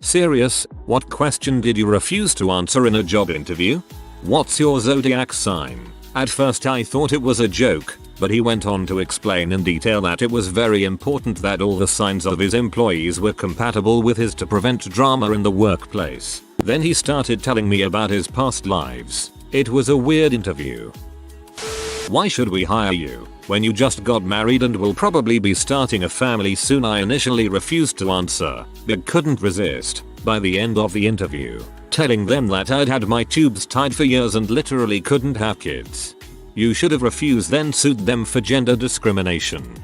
Serious, what question did you refuse to answer in a job interview? What's your zodiac sign? At first I thought it was a joke, but he went on to explain in detail that it was very important that all the signs of his employees were compatible with his to prevent drama in the workplace. Then he started telling me about his past lives. It was a weird interview. Why should we hire you when you just got married and will probably be starting a family soon? I initially refused to answer, but couldn't resist. By the end of the interview, telling them that I'd had my tubes tied for years and literally couldn't have kids. You should have refused, then sued them for gender discrimination.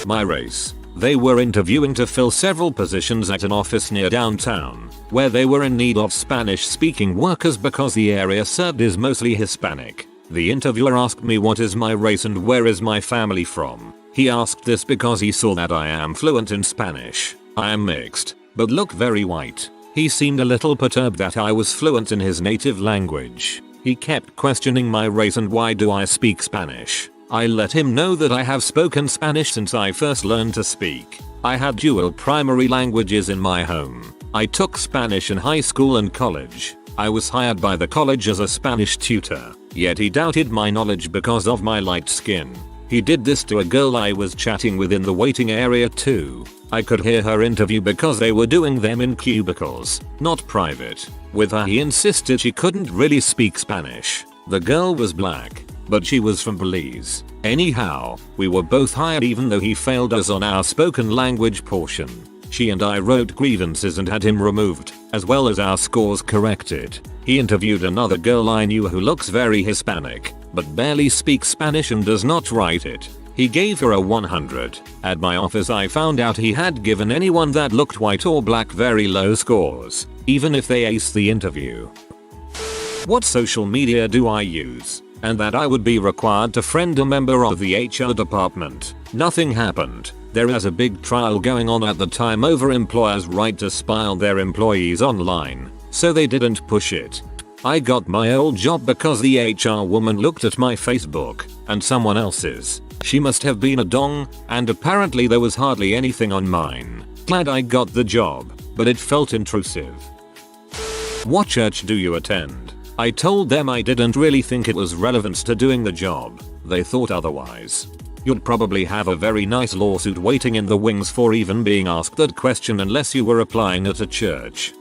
My race. They were interviewing to fill several positions at an office near downtown, where they were in need of Spanish-speaking workers because the area served is mostly Hispanic. The interviewer asked me what is my race and where is my family from. He asked this because he saw that I am fluent in Spanish. I am mixed, but look very white. He seemed a little perturbed that I was fluent in his native language. He kept questioning my race and why do I speak Spanish. I let him know that I have spoken Spanish since I first learned to speak. I had dual primary languages in my home. I took Spanish in high school and college. I was hired by the college as a Spanish tutor, yet he doubted my knowledge because of my light skin. He did this to a girl I was chatting with in the waiting area too. I could hear her interview because they were doing them in cubicles, not private. With her he insisted she couldn't really speak Spanish. The girl was black, but she was from Belize. Anyhow, we were both hired even though he failed us on our spoken language portion. She and I wrote grievances and had him removed, as well as our scores corrected. He interviewed another girl I knew who looks very Hispanic, but barely speaks Spanish and does not write it. He gave her a 100. At my office I found out he had given anyone that looked white or black very low scores, even if they aced the interview. What social media do I use? And that I would be required to friend a member of the HR department. Nothing happened. There is a big trial going on at the time over employers' right to spy on their employees online, so they didn't push it. I got my old job because the HR woman looked at my Facebook and someone else's. She must have been a dong, and apparently there was hardly anything on mine. Glad I got the job, but it felt intrusive. What church do you attend? I told them I didn't really think it was relevant to doing the job. They thought otherwise. You'd probably have a very nice lawsuit waiting in the wings for even being asked that question unless you were applying at a church.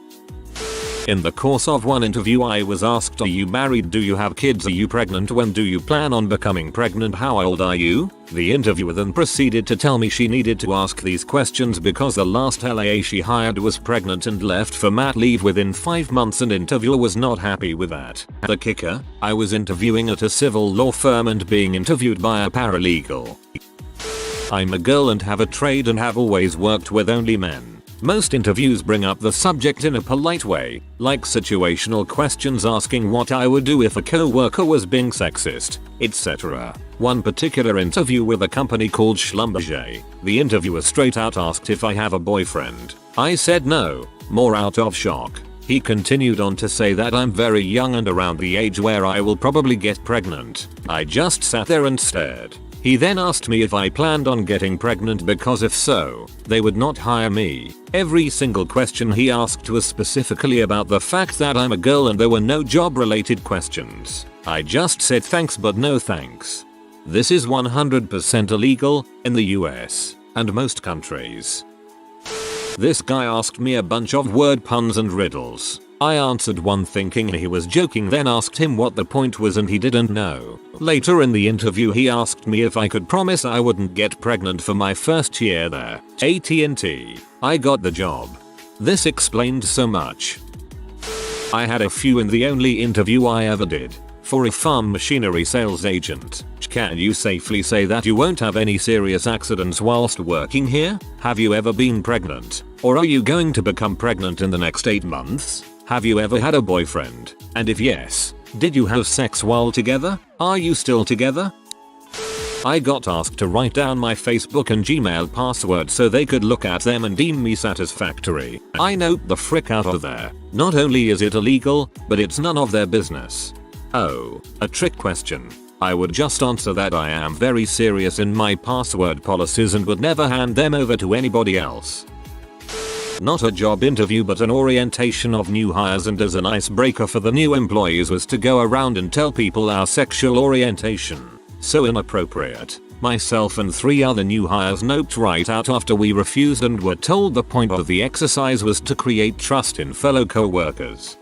In the course of one interview I was asked, are you married? Do you have kids? Are you pregnant? When do you plan on becoming pregnant? How old are you? The interviewer then proceeded to tell me she needed to ask these questions because the last LA she hired was pregnant and left for mat leave within 5 months, and interviewer was not happy with that. The kicker? I was interviewing at a civil law firm and being interviewed by a paralegal. I'm a girl and have a trade and have always worked with only men. Most interviews bring up the subject in a polite way, like situational questions asking what I would do if a co-worker was being sexist, etc. One particular interview with a company called Schlumberger, the interviewer straight out asked if I have a boyfriend. I said no, more out of shock. He continued on to say that I'm very young and around the age where I will probably get pregnant. I just sat there and stared. He then asked me if I planned on getting pregnant because if so, they would not hire me. Every single question he asked was specifically about the fact that I'm a girl and there were no job related questions. I just said thanks but no thanks. This is 100% illegal in the US and most countries. This guy asked me a bunch of word puns and riddles. I answered one thinking he was joking, then asked him what the point was and he didn't know. Later in the interview he asked me if I could promise I wouldn't get pregnant for my first year there. AT&T. I got the job. This explained so much. I had a few in the only interview I ever did. For a farm machinery sales agent. Can you safely say that you won't have any serious accidents whilst working here? Have you ever been pregnant? Or are you going to become pregnant in the next 8 months? Have you ever had a boyfriend? And if yes, did you have sex while together? Are you still together? I got asked to write down my Facebook and Gmail passwords so they could look at them and deem me satisfactory. I noped the frick out of there. Not only is it illegal, but it's none of their business. Oh, a trick question. I would just answer that I am very serious in my password policies and would never hand them over to anybody else. Not a job interview but an orientation of new hires, and as an icebreaker for the new employees was to go around and tell people our sexual orientation. So inappropriate. Myself and 3 other new hires noped right out after we refused and were told the point of the exercise was to create trust in fellow co-workers.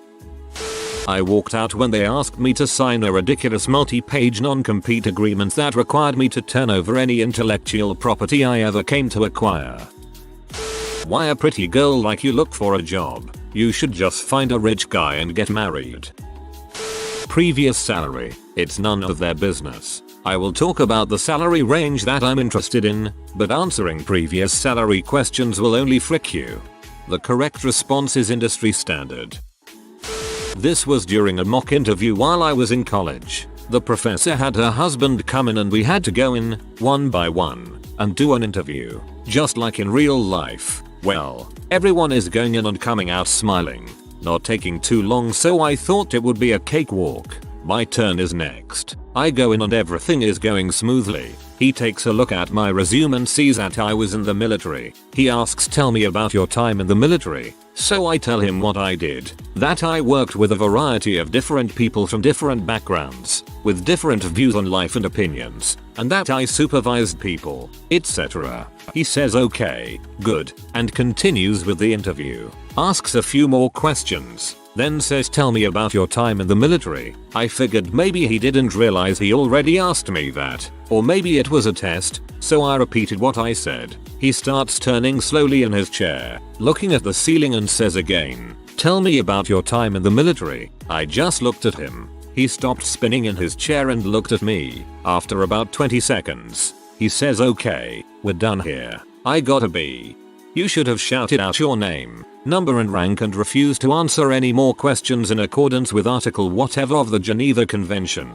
I walked out when they asked me to sign a ridiculous multi-page non-compete agreement that required me to turn over any intellectual property I ever came to acquire. Why a pretty girl like you look for a job? You should just find a rich guy and get married. Previous salary. It's none of their business. I will talk about the salary range that I'm interested in, but answering previous salary questions will only frick you. The correct response is industry standard. This was during a mock interview while I was in college. The professor had her husband come in and we had to go in, one by one, and do an interview, just like in real life. Well, everyone is going in and coming out smiling. Not taking too long, so I thought it would be a cakewalk. My turn is next. I go in and everything is going smoothly. He takes a look at my resume and sees that I was in the military. He asks, tell me about your time in the military. So I tell him what I did. That I worked with a variety of different people from different backgrounds, with different views on life and opinions, and that I supervised people, etc. He says okay, good, and continues with the interview. Asks a few more questions. Then says, tell me about your time in the military. I figured maybe he didn't realize he already asked me that, or maybe it was a test, so I repeated what I said. He starts turning slowly in his chair, looking at the ceiling and says again, tell me about your time in the military. I just looked at him. He stopped spinning in his chair and looked at me. After about 20 seconds, he says, okay, we're done here. I got a B. You should have shouted out your name, number and rank and refused to answer any more questions in accordance with Article whatever of the Geneva Convention.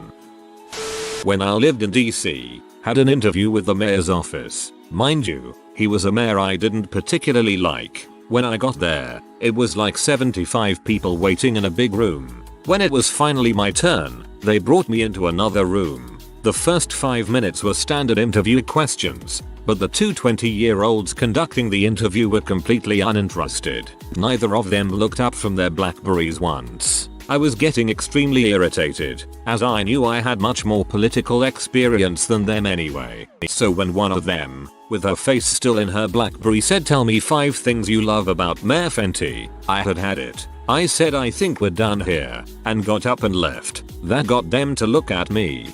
When I lived in DC, had an interview with the mayor's office. Mind you, he was a mayor I didn't particularly like. When I got there, it was like 75 people waiting in a big room. When it was finally my turn, they brought me into another room. The first 5 minutes were standard interview questions, but the two 20-year-olds conducting the interview were completely uninterested. Neither of them looked up from their Blackberries once. I was getting extremely irritated, as I knew I had much more political experience than them anyway. So when one of them, with her face still in her Blackberry, said, tell me 5 things you love about Mayor Fenty, I had it. I said, I think we're done here, and got up and left. That got them to look at me.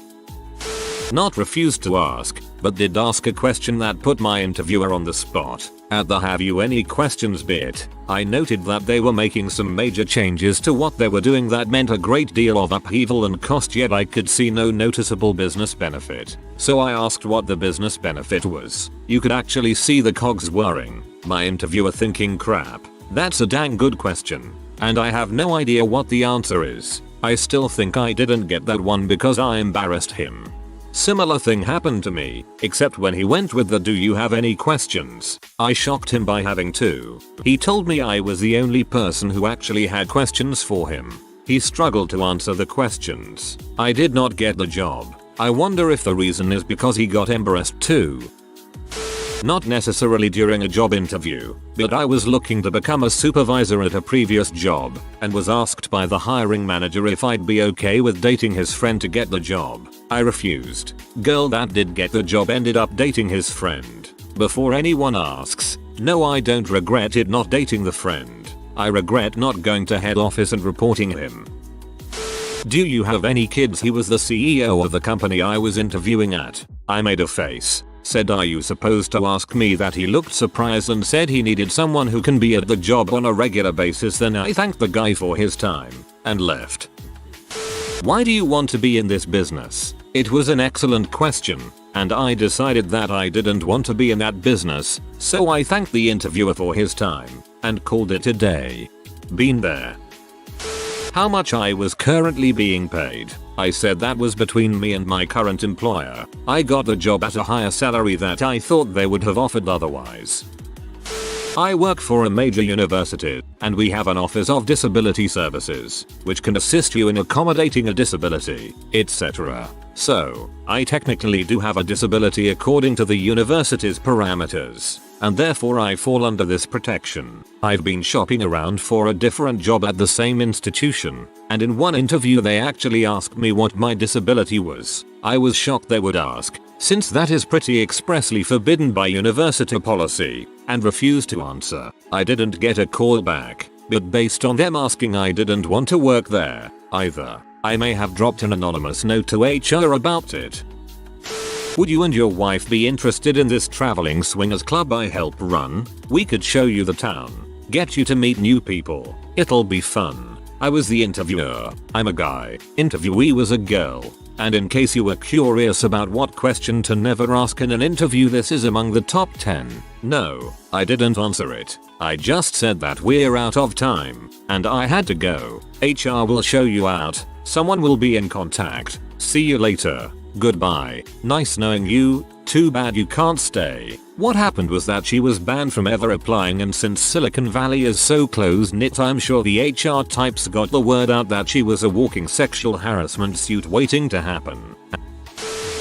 Not refused to ask, but did ask a question that put my interviewer on the spot. At the have you any questions bit, I noted that they were making some major changes to what they were doing that meant a great deal of upheaval and cost, yet I could see no noticeable business benefit. So I asked what the business benefit was. You could actually see the cogs whirring. My interviewer thinking, crap, that's a dang good question, and I have no idea what the answer is. I still think I didn't get that one because I embarrassed him. Similar thing happened to me, except when he went with the do you have any questions. I shocked him by having 2. He told me I was the only person who actually had questions for him. He struggled to answer the questions. I did not get the job. I wonder if the reason is because he got embarrassed too. Not necessarily during a job interview, but I was looking to become a supervisor at a previous job, and was asked by the hiring manager if I'd be okay with dating his friend to get the job. I refused. Girl that did get the job ended up dating his friend. Before anyone asks, no, I don't regret it not dating the friend. I regret not going to head office and reporting him. Do you have any kids? He was the CEO of the company I was interviewing at. I made a face. Said, are you supposed to ask me that? He looked surprised and said he needed someone who can be at the job on a regular basis. Then I thanked the guy for his time and left. Why do you want to be in this business? It was an excellent question, and I decided that I didn't want to be in that business, so I thanked the interviewer for his time and called it a day. Been there. How much I was currently being paid. I said that was between me and my current employer. I got the job at a higher salary that I thought they would have offered otherwise. I work for a major university, and we have an Office of Disability Services, which can assist you in accommodating a disability, etc. So, I technically do have a disability according to the university's parameters. and therefore I fall under this protection. I've been shopping around for a different job at the same institution, and in one interview they actually asked me what my disability was. I was shocked they would ask, since that is pretty expressly forbidden by university policy, and refused to answer. I didn't get a call back, but based on them asking, I didn't want to work there either. I may have dropped an anonymous note to HR about it. Would you and your wife be interested in this traveling swingers club I help run? We could show you the town, get you to meet new people. It'll be fun. I was the interviewer. I'm a guy. Interviewee was a girl. And in case you were curious about what question to never ask in an interview, this is among the top 10. No, I didn't answer it. I just said that we're out of time, and I had to go. HR will show you out. Someone will be in contact. See you later. Goodbye. Nice knowing you. Too bad you can't stay. What happened was that she was banned from ever applying, and since Silicon Valley is so close-knit, I'm sure the HR types got the word out that she was a walking sexual harassment suit waiting to happen.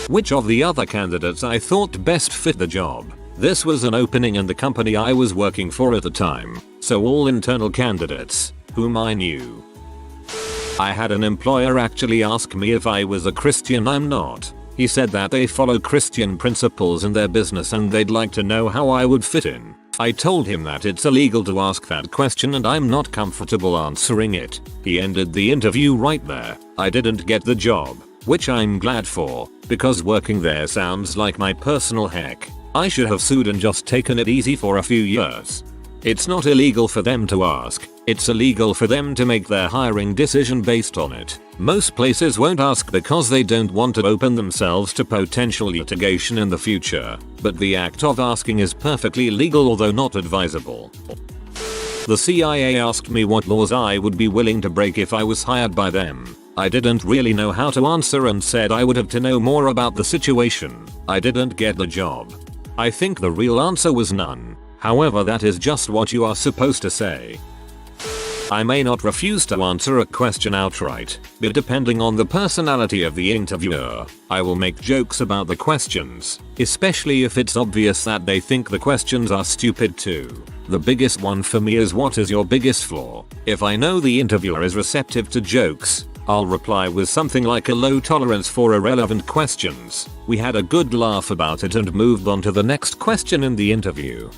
Which of the other candidates I thought best fit the job? This was an opening in the company I was working for at the time, so all internal candidates, whom I knew. I had an employer actually ask me if I was a Christian. I'm not. He said that they follow Christian principles in their business and they'd like to know how I would fit in. I told him that it's illegal to ask that question and I'm not comfortable answering it. He ended the interview right there. I didn't get the job, which I'm glad for, because working there sounds like my personal heck. I should have sued and just taken it easy for a few years. It's not illegal for them to ask, it's illegal for them to make their hiring decision based on it. Most places won't ask because they don't want to open themselves to potential litigation in the future, but the act of asking is perfectly legal, although not advisable. The CIA asked me what laws I would be willing to break if I was hired by them. I didn't really know how to answer and said I would have to know more about the situation. I didn't get the job. I think the real answer was none. However, that is just what you are supposed to say. I may not refuse to answer a question outright, but depending on the personality of the interviewer, I will make jokes about the questions, especially if it's obvious that they think the questions are stupid too. The biggest one for me is, what is your biggest flaw? If I know the interviewer is receptive to jokes, I'll reply with something like a low tolerance for irrelevant questions. We had a good laugh about it and moved on to the next question in the interview.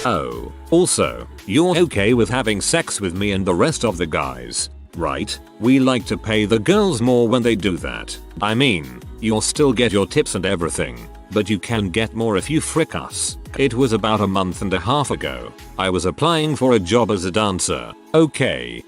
Oh, also, you're okay with having sex with me and the rest of the guys, right? We like to pay the girls more when they do that. I mean, you'll still get your tips and everything, but you can get more if you frick us. It was about a month and a half ago. I was applying for a job as a dancer. Okay,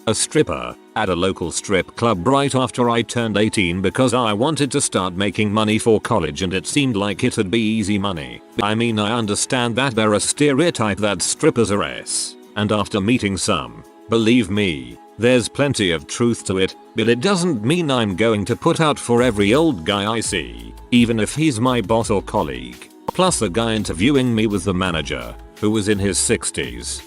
a stripper, at a local strip club right after I turned 18 because I wanted to start making money for college and it seemed like it'd be easy money. I mean, I understand that there are stereotype that strippers are ass, and after meeting some, believe me, there's plenty of truth to it, but it doesn't mean I'm going to put out for every old guy I see, even if he's my boss or colleague. Plus the guy interviewing me was the manager, who was in his 60s.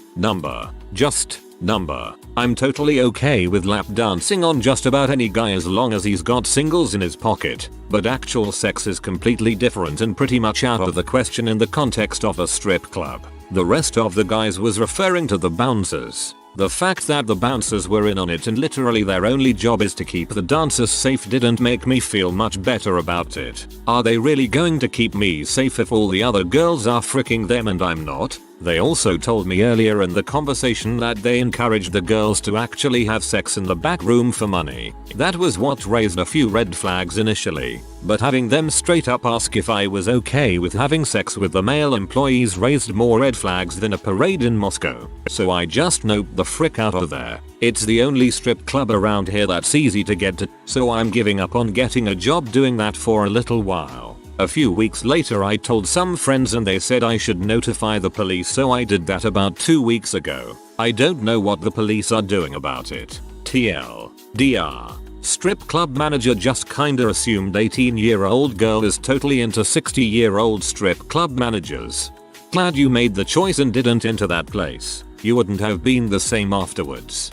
Just number. I'm totally okay with lap dancing on just about any guy as long as he's got singles in his pocket, but actual sex is completely different and pretty much out of the question in the context of a strip club. The rest of the guys was referring to the bouncers. The fact that the bouncers were in on it and literally their only job is to keep the dancers safe didn't make me feel much better about it. Are they really going to keep me safe if all the other girls are fricking them and I'm not? They also told me earlier in the conversation that they encouraged the girls to actually have sex in the back room for money. That was what raised a few red flags initially, but having them straight up ask if I was okay with having sex with the male employees raised more red flags than a parade in Moscow. So I just noped the frick out of there. It's the only strip club around here that's easy to get to, so I'm giving up on getting a job doing that for a little while. A few weeks later I told some friends and they said I should notify the police, so I did that about 2 weeks ago. I don't know what the police are doing about it. TLDR. Strip club manager just kinda assumed 18-year-old girl is totally into 60-year-old strip club managers. Glad you made the choice and didn't enter that place. You wouldn't have been the same afterwards.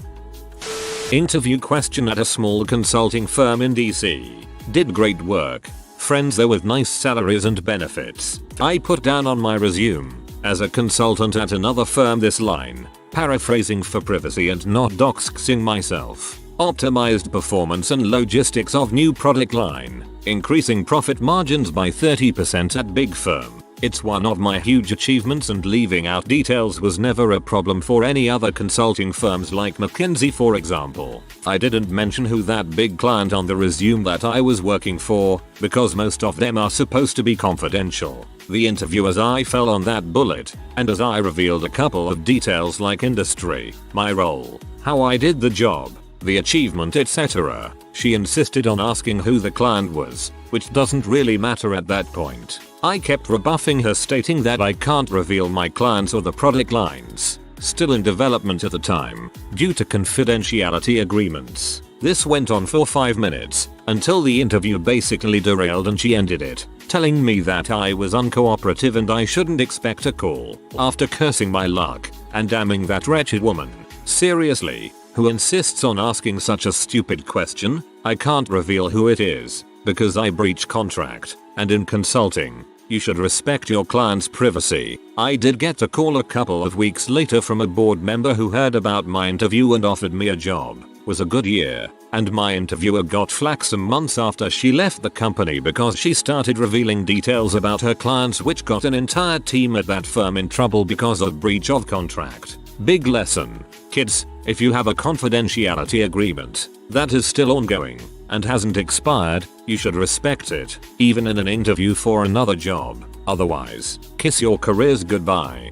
Interview question at a small consulting firm in DC. Did great work. Friends there with nice salaries and benefits. I put down on my resume, as a consultant at another firm this line, paraphrasing for privacy and not doxing myself. Optimized performance and logistics of new product line, increasing profit margins by 30% at big firm. It's one of my huge achievements, and leaving out details was never a problem for any other consulting firms like McKinsey for example. I didn't mention who that big client on the resume that I was working for, because most of them are supposed to be confidential. The interviewer's eye fell on that bullet, and as I revealed a couple of details like industry, my role, how I did the job, the achievement, etc., she insisted on asking who the client was, which doesn't really matter at that point. I kept rebuffing her, stating that I can't reveal my clients or the product lines, still in development at the time, due to confidentiality agreements. This went on for 5 minutes, until the interview basically derailed and she ended it, telling me that I was uncooperative and I shouldn't expect a call, after cursing my luck, and damning that wretched woman. Seriously, who insists on asking such a stupid question? I can't reveal who it is, because I breach contract, and in consulting, you should respect your client's privacy. I did get a call a couple of weeks later from a board member who heard about my interview and offered me a job. Was a good year, and my interviewer got flack some months after she left the company because she started revealing details about her clients, which got an entire team at that firm in trouble because of breach of contract. Big lesson, kids, if you have a confidentiality agreement that is still ongoing and hasn't expired, you should respect it, even in an interview for another job. Otherwise, kiss your careers goodbye.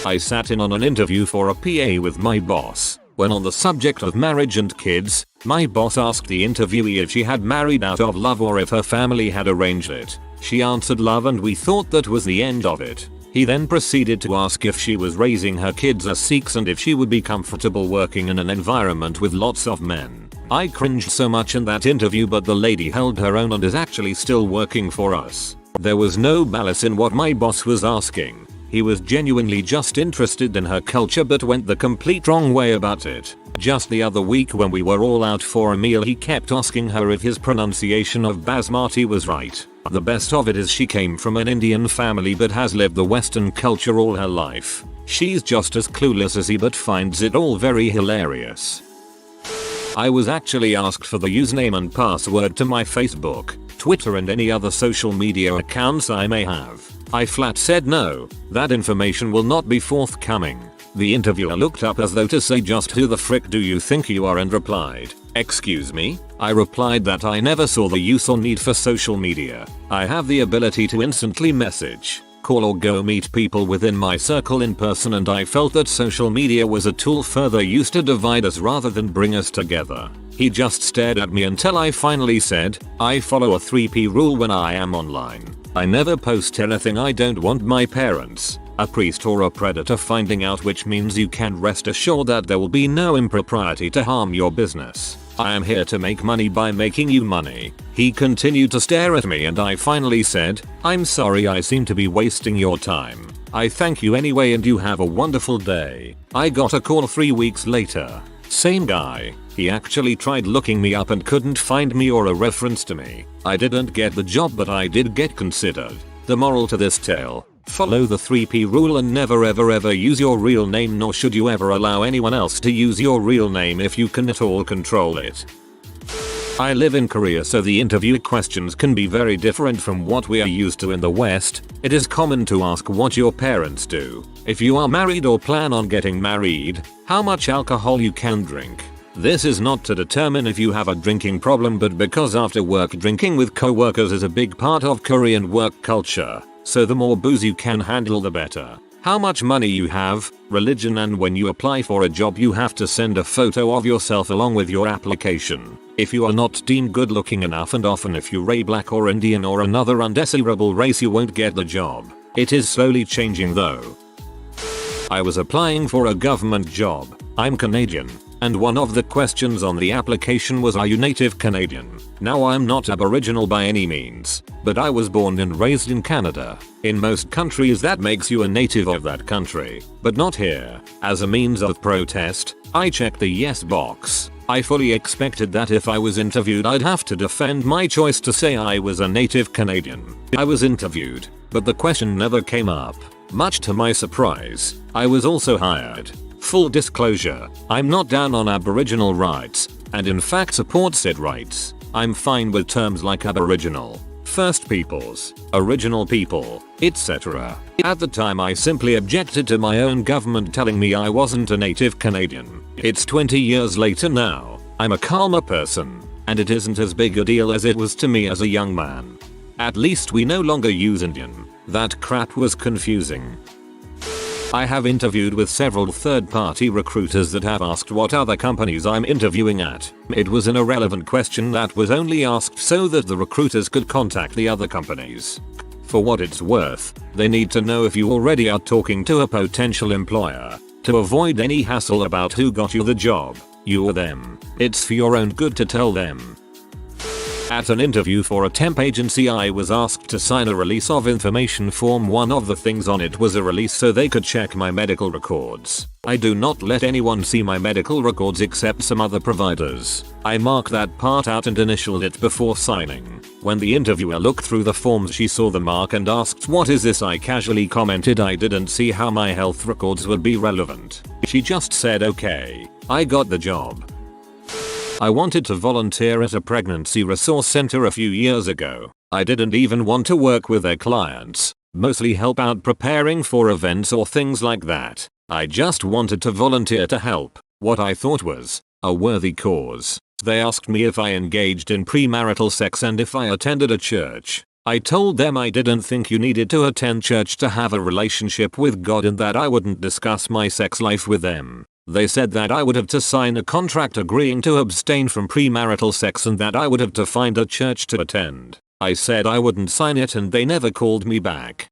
I sat in on an interview for a PA with my boss. When on the subject of marriage and kids, my boss asked the interviewee if she had married out of love or if her family had arranged it. She answered love, and we thought that was the end of it. He then proceeded to ask if she was raising her kids as Sikhs and if she would be comfortable working in an environment with lots of men. I cringed so much in that interview, but the lady held her own and is actually still working for us. There was no malice in what my boss was asking. He was genuinely just interested in her culture, but went the complete wrong way about it. Just the other week when we were all out for a meal, he kept asking her if his pronunciation of basmati was right. The best of it is she came from an Indian family but has lived the Western culture all her life. She's just as clueless as he, but finds it all very hilarious. I was actually asked for the username and password to my Facebook, Twitter and any other social media accounts I may have. I flat said no, that information will not be forthcoming. The interviewer looked up as though to say, just who the frick do you think you are, and replied, "Excuse me?" I replied that I never saw the use or need for social media. I have the ability to instantly message, call or go meet people within my circle in person, and I felt that social media was a tool further used to divide us rather than bring us together. He just stared at me until I finally said, I follow a 3P rule when I am online. I never post anything I don't want my parents, a priest or a predator finding out, which means you can rest assured that there will be no impropriety to harm your business. I am here to make money by making you money. He continued to stare at me and I finally said, I'm sorry, I seem to be wasting your time. I thank you anyway and you have a wonderful day. I got a call 3 weeks later. Same guy. He actually tried looking me up and couldn't find me or a reference to me. I didn't get the job, but I did get considered. The moral to this tale: follow the 3P rule and never ever use your real name, nor should you ever allow anyone else to use your real name if you can at all control it. I live in Korea, so the interview questions can be very different from what we are used to in the West. It is common to ask what your parents do, if you are married or plan on getting married, how much alcohol you can drink. This is not to determine if you have a drinking problem, but because after work drinking with co-workers is a big part of Korean work culture, so the more booze you can handle the better. How much money you have, religion, and when you apply for a job you have to send a photo of yourself along with your application. If you are not deemed good looking enough, and often if you're black or Indian or another undesirable race, you won't get the job. It is slowly changing though. I was applying for a government job. I'm Canadian, and one of the questions on the application was, are you native Canadian? Now I'm not Aboriginal by any means, but I was born and raised in Canada. In most countries that makes you a native of that country, but not here. As a means of protest, I checked the yes box. I fully expected that if I was interviewed I'd have to defend my choice to say I was a native Canadian. I was interviewed, but the question never came up. Much to my surprise, I was also hired. Full disclosure, I'm not down on Aboriginal rights, and in fact support said rights. I'm fine with terms like Aboriginal, First Peoples, Original People, etc. At the time I simply objected to my own government telling me I wasn't a native Canadian. It's 20 years later now, I'm a calmer person, and it isn't as big a deal as it was to me as a young man. At least we no longer use Indian. That crap was confusing. I have interviewed with several third-party recruiters that have asked what other companies I'm interviewing at. It was an irrelevant question that was only asked so that the recruiters could contact the other companies. For what it's worth, they need to know if you already are talking to a potential employer. To avoid any hassle about who got you the job, you or them, it's for your own good to tell them. At an interview for a temp agency, I was asked to sign a release of information form. One of the things on it was a release so they could check my medical records. I do not let anyone see my medical records except some other providers. I marked that part out and initialed it before signing. When the interviewer looked through the forms, she saw the mark and asked, "What is this?" I casually commented I didn't see how my health records would be relevant. She just said okay. I got the job. I wanted to volunteer at a pregnancy resource center a few years ago. I didn't even want to work with their clients, mostly help out preparing for events or things like that. I just wanted to volunteer to help what I thought was a worthy cause. They asked me if I engaged in premarital sex and if I attended a church. I told them I didn't think you needed to attend church to have a relationship with God and that I wouldn't discuss my sex life with them. They said that I would have to sign a contract agreeing to abstain from premarital sex and that I would have to find a church to attend. I said I wouldn't sign it and they never called me back.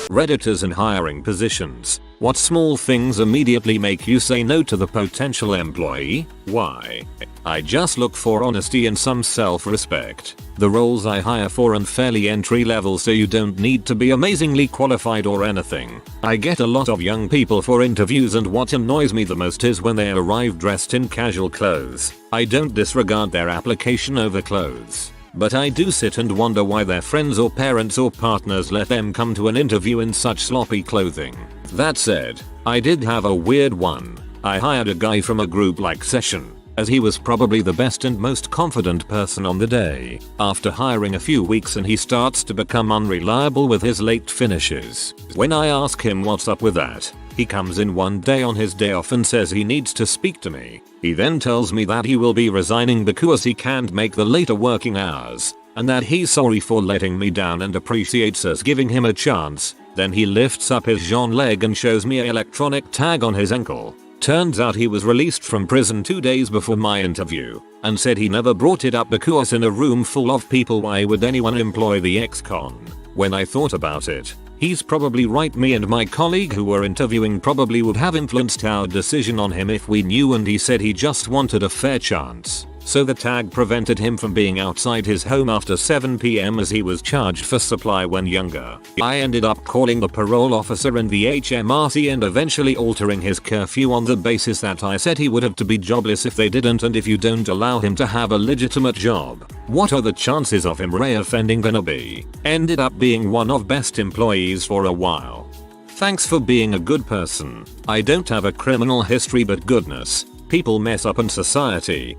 Redditors in hiring positions. What small things immediately make you say no to the potential employee? Why? I just look for honesty and some self-respect. The roles I hire for are fairly entry level, so you don't need to be amazingly qualified or anything. I get a lot of young people for interviews and what annoys me the most is when they arrive dressed in casual clothes. I don't disregard their application over clothes, but I do sit and wonder why their friends or parents or partners let them come to an interview in such sloppy clothing. That said, I did have a weird one. I hired a guy from a group-like session, as he was probably the best and most confident person on the day. After hiring a few weeks and he starts to become unreliable with his late finishes. When I ask him what's up with that, he comes in one day on his day off and says he needs to speak to me. He then tells me that he will be resigning because he can't make the later working hours, and that he's sorry for letting me down and appreciates us giving him a chance. Then he lifts up his Jean leg and shows me an electronic tag on his ankle. Turns out he was released from prison 2 days before my interview, and said he never brought it up because in a room full of people why would anyone employ the ex-con? When I thought about it, he's probably right. Me and my colleague who were interviewing probably would have influenced our decision on him if we knew, and he said he just wanted a fair chance. So the tag prevented him from being outside his home after 7 PM as he was charged for supply when younger. I ended up calling the parole officer and the HMRC and eventually altering his curfew on the basis that I said he would have to be jobless if they didn't, and if you don't allow him to have a legitimate job, what are the chances of him re-offending gonna be? Ended up being one of best employees for a while. Thanks for being a good person. I don't have a criminal history, but goodness, people mess up and society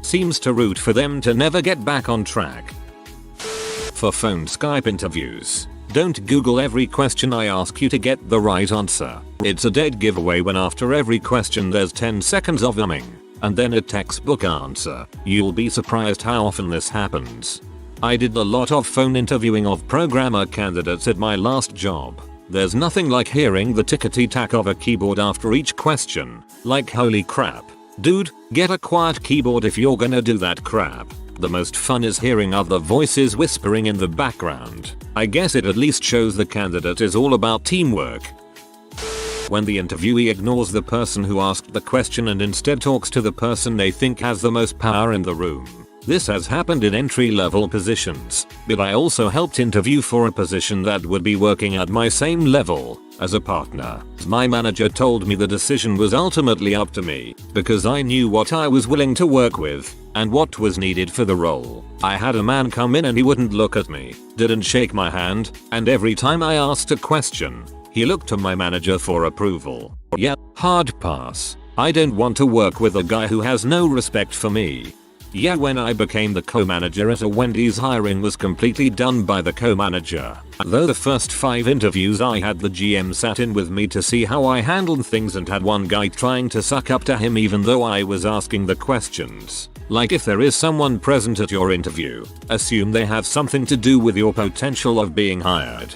seems to root for them to never get back on track. For phone Skype interviews, don't Google every question I ask you to get the right answer. It's a dead giveaway when after every question there's 10 seconds of umming, and then a textbook answer. You'll be surprised how often this happens. I did a lot of phone interviewing of programmer candidates at my last job. There's nothing like hearing the tickety-tack of a keyboard after each question. Like, holy crap. Dude, get a quiet keyboard if you're gonna do that crap. The most fun is hearing other voices whispering in the background. I guess it at least shows the candidate is all about teamwork. When the interviewee ignores the person who asked the question and instead talks to the person they think has the most power in the room. This has happened in entry-level positions, but I also helped interview for a position that would be working at my same level as a partner. My manager told me the decision was ultimately up to me because I knew what I was willing to work with. and what was needed for the role. I had a man come in and he wouldn't look at me, didn't shake my hand, and every time I asked a question, he looked to my manager for approval. Yeah, hard pass. I don't want to work with a guy who has no respect for me. Yeah, when I became the co-manager at a Wendy's, hiring was completely done by the co-manager. Though the first 5 interviews I had, the GM sat in with me to see how I handled things and had one guy trying to suck up to him even though I was asking the questions. Like, if there is someone present at your interview, assume they have something to do with your potential of being hired.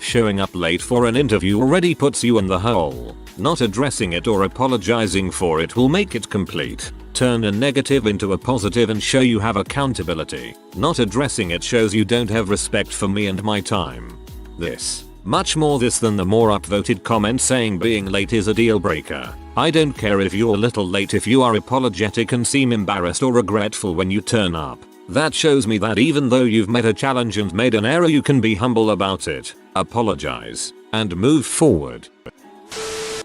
Showing up late for an interview already puts you in the hole. Not addressing it or apologizing for it will make it complete. Turn a negative into a positive and show you have accountability. Not addressing it shows you don't have respect for me and my time. Much more this than the more upvoted comment saying being late is a deal breaker. I don't care if you're a little late if you are apologetic and seem embarrassed or regretful when you turn up. That shows me that even though you've met a challenge and made an error, you can be humble about it, apologize, and move forward.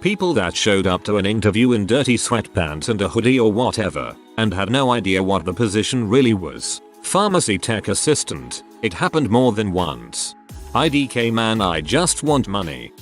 People that showed up to an interview in dirty sweatpants and a hoodie or whatever, and had no idea what the position really was. Pharmacy tech assistant. It happened more than once. IDK man, I just want money.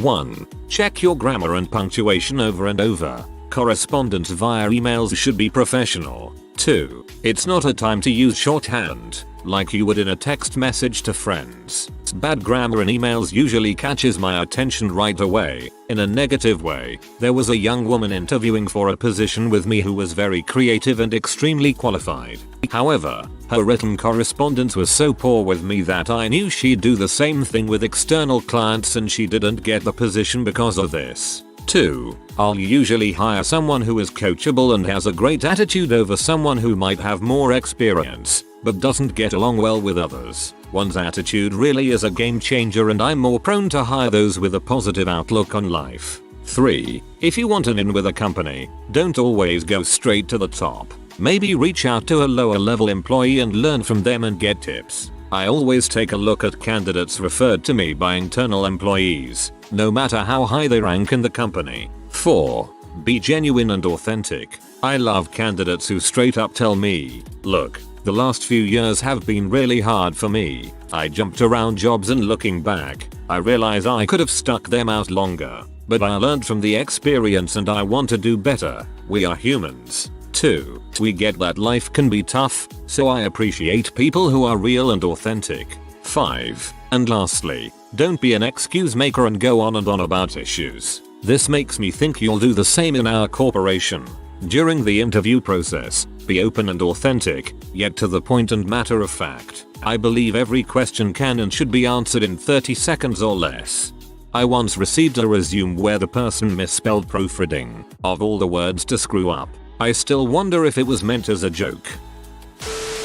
1. Check your grammar and punctuation over and over. Correspondence via emails should be professional. 2. It's not a time to use shorthand, like you would in a text message to friends. Bad grammar in emails usually catches my attention right away. In a negative way, there was a young woman interviewing for a position with me who was very creative and extremely qualified. However, her written correspondence was so poor with me that I knew she'd do the same thing with external clients, and she didn't get the position because of this. 2. I'll usually hire someone who is coachable and has a great attitude over someone who might have more experience, but doesn't get along well with others. One's attitude really is a game changer, and I'm more prone to hire those with a positive outlook on life. 3. If you want an in with a company, don't always go straight to the top. Maybe reach out to a lower level employee and learn from them and get tips. I always take a look at candidates referred to me by internal employees, no matter how high they rank in the company. 4. Be genuine and authentic. I love candidates who straight up tell me, look, the last few years have been really hard for me. I jumped around jobs and looking back, I realize I could have stuck them out longer. But I learned from the experience and I want to do better. We are humans. 2. We get that life can be tough, so I appreciate people who are real and authentic. 5. And lastly, don't be an excuse maker and go on and on about issues. This makes me think you'll do the same in our corporation. During the interview process, be open and authentic, yet to the point and matter of fact. I believe every question can and should be answered in 30 seconds or less. I once received a resume where the person misspelled proofreading. Of all the words to screw up, I still wonder if it was meant as a joke.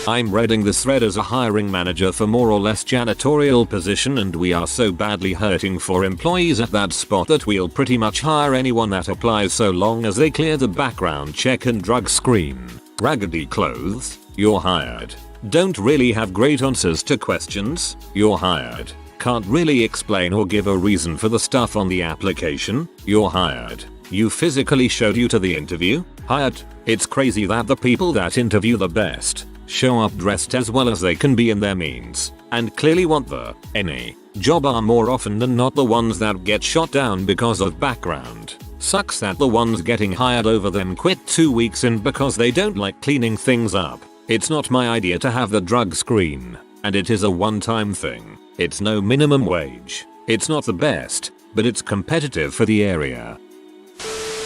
I'm reading this thread as a hiring manager for more or less janitorial position, and we are so badly hurting for employees at that spot that we'll pretty much hire anyone that applies so long as they clear the background check and drug screen. Raggedy clothes, you're hired. Don't really have great answers to questions, you're hired. Can't really explain or give a reason for the stuff on the application, you're hired. You physically showed you to the interview, hired. It's crazy that the people that interview the best show up dressed as well as they can be in their means, and clearly want any job are more often than not the ones that get shot down because of background. Sucks that the ones getting hired over them quit 2 weeks in because they don't like cleaning things up. It's not my idea to have the drug screen, and it is a one-time thing. It's no minimum wage. It's not the best, but it's competitive for the area.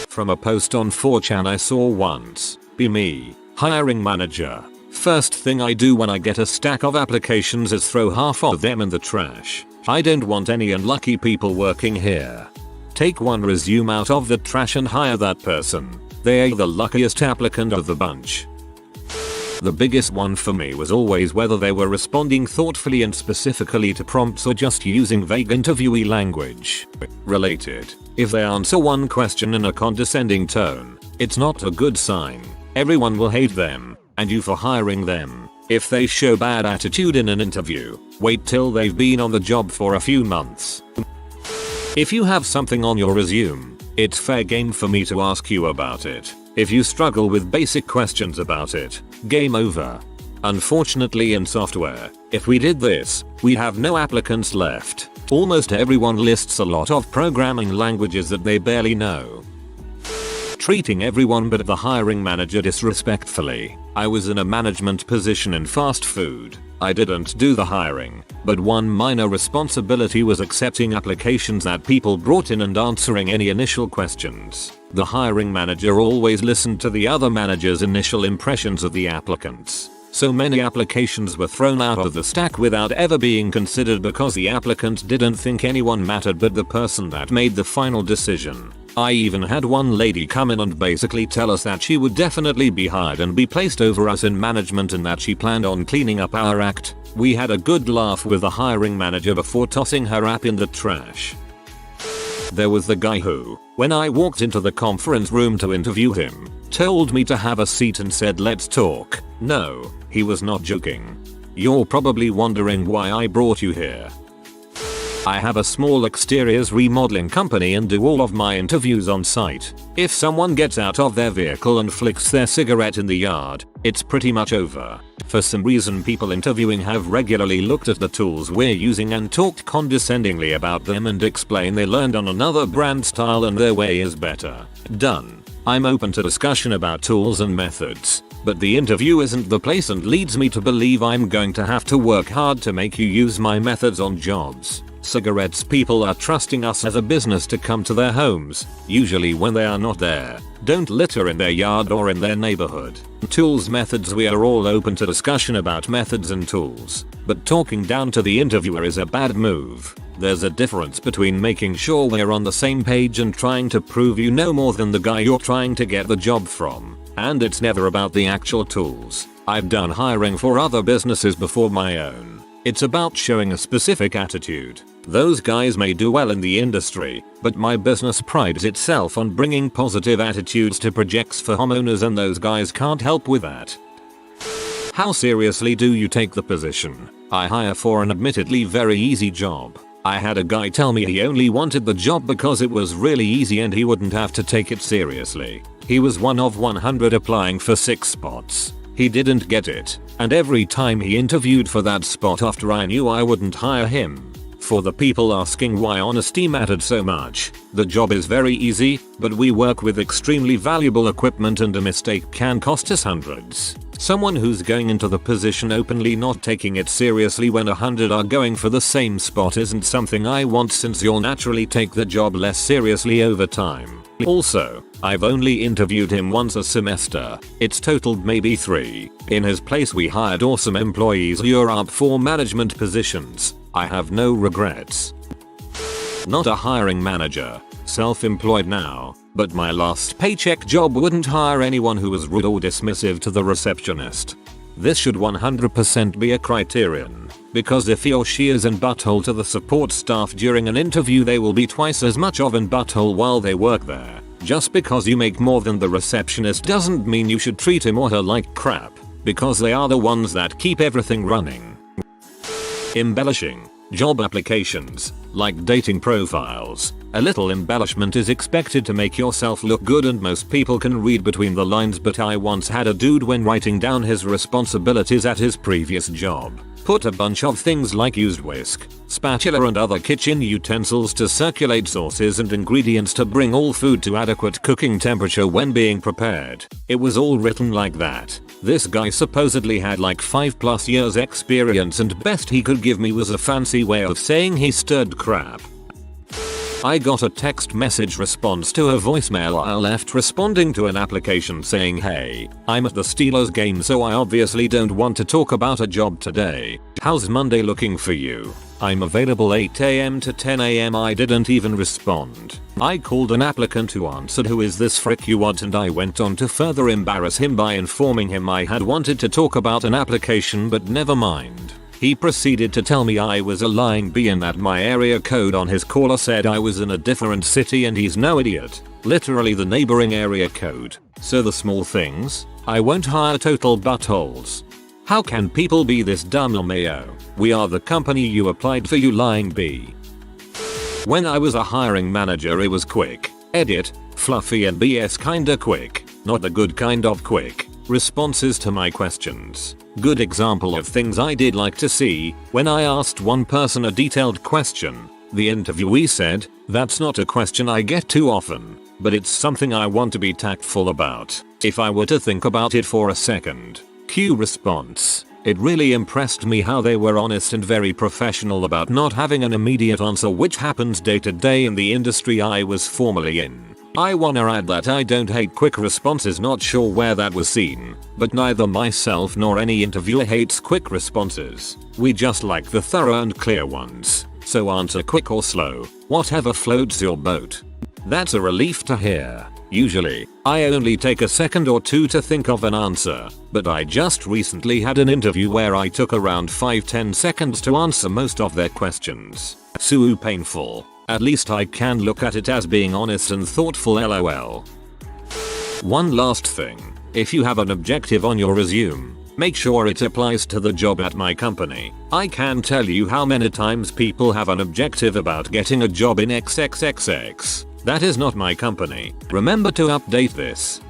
From a post on 4chan I saw once, be me, hiring manager. First thing I do when I get a stack of applications is throw half of them in the trash. I don't want any unlucky people working here. Take one resume out of the trash and hire that person. They are the luckiest applicant of the bunch. The biggest one for me was always whether they were responding thoughtfully and specifically to prompts or just using vague interviewee language. Related. If they answer one question in a condescending tone, it's not a good sign. Everyone will hate them, and you for hiring them. If they show bad attitude in an interview, wait till they've been on the job for a few months. If you have something on your resume, it's fair game for me to ask you about it. If you struggle with basic questions about it, game over. Unfortunately in software, if we did this, we have no applicants left. Almost everyone lists a lot of programming languages that they barely know. Treating everyone but the hiring manager disrespectfully. I was in a management position in fast food. I didn't do the hiring, but one minor responsibility was accepting applications that people brought in and answering any initial questions. The hiring manager always listened to the other managers' initial impressions of the applicants. So many applications were thrown out of the stack without ever being considered because the applicant didn't think anyone mattered but the person that made the final decision. I even had one lady come in and basically tell us that she would definitely be hired and be placed over us in management and that she planned on cleaning up our act. We had a good laugh with the hiring manager before tossing her app in the trash. There was the guy who, when I walked into the conference room to interview him, told me to have a seat and said let's talk. No, he was not joking. You're probably wondering why I brought you here. I have a small exteriors remodeling company and do all of my interviews on site. If someone gets out of their vehicle and flicks their cigarette in the yard, it's pretty much over. For some reason people interviewing have regularly looked at the tools we're using and talked condescendingly about them and explain they learned on another brand style and their way is better. Done. I'm open to discussion about tools and methods, but the interview isn't the place and leads me to believe I'm going to have to work hard to make you use my methods on jobs. Cigarettes people are trusting us as a business to come to their homes, usually when they are not there. Don't litter in their yard or in their neighborhood. Tools methods we are all open to discussion about methods and tools, but talking down to the interviewer is a bad move. There's a difference between making sure we're on the same page and trying to prove you know more than the guy you're trying to get the job from. And it's never about the actual tools. I've done hiring for other businesses before my own. It's about showing a specific attitude. Those guys may do well in the industry, but my business prides itself on bringing positive attitudes to projects for homeowners and those guys can't help with that. How seriously do you take the position? I hire for an admittedly very easy job. I had a guy tell me he only wanted the job because it was really easy and he wouldn't have to take it seriously. He was one of 100 applying for 6 spots. He didn't get it, and every time he interviewed for that spot after I knew I wouldn't hire him. For the people asking why honesty mattered so much, the job is very easy, but we work with extremely valuable equipment and a mistake can cost us hundreds. Someone who's going into the position openly not taking it seriously when 100 are going for the same spot isn't something I want since you'll naturally take the job less seriously over time. Also, I've only interviewed him once a semester. It's totaled maybe 3. In his place we hired awesome employees who are up for management positions. I have no regrets. Not a hiring manager. Self-employed now, but my last paycheck job wouldn't hire anyone who was rude or dismissive to the receptionist. This should 100% be a criterion, because if he or she is an butthole to the support staff during an interview they will be twice as much of an butthole while they work there. Just because you make more than the receptionist doesn't mean you should treat him or her like crap, because they are the ones that keep everything running. Embellishing. Job applications, like dating profiles. A little embellishment is expected to make yourself look good and most people can read between the lines, but I once had a dude when writing down his responsibilities at his previous job, put a bunch of things like used whisk, spatula and other kitchen utensils to circulate sauces and ingredients to bring all food to adequate cooking temperature when being prepared. It was all written like that. This guy supposedly had like 5+ years experience and best he could give me was a fancy way of saying he stirred crap. I got a text message response to a voicemail I left responding to an application saying, "Hey, I'm at the Steelers game so I obviously don't want to talk about a job today. How's Monday looking for you? I'm available 8 AM to 10 AM. I didn't even respond. I called an applicant who answered, "Who is this frick you want?" and I went on to further embarrass him by informing him I had wanted to talk about an application but never mind. He proceeded to tell me I was a lying bee and that my area code on his caller said I was in a different city and he's no idiot. Literally the neighboring area code. So the small things? I won't hire total buttholes. How can people be this dumb, LMAO? We are the company you applied for, you lying bee. When I was a hiring manager it was quick, edit, fluffy and BS kinda quick. Not the good kind of quick responses to my questions. Good example of things I did like to see: when I asked one person a detailed question, the interviewee said, "That's not a question I get too often, but it's something I want to be tactful about. If I were to think about it for a second." Q response: "It really impressed me how they were honest and very professional about not having an immediate answer, which happens day to day in the industry I was formerly in. I wanna add that I don't hate quick responses, not sure where that was seen, but neither myself nor any interviewer hates quick responses. We just like the thorough and clear ones. So answer quick or slow, whatever floats your boat." That's a relief to hear. Usually, I only take a second or two to think of an answer, but I just recently had an interview where I took around 5-10 seconds to answer most of their questions. So painful. At least I can look at it as being honest and thoughtful, lol. One last thing. If you have an objective on your resume, make sure it applies to the job at my company. I can't tell you how many times people have an objective about getting a job in XXXX. That is not my company. Remember to update this.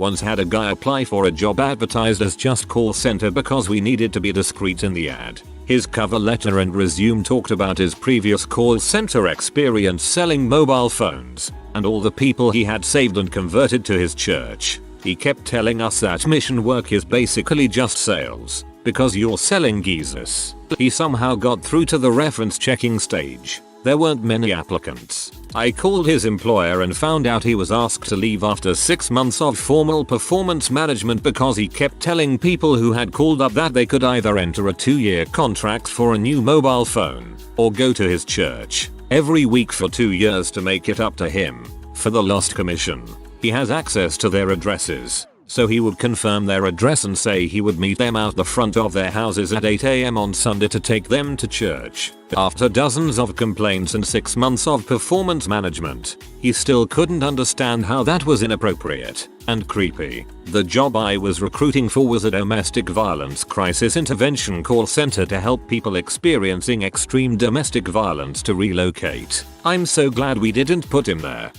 Once had a guy apply for a job advertised as just call center because we needed to be discreet in the ad. His cover letter and resume talked about his previous call center experience selling mobile phones and all the people he had saved and converted to his church. He kept telling us that mission work is basically just sales because you're selling Jesus. He somehow got through to the reference checking stage. There weren't many applicants. I called his employer and found out he was asked to leave after 6 months of formal performance management because he kept telling people who had called up that they could either enter a 2-year contract for a new mobile phone or go to his church every week for 2 years to make it up to him for the lost commission. He has access to their addresses, so he would confirm their address and say he would meet them out the front of their houses at 8 AM on Sunday to take them to church. After dozens of complaints and 6 months of performance management, he still couldn't understand how that was inappropriate and creepy. The job I was recruiting for was a domestic violence crisis intervention call center to help people experiencing extreme domestic violence to relocate. I'm so glad we didn't put him there.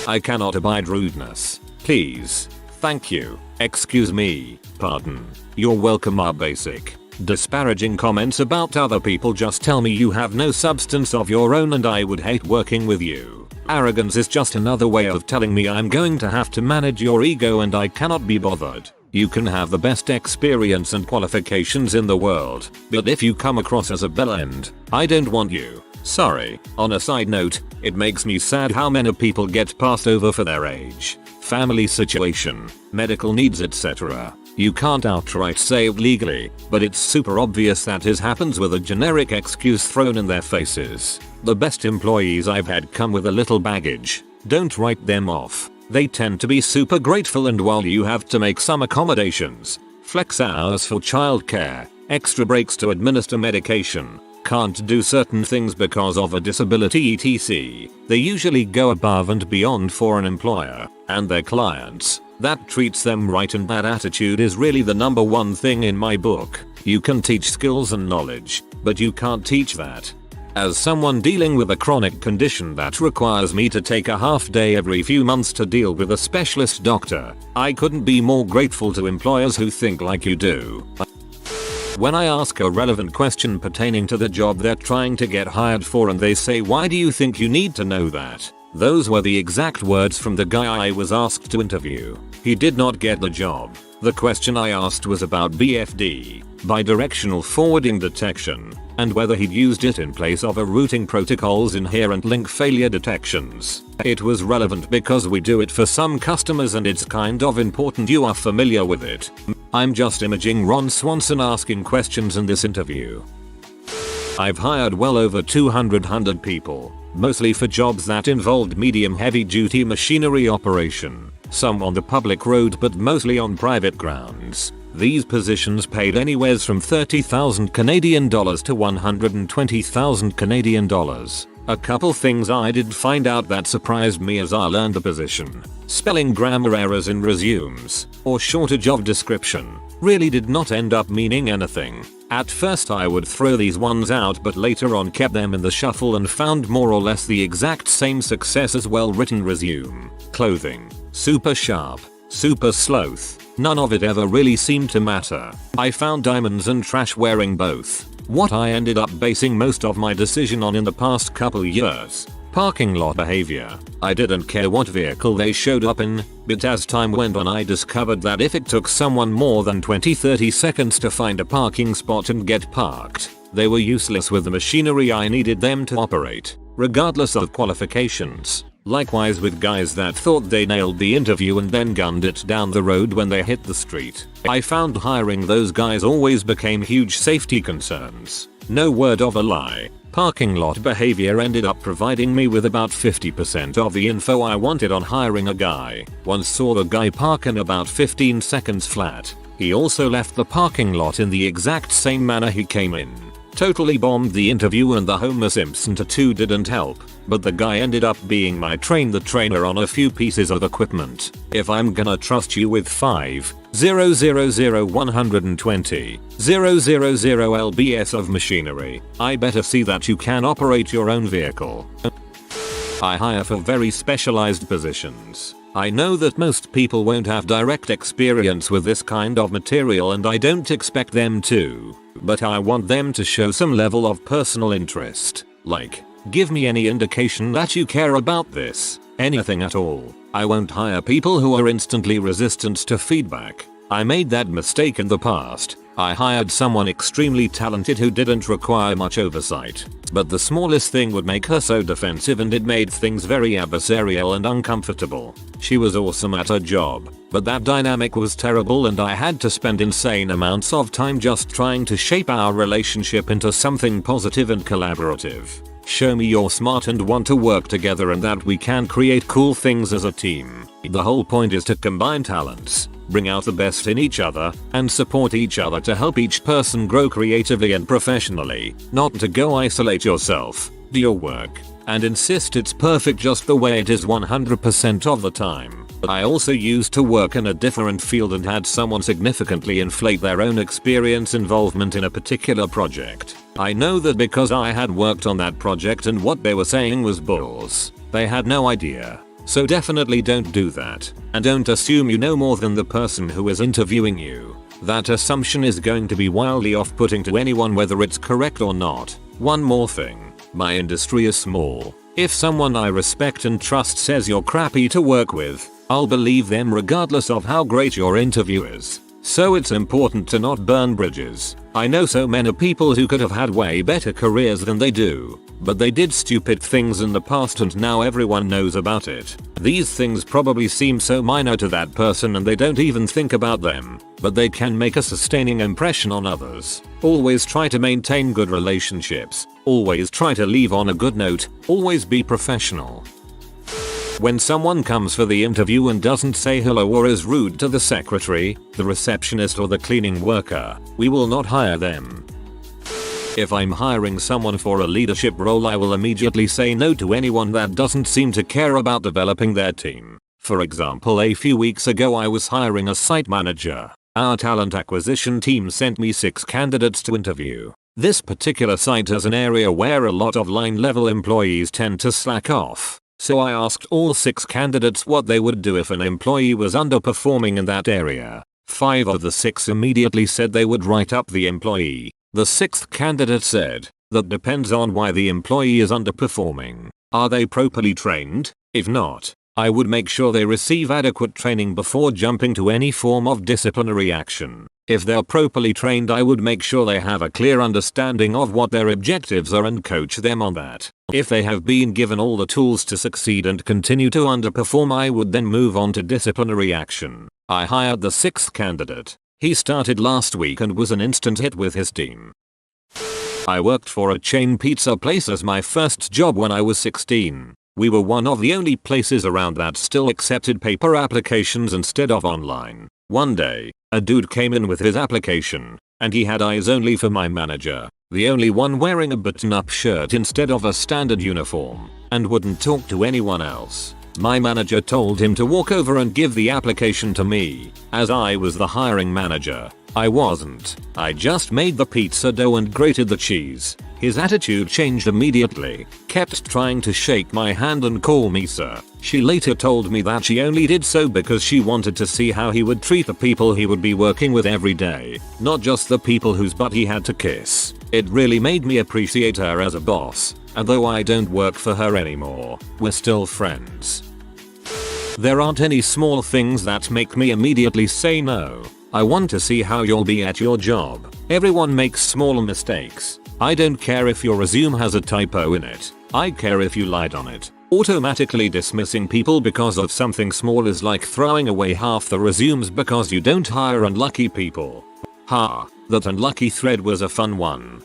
I cannot abide rudeness. Please. Thank you. Excuse me. Pardon. You're welcome are basic. Disparaging comments about other people just tell me you have no substance of your own and I would hate working with you. Arrogance is just another way of telling me I'm going to have to manage your ego and I cannot be bothered. You can have the best experience and qualifications in the world, but if you come across as a bell end, I don't want you. Sorry. On a side note, it makes me sad how many people get passed over for their age, family situation, medical needs, etc. You can't outright say it legally, but it's super obvious that this happens with a generic excuse thrown in their faces. The best employees I've had come with a little baggage. Don't write them off. They tend to be super grateful, and while you have to make some accommodations, flex hours for childcare, extra breaks to administer medication, can't do certain things because of a disability etc. They usually go above and beyond for an employer and their clients that treats them right, and that attitude is really the number one thing in my book. You can teach skills and knowledge, but you can't teach that. As someone dealing with a chronic condition that requires me to take a half day every few months to deal with a specialist doctor, I couldn't be more grateful to employers who think like you do. When I ask a relevant question pertaining to the job they're trying to get hired for and they say, "Why do you think you need to know that?" Those were the exact words from the guy I was asked to interview. He did not get the job. The question I asked was about BFD, bidirectional forwarding detection, and whether he'd used it in place of a routing protocol's inherent link failure detections. It was relevant because we do it for some customers and it's kind of important you are familiar with it. I'm just imaging Ron Swanson asking questions in this interview. I've hired well over 200 people, mostly for jobs that involved medium heavy duty machinery operation, some on the public road but mostly on private grounds. These positions paid anywhere from 30,000 Canadian dollars to 120,000 Canadian dollars. A couple things I did find out that surprised me as I learned the position. Spelling grammar errors in resumes, or shortage of description, really did not end up meaning anything. At first I would throw these ones out, but later on kept them in the shuffle and found more or less the exact same success as well-written resume. clothing, super sharp, super sloth. None of it ever really seemed to matter. I found diamonds and trash wearing both. What I ended up basing most of my decision on in the past couple years. Parking lot behavior. I didn't care what vehicle they showed up in, but as time went on I discovered that if it took someone more than 20-30 seconds to find a parking spot and get parked, they were useless with the machinery I needed them to operate, regardless of qualifications. Likewise with guys that thought they nailed the interview and then gunned it down the road when they hit the street. I found hiring those guys always became huge safety concerns. No word of a lie. Parking lot behavior ended up providing me with about 50% of the info I wanted on hiring a guy. Once saw the guy park in about 15 seconds flat. He also left the parking lot in the exact same manner he came in. Totally bombed the interview and the Homer Simpson tattoo didn't help, but the guy ended up being my train the trainer on a few pieces of equipment. If I'm gonna trust you with 5,000,120,000 lbs of machinery, I better see that you can operate your own vehicle. I hire for very specialized positions. I know that most people won't have direct experience with this kind of material and I don't expect them to, but I want them to show some level of personal interest. Like, give me any indication that you care about this, anything at all. I won't hire people who are instantly resistant to feedback. I made that mistake in the past. I hired someone extremely talented who didn't require much oversight, but the smallest thing would make her so defensive and it made things very adversarial and uncomfortable. She was awesome at her job, but that dynamic was terrible and I had to spend insane amounts of time just trying to shape our relationship into something positive and collaborative. Show me you're smart and want to work together and that we can create cool things as a team. The whole point is to combine talents, bring out the best in each other, and support each other to help each person grow creatively and professionally, not to go isolate yourself, do your work, and insist it's perfect just the way it is 100% of the time. I also used to work in a different field and had someone significantly inflate their own experience involvement in a particular project. I know that because I had worked on that project and what they were saying was bulls. They had no idea. So definitely don't do that. And don't assume you know more than the person who is interviewing you. That assumption is going to be wildly off-putting to anyone whether it's correct or not. One more thing. My industry is small. If someone I respect and trust says you're crappy to work with, I'll believe them regardless of how great your interview is. So it's important to not burn bridges. I know so many people who could have had way better careers than they do, but they did stupid things in the past and now everyone knows about it. These things probably seem so minor to that person and they don't even think about them, but they can make a sustaining impression on others. Always try to maintain good relationships. Always try to leave on a good note. Always be professional. When someone comes for the interview and doesn't say hello or is rude to the secretary, the receptionist or the cleaning worker, we will not hire them. If I'm hiring someone for a leadership role, I will immediately say no to anyone that doesn't seem to care about developing their team. For example, a few weeks ago I was hiring a site manager. Our talent acquisition team sent me 6 candidates to interview. This particular site is an area where a lot of line level employees tend to slack off. So I asked all 6 candidates what they would do if an employee was underperforming in that area. 5 of the 6 immediately said they would write up the employee. The 6th candidate said, that depends on why the employee is underperforming. Are they properly trained? If not, I would make sure they receive adequate training before jumping to any form of disciplinary action. If they're properly trained, I would make sure they have a clear understanding of what their objectives are and coach them on that. If they have been given all the tools to succeed and continue to underperform, I would then move on to disciplinary action. I hired the 6th candidate. He started last week and was an instant hit with his team. I worked for a chain pizza place as my first job when I was 16. We were one of the only places around that still accepted paper applications instead of online. One day, a dude came in with his application, and he had eyes only for my manager, the only one wearing a button-up shirt instead of a standard uniform, and wouldn't talk to anyone else. My manager told him to walk over and give the application to me, as I was the hiring manager. I wasn't. I just made the pizza dough and grated the cheese. His attitude changed immediately, kept trying to shake my hand and call me sir. She later told me that she only did so because she wanted to see how he would treat the people he would be working with every day, not just the people whose butt he had to kiss. It really made me appreciate her as a boss, and though I don't work for her anymore, we're still friends. There aren't any small things that make me immediately say no. I want to see how you'll be at your job. Everyone makes small mistakes. I don't care if your resume has a typo in it. I care if you lied on it. Automatically dismissing people because of something small is like throwing away half the resumes because you don't hire unlucky people. Ha, that unlucky thread was a fun one.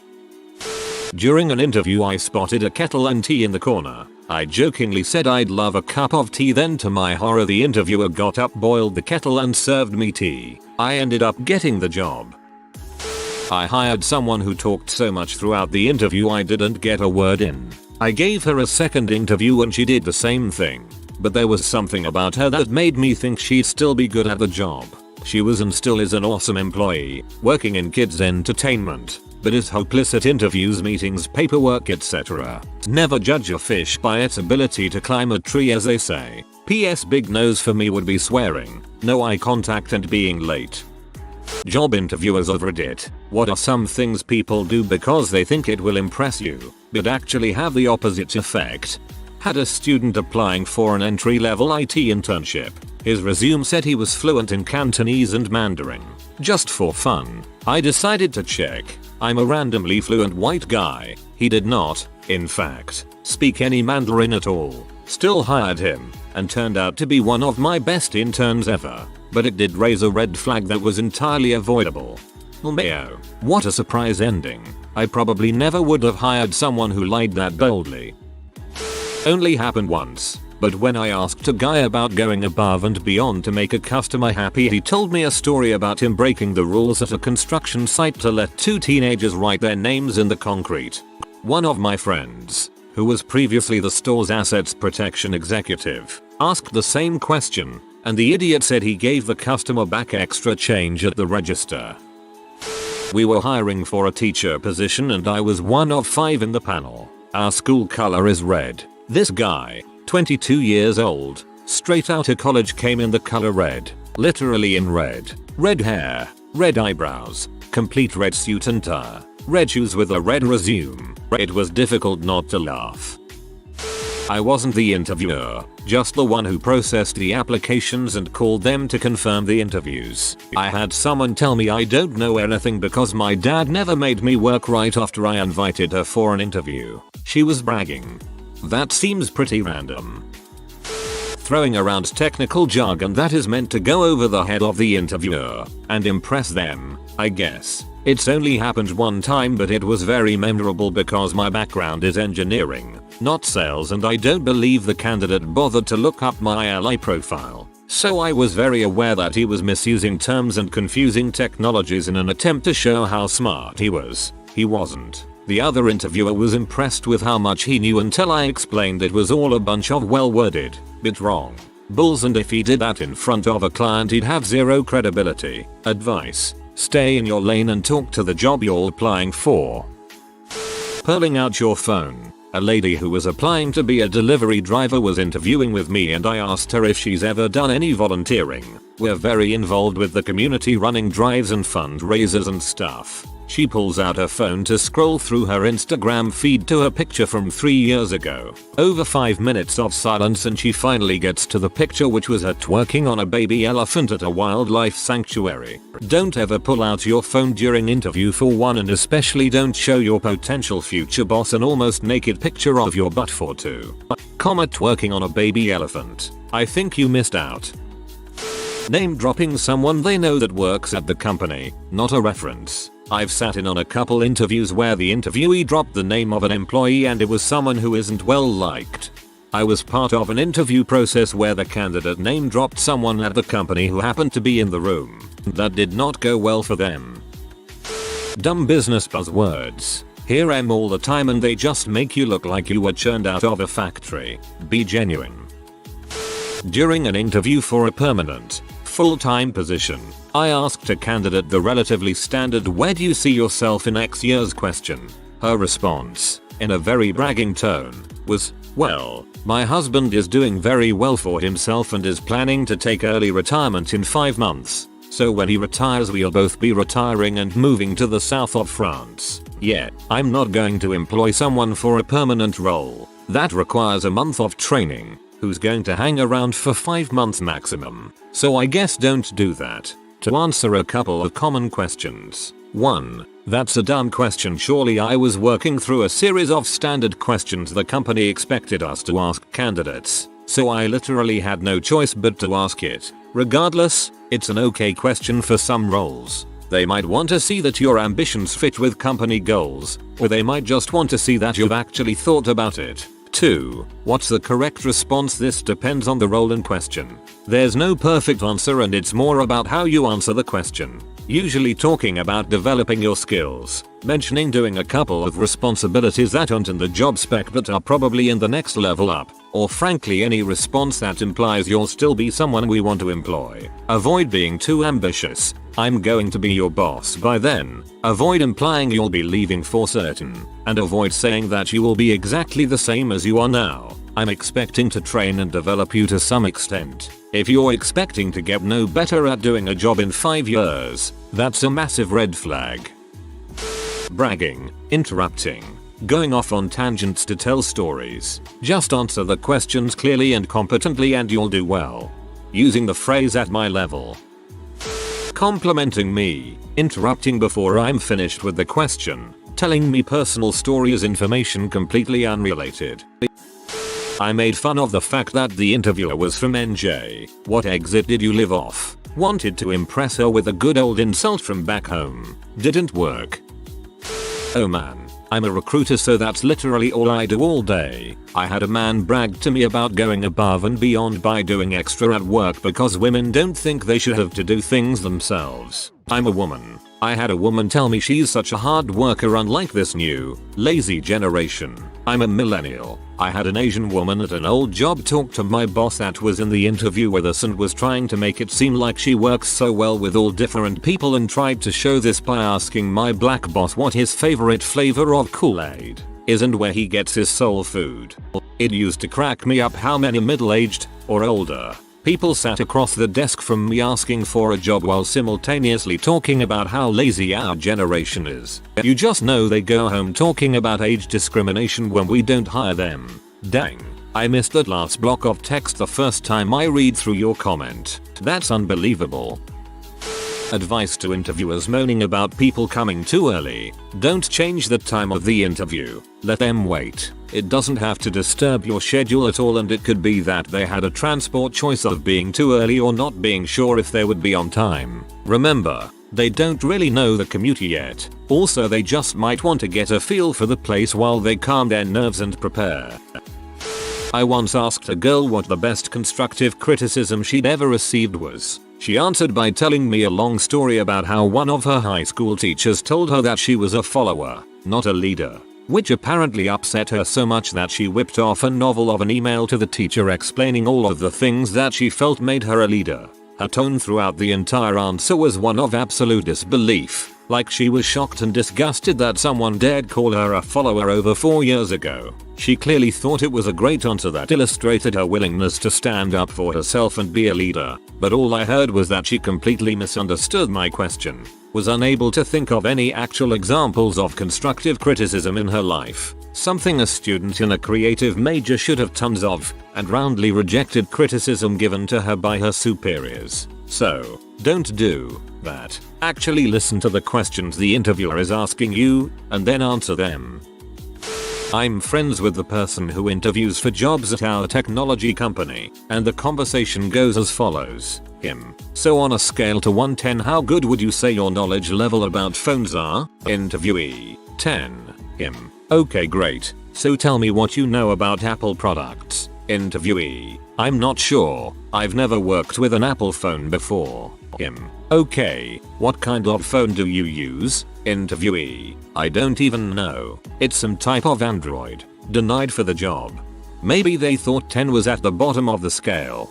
During an interview I spotted a kettle and tea in the corner. I jokingly said I'd love a cup of tea, then to my horror the interviewer got up, boiled the kettle and served me tea. I ended up getting the job. I hired someone who talked so much throughout the interview I didn't get a word in. I gave her a second interview and she did the same thing. But there was something about her that made me think she'd still be good at the job. She was and still is an awesome employee, working in kids entertainment, but is hopeless at interviews, meetings, paperwork, etc. Never judge a fish by its ability to climb a tree, as they say. PS big nose for me would be swearing, no eye contact and being late. Job interviewers of Reddit. What are some things people do because they think it will impress you, but actually have the opposite effect? Had a student applying for an entry-level IT internship. His resume said he was fluent in Cantonese and Mandarin. Just for fun, I decided to check. I'm a randomly fluent white guy. He did not, in fact, speak any Mandarin at all. Still hired him, and turned out to be one of my best interns ever. But it did raise a red flag that was entirely avoidable. Mayo. What a surprise ending. I probably never would have hired someone who lied that boldly. Only happened once, but when I asked a guy about going above and beyond to make a customer happy, he told me a story about him breaking the rules at a construction site to let two teenagers write their names in the concrete. One of my friends, who was previously the store's assets protection executive, asked the same question, and the idiot said he gave the customer back extra change at the register. We were hiring for a teacher position and I was one of 5 in the panel. Our school color is red. This guy, 22 years old, straight out of college, came in the color red, literally in red. Red hair, red eyebrows, complete red suit and tie, red shoes with a red resume. It was difficult not to laugh. I wasn't the interviewer, just the one who processed the applications and called them to confirm the interviews. I had someone tell me I don't know anything because my dad never made me work right after I invited her for an interview. She was bragging. That seems pretty random. Throwing around technical jargon that is meant to go over the head of the interviewer and impress them, I guess. It's only happened one time, but it was very memorable because my background is engineering, not sales, and I don't believe the candidate bothered to look up my ally profile. So I was very aware that he was misusing terms and confusing technologies in an attempt to show how smart he was. He wasn't. The other interviewer was impressed with how much he knew until I explained it was all a bunch of well-worded, but wrong bulls, and if he did that in front of a client he'd have zero credibility. Advice: stay in your lane and talk to the job you're applying for. Pulling out your phone. A lady who was applying to be a delivery driver was interviewing with me and I asked her if she's ever done any volunteering. We're very involved with the community, running drives and fundraisers and stuff. She pulls out her phone to scroll through her Instagram feed to her picture from 3 years ago. Over 5 minutes of silence and she finally gets to the picture, which was her twerking on a baby elephant at a wildlife sanctuary. Don't ever pull out your phone during interview, for one, and especially don't show your potential future boss an almost naked picture of your butt for 2. Twerking on a baby elephant. I think you missed out. Name dropping someone they know that works at the company, not a reference. I've sat in on a couple interviews where the interviewee dropped the name of an employee and it was someone who isn't well liked. I was part of an interview process where the candidate name dropped someone at the company who happened to be in the room. That did not go well for them. Dumb business buzzwords. Hear them all the time and they just make you look like you were churned out of a factory. Be genuine. During an interview for a permanent, full-time position, I asked a candidate the relatively standard "where do you see yourself in X years" question. Her response, in a very bragging tone, was, "Well, my husband is doing very well for himself and is planning to take early retirement in 5 months. So when he retires we'll both be retiring and moving to the south of France. Yeah, I'm not going to employ someone for a permanent role that requires a month of training, who's going to hang around for 5 months maximum. So I guess don't do that." To answer a couple of common questions. 1. That's a dumb question. Surely I was working through a series of standard questions the company expected us to ask candidates, so I literally had no choice but to ask it. Regardless, it's an okay question for some roles. They might want to see that your ambitions fit with company goals, or they might just want to see that you've actually thought about it. 2. What's the correct response? This depends on the role in question. There's no perfect answer and it's more about how you answer the question. Usually talking about developing your skills, mentioning doing a couple of responsibilities that aren't in the job spec but are probably in the next level up, or frankly any response that implies you'll still be someone we want to employ. Avoid being too ambitious. "I'm going to be your boss by then." Avoid implying you'll be leaving for certain. And avoid saying that you will be exactly the same as you are now. "I'm expecting to train and develop you to some extent." If you're expecting to get no better at doing a job in 5 years, that's a massive red flag. Bragging, interrupting, going off on tangents to tell stories. Just answer the questions clearly and competently and you'll do well. Using the phrase "at my level." Complimenting me, interrupting before I'm finished with the question, telling me personal stories, information completely unrelated. I made fun of the fact that the interviewer was from NJ. What exit did you live off? Wanted to impress her with a good old insult from back home. Didn't work. Oh man, I'm a recruiter so that's literally all I do all day. I had a man brag to me about going above and beyond by doing extra at work because women don't think they should have to do things themselves. I'm a woman. I had a woman tell me she's such a hard worker unlike this new, lazy generation. I'm a millennial. I had an Asian woman at an old job talk to my boss that was in the interview with us and was trying to make it seem like she works so well with all different people and tried to show this by asking my black boss what his favorite flavor of Kool-Aid is and where he gets his soul food. It used to crack me up how many middle-aged, or older, people sat across the desk from me asking for a job while simultaneously talking about how lazy our generation is. You just know they go home talking about age discrimination when we don't hire them. Dang. I missed that last block of text the first time I read through your comment. That's unbelievable. Advice to interviewers moaning about people coming too early. Don't change the time of the interview. Let them wait. It doesn't have to disturb your schedule at all and it could be that they had a transport choice of being too early or not being sure if they would be on time. Remember, they don't really know the commute yet. Also they just might want to get a feel for the place while they calm their nerves and prepare. I once asked a girl what the best constructive criticism she'd ever received was. She answered by telling me a long story about how one of her high school teachers told her that she was a follower, not a leader, which apparently upset her so much that she whipped off a novel of an email to the teacher explaining all of the things that she felt made her a leader. Her tone throughout the entire answer was one of absolute disbelief, like she was shocked and disgusted that someone dared call her a follower over 4 years ago. She clearly thought it was a great answer that illustrated her willingness to stand up for herself and be a leader, but all I heard was that she completely misunderstood my question, was unable to think of any actual examples of constructive criticism in her life, something a student in a creative major should have tons of, and roundly rejected criticism given to her by her superiors. So, don't do that. Actually listen to the questions the interviewer is asking you, and then answer them. I'm friends with the person who interviews for jobs at our technology company, and the conversation goes as follows. Him. So on a scale to 1-10 how good would you say your knowledge level about phones are? Interviewee. 10. Him. Okay great. So tell me what you know about Apple products. Interviewee. I'm not sure. I've never worked with an Apple phone before. Him. Okay. What kind of phone do you use? Interviewee. I don't even know. It's some type of Android. Denied for the job. Maybe they thought 10 was at the bottom of the scale.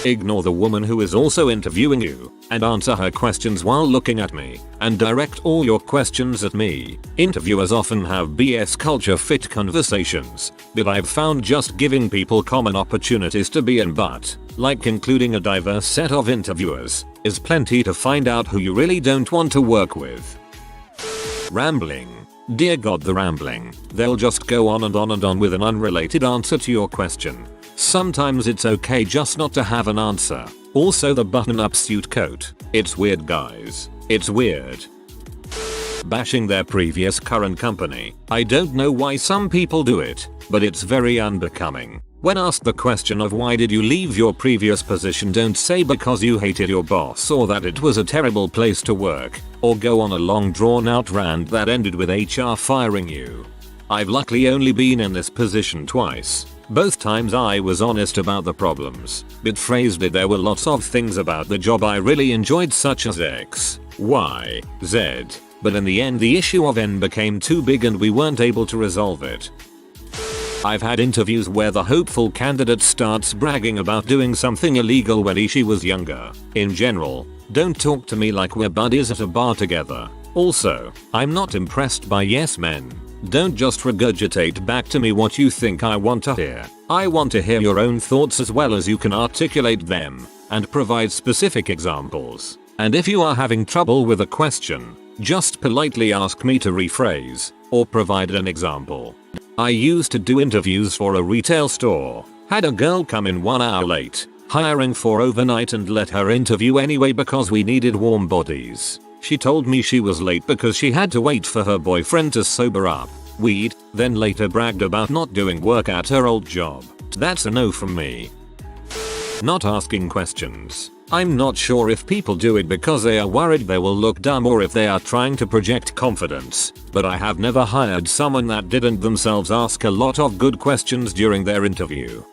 Ignore the woman who is also interviewing you and answer her questions while looking at me, and direct all your questions at me. Interviewers often have BS culture fit conversations, but I've found just giving people common opportunities to be in, but like including a diverse set of interviewers, is plenty to find out who you really don't want to work with. Rambling. Dear God, the rambling. They'll just go on and on and on with an unrelated answer to your question. Sometimes it's okay just not to have an answer. Also the button-up suit coat. It's weird, guys. It's weird. Bashing their previous current company. I don't know why some people do it, but it's very unbecoming. When asked the question of why did you leave your previous position, don't say because you hated your boss or that it was a terrible place to work, or go on a long drawn out rant that ended with HR firing you. I've luckily only been in this position twice. Both times I was honest about the problems, but phrased it there were lots of things about the job I really enjoyed, such as X, Y, Z, but in the end the issue of N became too big and we weren't able to resolve it. I've had interviews where the hopeful candidate starts bragging about doing something illegal when she was younger. In general, don't talk to me like we're buddies at a bar together. Also, I'm not impressed by yes men. Don't just regurgitate back to me what you think I want to hear. I want to hear your own thoughts as well as you can articulate them, and provide specific examples. And if you are having trouble with a question, just politely ask me to rephrase, or provide an example. I used to do interviews for a retail store. Had a girl come in 1 hour late, hiring for overnight, and let her interview anyway because we needed warm bodies. She told me she was late because she had to wait for her boyfriend to sober up, weed, then later bragged about not doing work at her old job. That's a no from me. Not asking questions. I'm not sure if people do it because they are worried they will look dumb or if they are trying to project confidence, but I have never hired someone that didn't themselves ask a lot of good questions during their interview.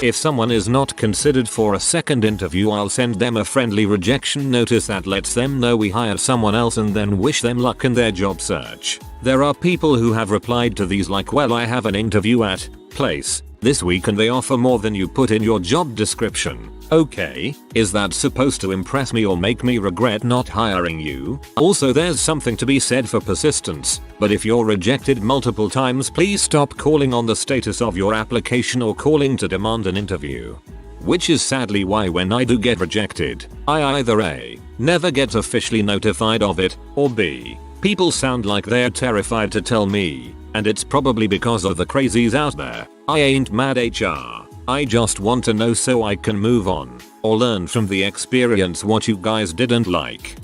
If someone is not considered for a second interview, I'll send them a friendly rejection notice that lets them know we hired someone else and then wish them luck in their job search. There are people who have replied to these like, well, I have an interview at place this week and they offer more than you put in your job description. Okay, is that supposed to impress me or make me regret not hiring you? Also, there's something to be said for persistence, but if you're rejected multiple times, please stop calling on the status of your application or calling to demand an interview. Which is sadly why when I do get rejected, I either A, never get officially notified of it, or B, people sound like they're terrified to tell me, and it's probably because of the crazies out there. I ain't mad HR. I just want to know so I can move on, or learn from the experience what you guys didn't like.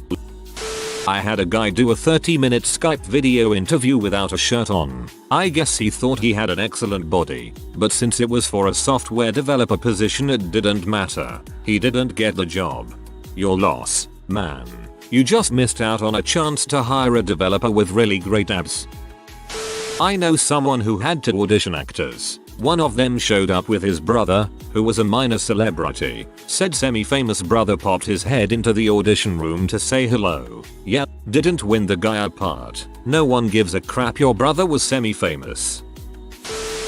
I had a guy do a 30-minute Skype video interview without a shirt on. I guess he thought he had an excellent body, but since it was for a software developer position it didn't matter. He didn't get the job. Your loss, man. You just missed out on a chance to hire a developer with really great abs. I know someone who had to audition actors. One of them showed up with his brother, who was a minor celebrity. Said semi-famous brother popped his head into the audition room to say hello. Yep, didn't win the guy part. No one gives a crap, your brother was semi-famous.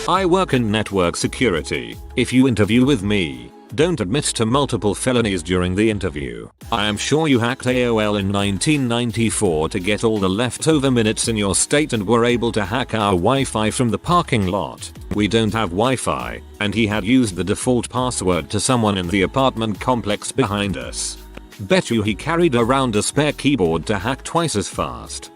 I work in network security. If you interview with me, don't admit to multiple felonies during the interview. I am sure you hacked AOL in 1994 to get all the leftover minutes in your state and were able to hack our Wi-Fi from the parking lot. We don't have Wi-Fi, and he had used the default password to someone in the apartment complex behind us. Bet you he carried around a spare keyboard to hack twice as fast.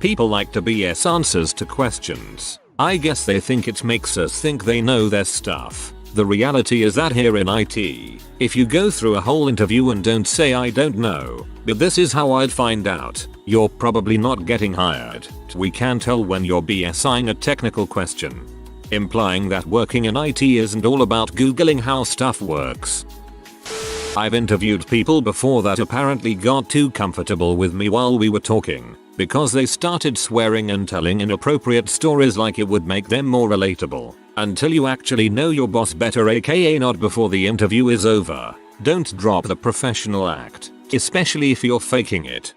People like to BS answers to questions. I guess they think it makes us think they know their stuff. The reality is that here in IT, if you go through a whole interview and don't say I don't know, but this is how I'd find out, you're probably not getting hired. We can tell when you're BSing a technical question, implying that working in IT isn't all about googling how stuff works. I've interviewed people before that apparently got too comfortable with me while we were talking, because they started swearing and telling inappropriate stories like it would make them more relatable. Until you actually know your boss better, aka not before the interview is over. Don't drop the professional act, especially if you're faking it.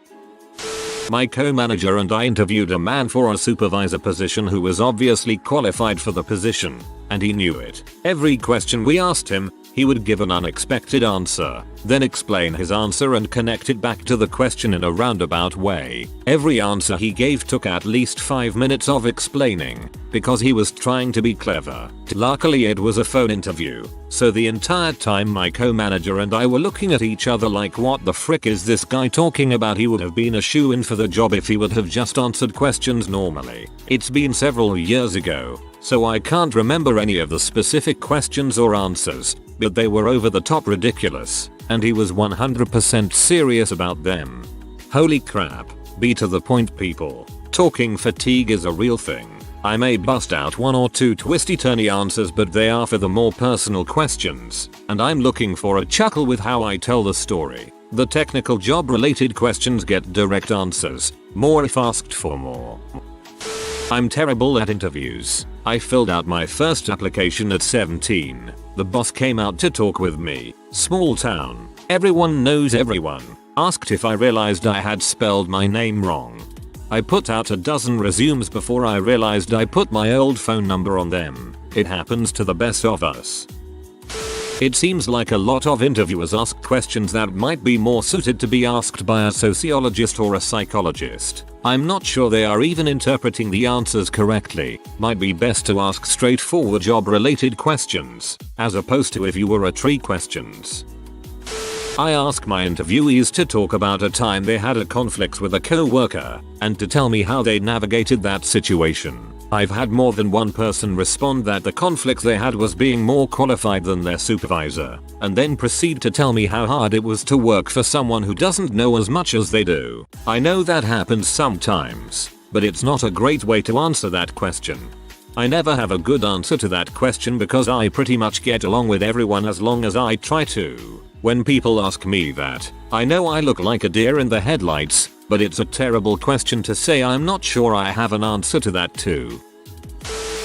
My co-manager and I interviewed a man for a supervisor position who was obviously qualified for the position, and he knew it. Every question we asked him, He would give an unexpected answer, then explain his answer and connect it back to the question in a roundabout way. Every answer he gave took at least 5 minutes of explaining, because he was trying to be clever. Luckily it was a phone interview, so the entire time my co-manager and I were looking at each other like, what the frick is this guy talking about? He would have been a shoo-in for the job if he would have just answered questions normally. It's been several years ago, so I can't remember any of the specific questions or answers, but they were over the top ridiculous, and he was 100% serious about them. Holy crap, be to the point people. Talking fatigue is a real thing. I may bust out one or two twisty-turny answers, but they are for the more personal questions, and I'm looking for a chuckle with how I tell the story. The technical job related questions get direct answers, more if asked for more. I'm terrible at interviews. I filled out my first application at 17. The boss came out to talk with me. Small town. Everyone knows everyone. Asked if I realized I had spelled my name wrong. I put out a dozen resumes before I realized I put my old phone number on them. It happens to the best of us. It seems like a lot of interviewers ask questions that might be more suited to be asked by a sociologist or a psychologist. I'm not sure they are even interpreting the answers correctly. Might be best to ask straightforward job related questions, as opposed to if you were a tree questions. I ask my interviewees to talk about a time they had a conflict with a co-worker, and to tell me how they navigated that situation. I've had more than one person respond that the conflict they had was being more qualified than their supervisor, and then proceed to tell me how hard it was to work for someone who doesn't know as much as they do. I know that happens sometimes, but it's not a great way to answer that question. I never have a good answer to that question because I pretty much get along with everyone as long as I try to. When people ask me that, I know I look like a deer in the headlights, but it's a terrible question to say I'm not sure I have an answer to that too.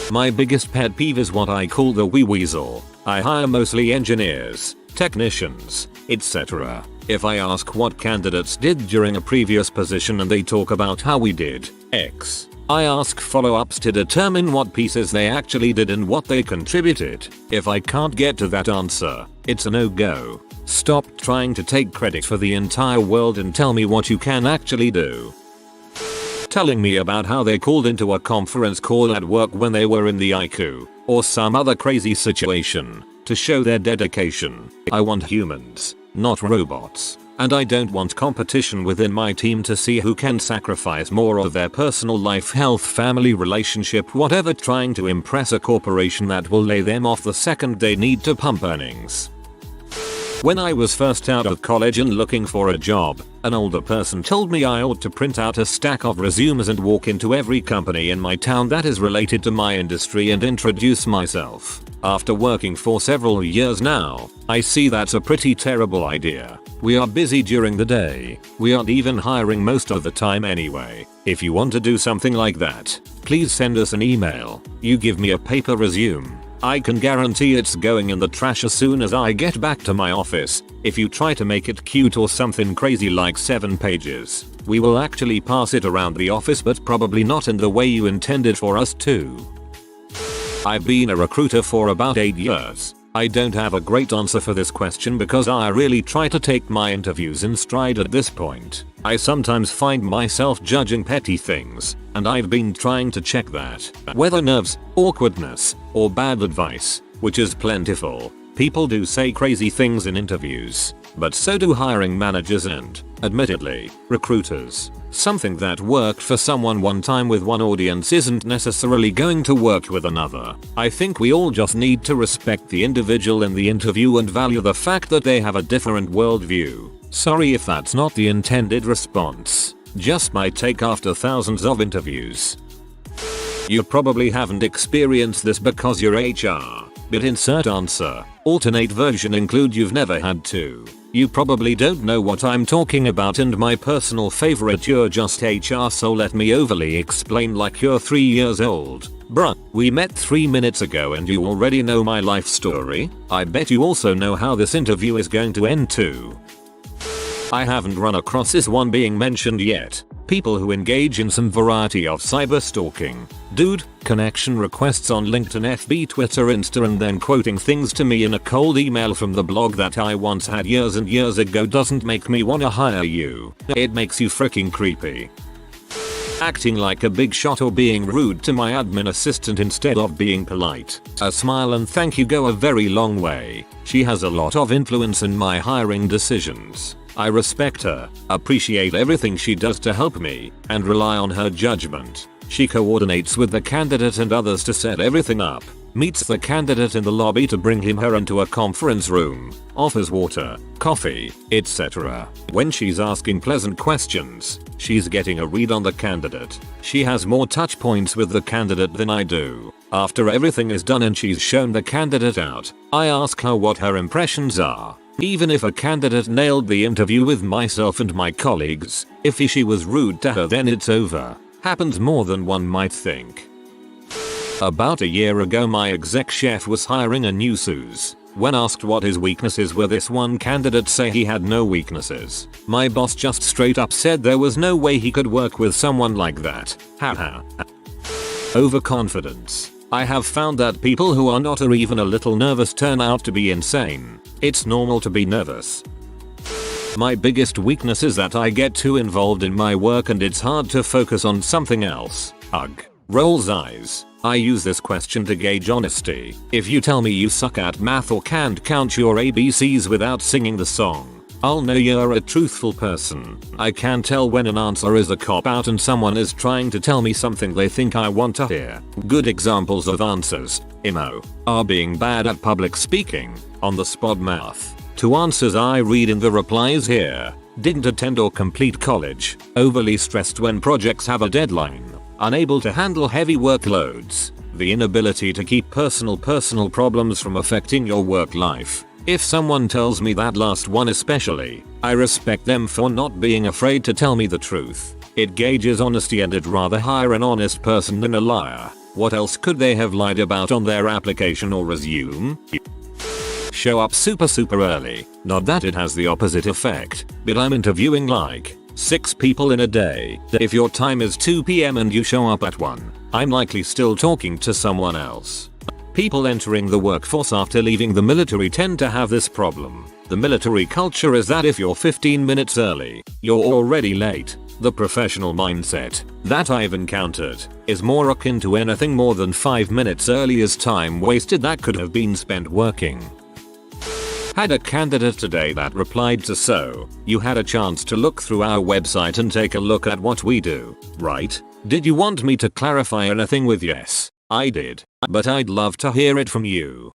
My biggest pet peeve is what I call the wee weasel. I hire mostly engineers, technicians, etc. If I ask what candidates did during a previous position and they talk about how we did X, I ask follow-ups to determine what pieces they actually did and what they contributed. If I can't get to that answer, it's a no-go. Stop trying to take credit for the entire world and tell me what you can actually do. Telling me about how they called into a conference call at work when they were in the ICU, or some other crazy situation, to show their dedication. I want humans, not robots. And I don't want competition within my team to see who can sacrifice more of their personal life, health, family, relationship, whatever, trying to impress a corporation that will lay them off the second they need to pump earnings. When I was first out of college and looking for a job, an older person told me I ought to print out a stack of resumes and walk into every company in my town that is related to my industry and introduce myself. After working for several years now, I see that's a pretty terrible idea. We are busy during the day. We aren't even hiring most of the time anyway. If you want to do something like that, please send us an email. You give me a paper resume, I can guarantee it's going in the trash as soon as I get back to my office. If you try to make it cute or something crazy like 7 pages, we will actually pass it around the office, but probably not in the way you intended for us to. I've been a recruiter for about 8 years. I don't have a great answer for this question because I really try to take my interviews in stride at this point. I sometimes find myself judging petty things, and I've been trying to check that. Whether nerves, awkwardness, or bad advice, which is plentiful. People do say crazy things in interviews, but so do hiring managers and, admittedly, recruiters. Something that worked for someone one time with one audience isn't necessarily going to work with another. I think we all just need to respect the individual in the interview and value the fact that they have a different worldview. Sorry if that's not the intended response. Just my take after thousands of interviews. You probably haven't experienced this because you're HR, but insert answer. Alternate version include you've never had to. You probably don't know what I'm talking about, and my personal favorite, you're just HR, so let me overly explain like you're 3 years old. Bruh, we met 3 minutes ago and you already know my life story? I bet you also know how this interview is going to end too. I haven't run across this one being mentioned yet, People who engage in some variety of cyber stalking. Dude, connection requests on LinkedIn, FB, Twitter, Insta, and then quoting things to me in a cold email from the blog that I once had years and years ago doesn't make me wanna hire you. It makes you freaking creepy. Acting like a big shot or being rude to my admin assistant instead of being polite. A smile and thank you go a very long way. She has a lot of influence in my hiring decisions. I respect her, appreciate everything she does to help me, and rely on her judgment. She coordinates with the candidate and others to set everything up, meets the candidate in the lobby to bring him/her into a conference room, offers water, coffee, etc. When she's asking pleasant questions, she's getting a read on the candidate. She has more touch points with the candidate than I do. After everything is done and she's shown the candidate out, I ask her what her impressions are. Even if a candidate nailed the interview with myself and my colleagues, if she was rude to her then it's over. Happens more than one might think. About a year ago my exec chef was hiring a new sous. When asked what his weaknesses were, this one candidate said he had no weaknesses. My boss just straight up said there was no way he could work with someone like that. Haha. Overconfidence. I have found that people who are not or even a little nervous turn out to be insane. It's normal to be nervous. My biggest weakness is that I get too involved in my work and it's hard to focus on something else. Ugh. Rolls eyes. I use this question to gauge honesty. If you tell me you suck at math or can't count your ABCs without singing the song, I'll know you're a truthful person. I can tell when an answer is a cop-out and someone is trying to tell me something they think I want to hear. Good examples of answers, IMO, are being bad at public speaking, on-the-spot math. To answers I read in the replies here, didn't attend or complete college, overly stressed when projects have a deadline, unable to handle heavy workloads, the inability to keep personal problems from affecting your work life. If someone tells me that last one especially, I respect them for not being afraid to tell me the truth. It gauges honesty and I'd rather hire an honest person than a liar. What else could they have lied about on their application or resume? Show up super early. Not that it has the opposite effect, but I'm interviewing like 6 people in a day. If your time is 2 PM and you show up at 1, I'm likely still talking to someone else. People entering the workforce after leaving the military tend to have this problem. The military culture is that if you're 15 minutes early, you're already late. The professional mindset that I've encountered is more akin to anything more than 5 minutes early is time wasted that could have been spent working. Had a candidate today that replied to "So, you had a chance to look through our website and take a look at what we do, right? Did you want me to clarify anything with yes? I did, but I'd love to hear it from you."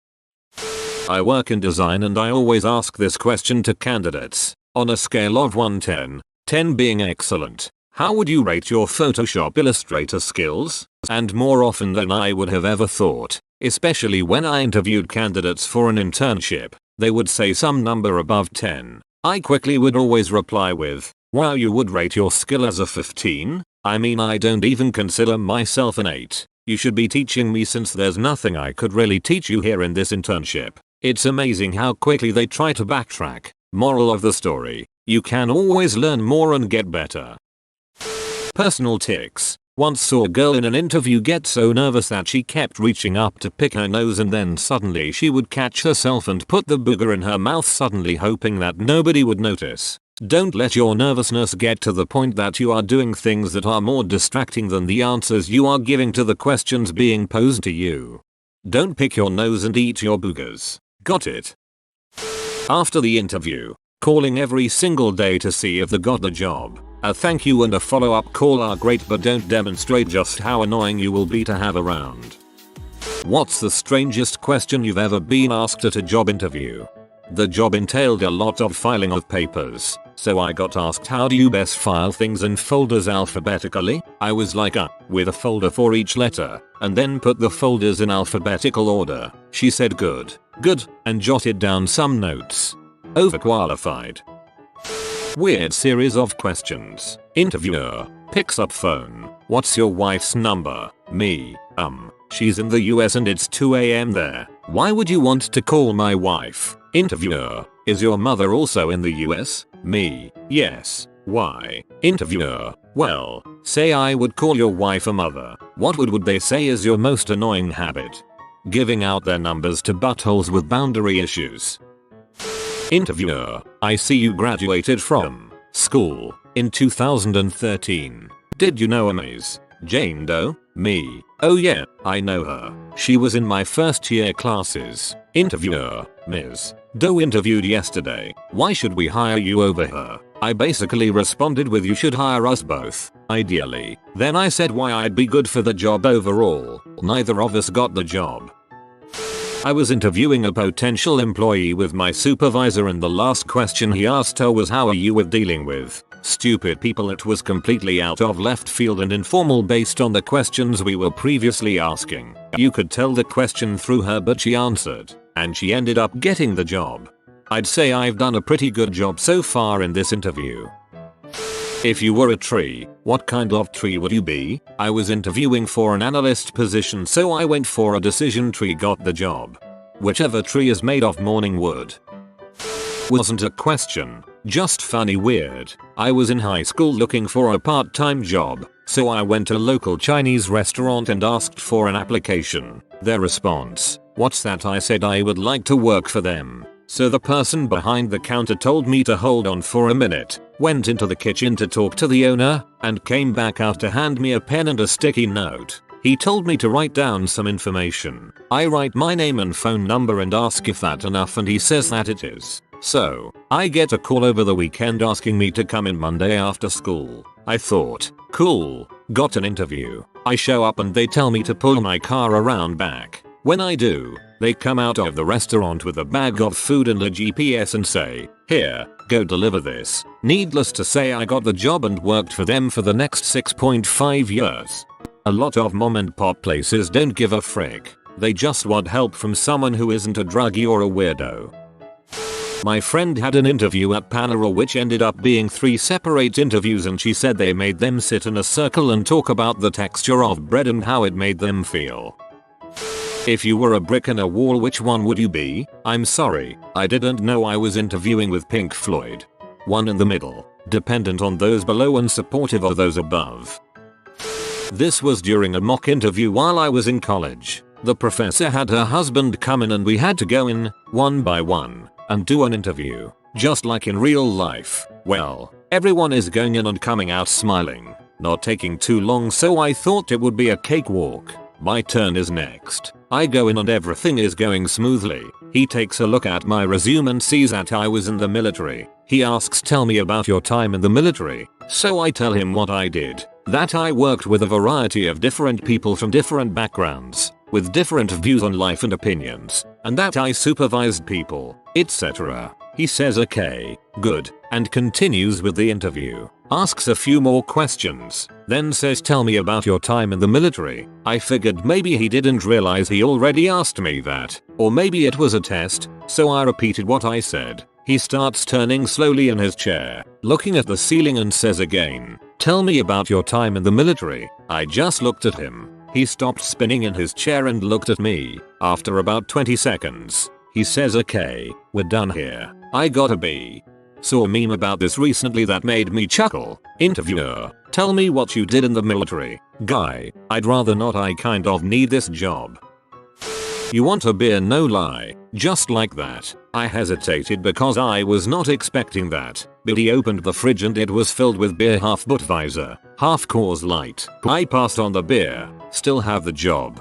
I work in design and I always ask this question to candidates. On a scale of 1-10, 10 being excellent, how would you rate your Photoshop Illustrator skills? And more often than I would have ever thought, especially when I interviewed candidates for an internship, they would say some number above 10. I quickly would always reply with, "Wow, you would rate your skill as a 15? I mean, I don't even consider myself an 8. You should be teaching me since there's nothing I could really teach you here in this internship." It's amazing how quickly they try to backtrack. Moral of the story, you can always learn more and get better. Personal tics. Once saw a girl in an interview get so nervous that she kept reaching up to pick her nose and then suddenly she would catch herself and put the booger in her mouth, suddenly hoping that nobody would notice. Don't let your nervousness get to the point that you are doing things that are more distracting than the answers you are giving to the questions being posed to you. Don't pick your nose and eat your boogers. Got it? After the interview, calling every single day to see if they got the job. A thank you and a follow-up call are great, but don't demonstrate just how annoying you will be to have around. What's the strangest question you've ever been asked at a job interview? The job entailed a lot of filing of papers, so I got asked, how do you best file things in folders alphabetically? I was like, with a folder for each letter, and then put the folders in alphabetical order. She said good, and jotted down some notes. Overqualified. Weird series of questions. Interviewer picks up phone. What's your wife's number? Me, she's in the US and it's 2 AM there. Why would you want to call my wife? Interviewer, is your mother also in the US? Me, yes. Why? Interviewer, Well, say I would call your wife a mother. What would they say is your most annoying habit? Giving out their numbers to buttholes with boundary issues. Interviewer, I see you graduated from school in 2013. Did you know Ms. Jane Doe? Me. Oh yeah, I know her. She was in my first year classes. Interviewer, Ms. Doe interviewed yesterday. Why should we hire you over her? I basically responded with you should hire us both, ideally. Then I said why I'd be good for the job overall. Neither of us got the job. I was interviewing a potential employee with my supervisor and the last question he asked her was how are you with dealing with stupid people. It was completely out of left field and informal based on the questions we were previously asking. You could tell the question threw her but she answered, and she ended up getting the job. I'd say I've done a pretty good job so far in this interview. If you were a tree, what kind of tree would you be? I was interviewing for an analyst position so I went for a decision tree, got the job. Whichever tree is made of morning wood. Wasn't a question, just funny weird. I was in high school looking for a part-time job, so I went to a local Chinese restaurant and asked for an application. Their response, "What's that?" I said I would like to work for them. So the person behind the counter told me to hold on for a minute, went into the kitchen to talk to the owner, and came back out to hand me a pen and a sticky note. He told me to write down some information. I write my name and phone number and ask if that's enough and he says that it is. So, I get a call over the weekend asking me to come in Monday after school. I thought, cool, got an interview. I show up and they tell me to pull my car around back. When I do, they come out of the restaurant with a bag of food and a GPS and say, "Here, go deliver this." Needless to say I got the job and worked for them for the next 6.5 years. A lot of mom and pop places don't give a frick. They just want help from someone who isn't a druggie or a weirdo. My friend had an interview at Panera which ended up being 3 separate interviews and she said they made them sit in a circle and talk about the texture of bread and how it made them feel. If you were a brick in a wall, which one would you be? I'm sorry, I didn't know I was interviewing with Pink Floyd. One in the middle, dependent on those below and supportive of those above. This was during a mock interview while I was in college. The professor had her husband come in and we had to go in, one by one, and do an interview, just like in real life. Well, everyone is going in and coming out smiling, not taking too long, so I thought it would be a cakewalk. My turn is next. I go in and everything is going smoothly. He takes a look at my resume and sees that I was in the military. He asks, "Tell me about your time in the military." So I tell him what I did. That I worked with a variety of different people from different backgrounds, with different views on life and opinions, and that I supervised people, etc. He says okay, good, and continues with the interview. Asks a few more questions, then says, "Tell me about your time in the military." I figured maybe he didn't realize he already asked me that, or maybe it was a test, so I repeated what I said. He starts turning slowly in his chair, looking at the ceiling and says again, "Tell me about your time in the military." I just looked at him. He stopped spinning in his chair and looked at me. After about 20 seconds, he says, "Okay, we're done here." I got a B. Saw a meme about this recently that made me chuckle. Interviewer, "Tell me what you did in the military." Guy, "I'd rather not, I kind of need this job." You want a beer? No lie. Just like that. I hesitated because I was not expecting that, but he opened the fridge and it was filled with beer, half Budweiser, half Coors Light. I passed on the beer, still have the job.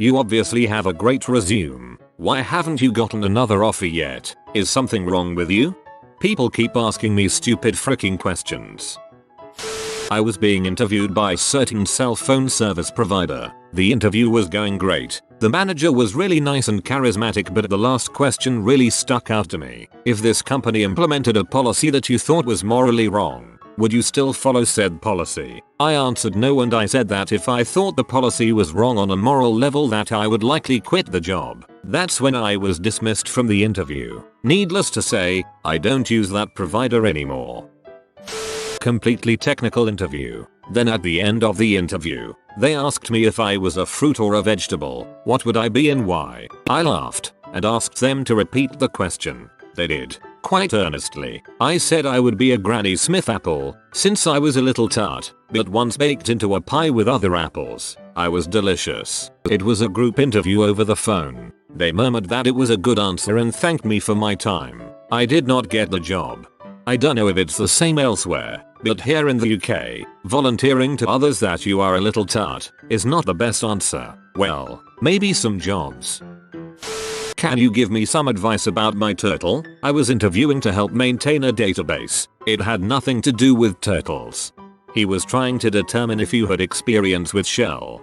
You obviously have a great resume. Why haven't you gotten another offer yet? Is something wrong with you? People keep asking me stupid freaking questions. I was being interviewed by a certain cell phone service provider. The interview was going great. The manager was really nice and charismatic, but the last question really stuck out to me. If this company implemented a policy that you thought was morally wrong, would you still follow said policy? I answered no, and I said that if I thought the policy was wrong on a moral level, that I would likely quit the job. That's when I was dismissed from the interview. Needless to say, I don't use that provider anymore. Completely technical interview. Then at the end of the interview, they asked me if I was a fruit or a vegetable, what would I be and why. I laughed and asked them to repeat the question. They did. Quite earnestly, I said I would be a Granny Smith apple, since I was a little tart, but once baked into a pie with other apples. I was delicious. It was a group interview over the phone. They murmured that it was a good answer and thanked me for my time. I did not get the job. I don't know if it's the same elsewhere, but here in the UK, volunteering to others that you are a little tart is not the best answer. Well, maybe some jobs. Can you give me some advice about my turtle? I was interviewing to help maintain a database. It had nothing to do with turtles. He was trying to determine if you had experience with shell.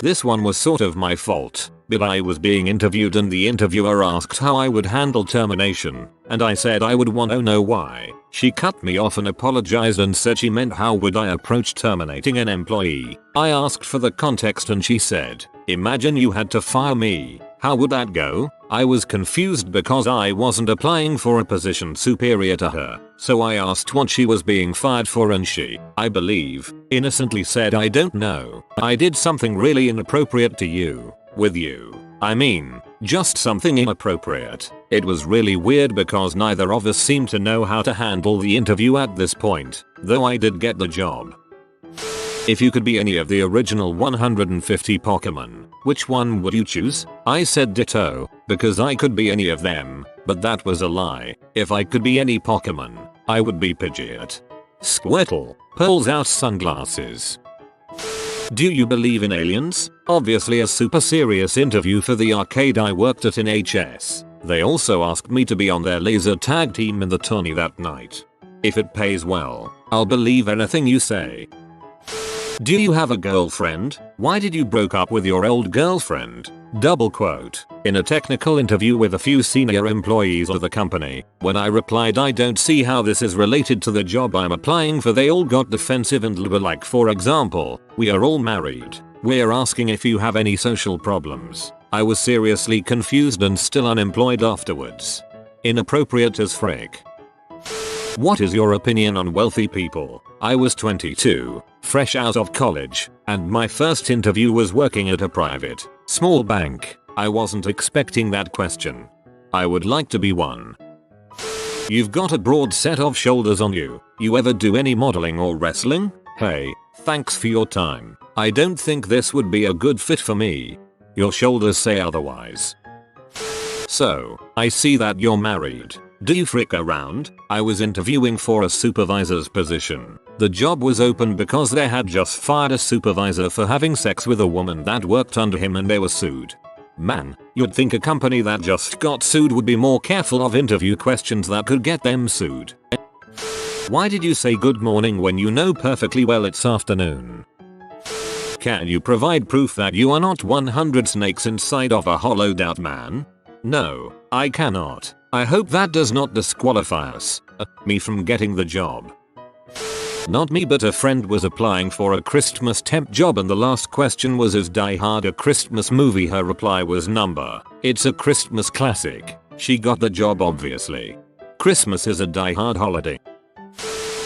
This one was sort of my fault, but I was being interviewed and the interviewer asked how I would handle termination, and I said I would want to know why. She cut me off and apologized and said she meant how would I approach terminating an employee. I asked for the context and she said, imagine you had to fire me. How would that go? I was confused because I wasn't applying for a position superior to her, so I asked what she was being fired for and she, I believe, innocently said I don't know. I did something really inappropriate to you. With you. I mean, just something inappropriate. It was really weird because neither of us seemed to know how to handle the interview at this point, though I did get the job. If you could be any of the original 150 Pokemon, which one would you choose? I said Ditto, because I could be any of them, but that was a lie. If I could be any Pokemon, I would be Pidgeot. Squirtle pulls out sunglasses. Do you believe in aliens? Obviously a super serious interview for the arcade I worked at in HS. They also asked me to be on their laser tag team in the tourney that night. If it pays well, I'll believe anything you say. Do you have a girlfriend? Why did you broke up with your old girlfriend? Double quote. In a technical interview with a few senior employees of the company, when I replied I don't see how this is related to the job I'm applying for, they all got defensive and were like, for example, we are all married. We're asking if you have any social problems. I was seriously confused and still unemployed afterwards. Inappropriate as frick. What is your opinion on wealthy people? I was 22, fresh out of college, and my first interview was working at a private, small bank. I wasn't expecting that question. I would like to be one. You've got a broad set of shoulders on you. You ever do any modeling or wrestling? Hey, thanks for your time. I don't think this would be a good fit for me. Your shoulders say otherwise. So, I see that you're married. Do you frick around? I was interviewing for a supervisor's position. The job was open because they had just fired a supervisor for having sex with a woman that worked under him and they were sued. Man, you'd think a company that just got sued would be more careful of interview questions that could get them sued. Why did you say good morning when you know perfectly well it's afternoon? Can you provide proof that you are not 100 snakes inside of a hollowed out man? No, I cannot. I hope that does not disqualify us, me from getting the job. Not me, but a friend was applying for a Christmas temp job and the last question was, is Die Hard a Christmas movie? Her reply was Number. It's a Christmas classic. She got the job obviously. Christmas is a Die Hard holiday.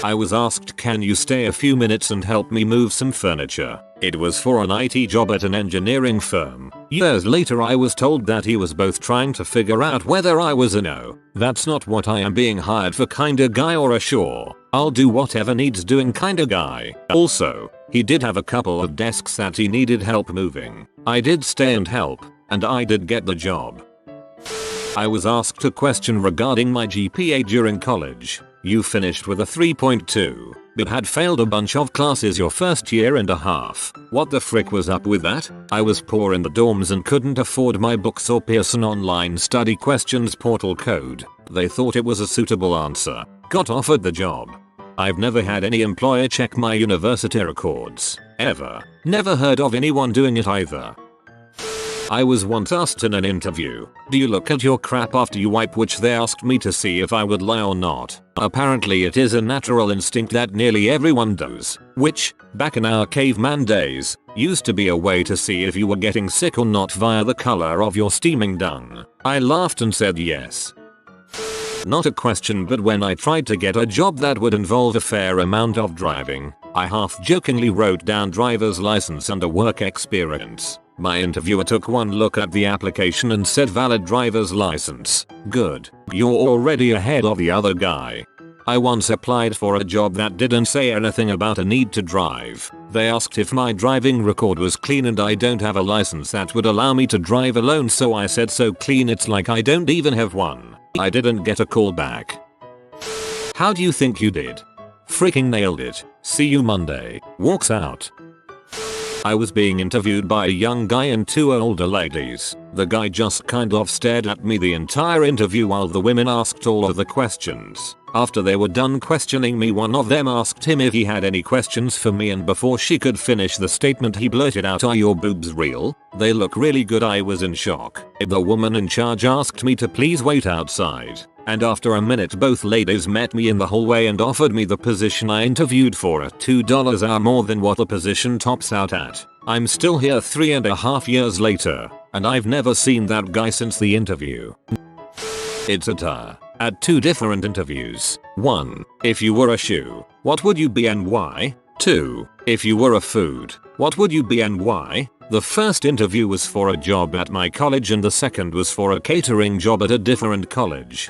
I was asked, can you stay a few minutes and help me move some furniture? It was for an IT job at an engineering firm. Years later I was told that he was both trying to figure out whether I was a no, that's not what I am being hired for kinda guy, or a sure, I'll do whatever needs doing kinda guy. Also, he did have a couple of desks that he needed help moving. I did stay and help, and I did get the job. I was asked a question regarding my GPA during college. You finished with a 3.2, but had failed a bunch of classes your first year and a half. What the frick was up with that? I was poor in the dorms and couldn't afford my books or Pearson online study questions portal code. They thought it was a suitable answer. Got offered the job. I've never had any employer check my university records. Ever. Never heard of anyone doing it either. I was once asked in an interview, do you look at your crap after you wipe, which they asked me to see if I would lie or not. Apparently it is a natural instinct that nearly everyone does, which, back in our caveman days, used to be a way to see if you were getting sick or not via the color of your steaming dung. I laughed and said yes. Not a question, but when I tried to get a job that would involve a fair amount of driving, I half-jokingly wrote down driver's license under work experience. My interviewer took one look at the application and said valid driver's license. Good. You're already ahead of the other guy. I once applied for a job that didn't say anything about a need to drive. They asked if my driving record was clean and I don't have a license that would allow me to drive alone, so I said so clean it's like I don't even have one. I didn't get a call back. How do you think you did? Freaking nailed it. See you Monday. Walks out. I was being interviewed by a young guy and two older ladies. The guy just kind of stared at me the entire interview while the women asked all of the questions. After they were done questioning me, one of them asked him if he had any questions for me, and before she could finish the statement he blurted out, "Are your boobs real? They look really good." I was in shock. The woman in charge asked me to please wait outside, and after a minute both ladies met me in the hallway and offered me the position I interviewed for at $2 an hour more than what the position tops out at. I'm still here 3.5 years later, and I've never seen that guy since the interview. It's a tie. At 2 different interviews. 1. If you were a shoe, what would you be and why? 2. If you were a food, what would you be and why? The first interview was for a job at my college and the second was for a catering job at a different college.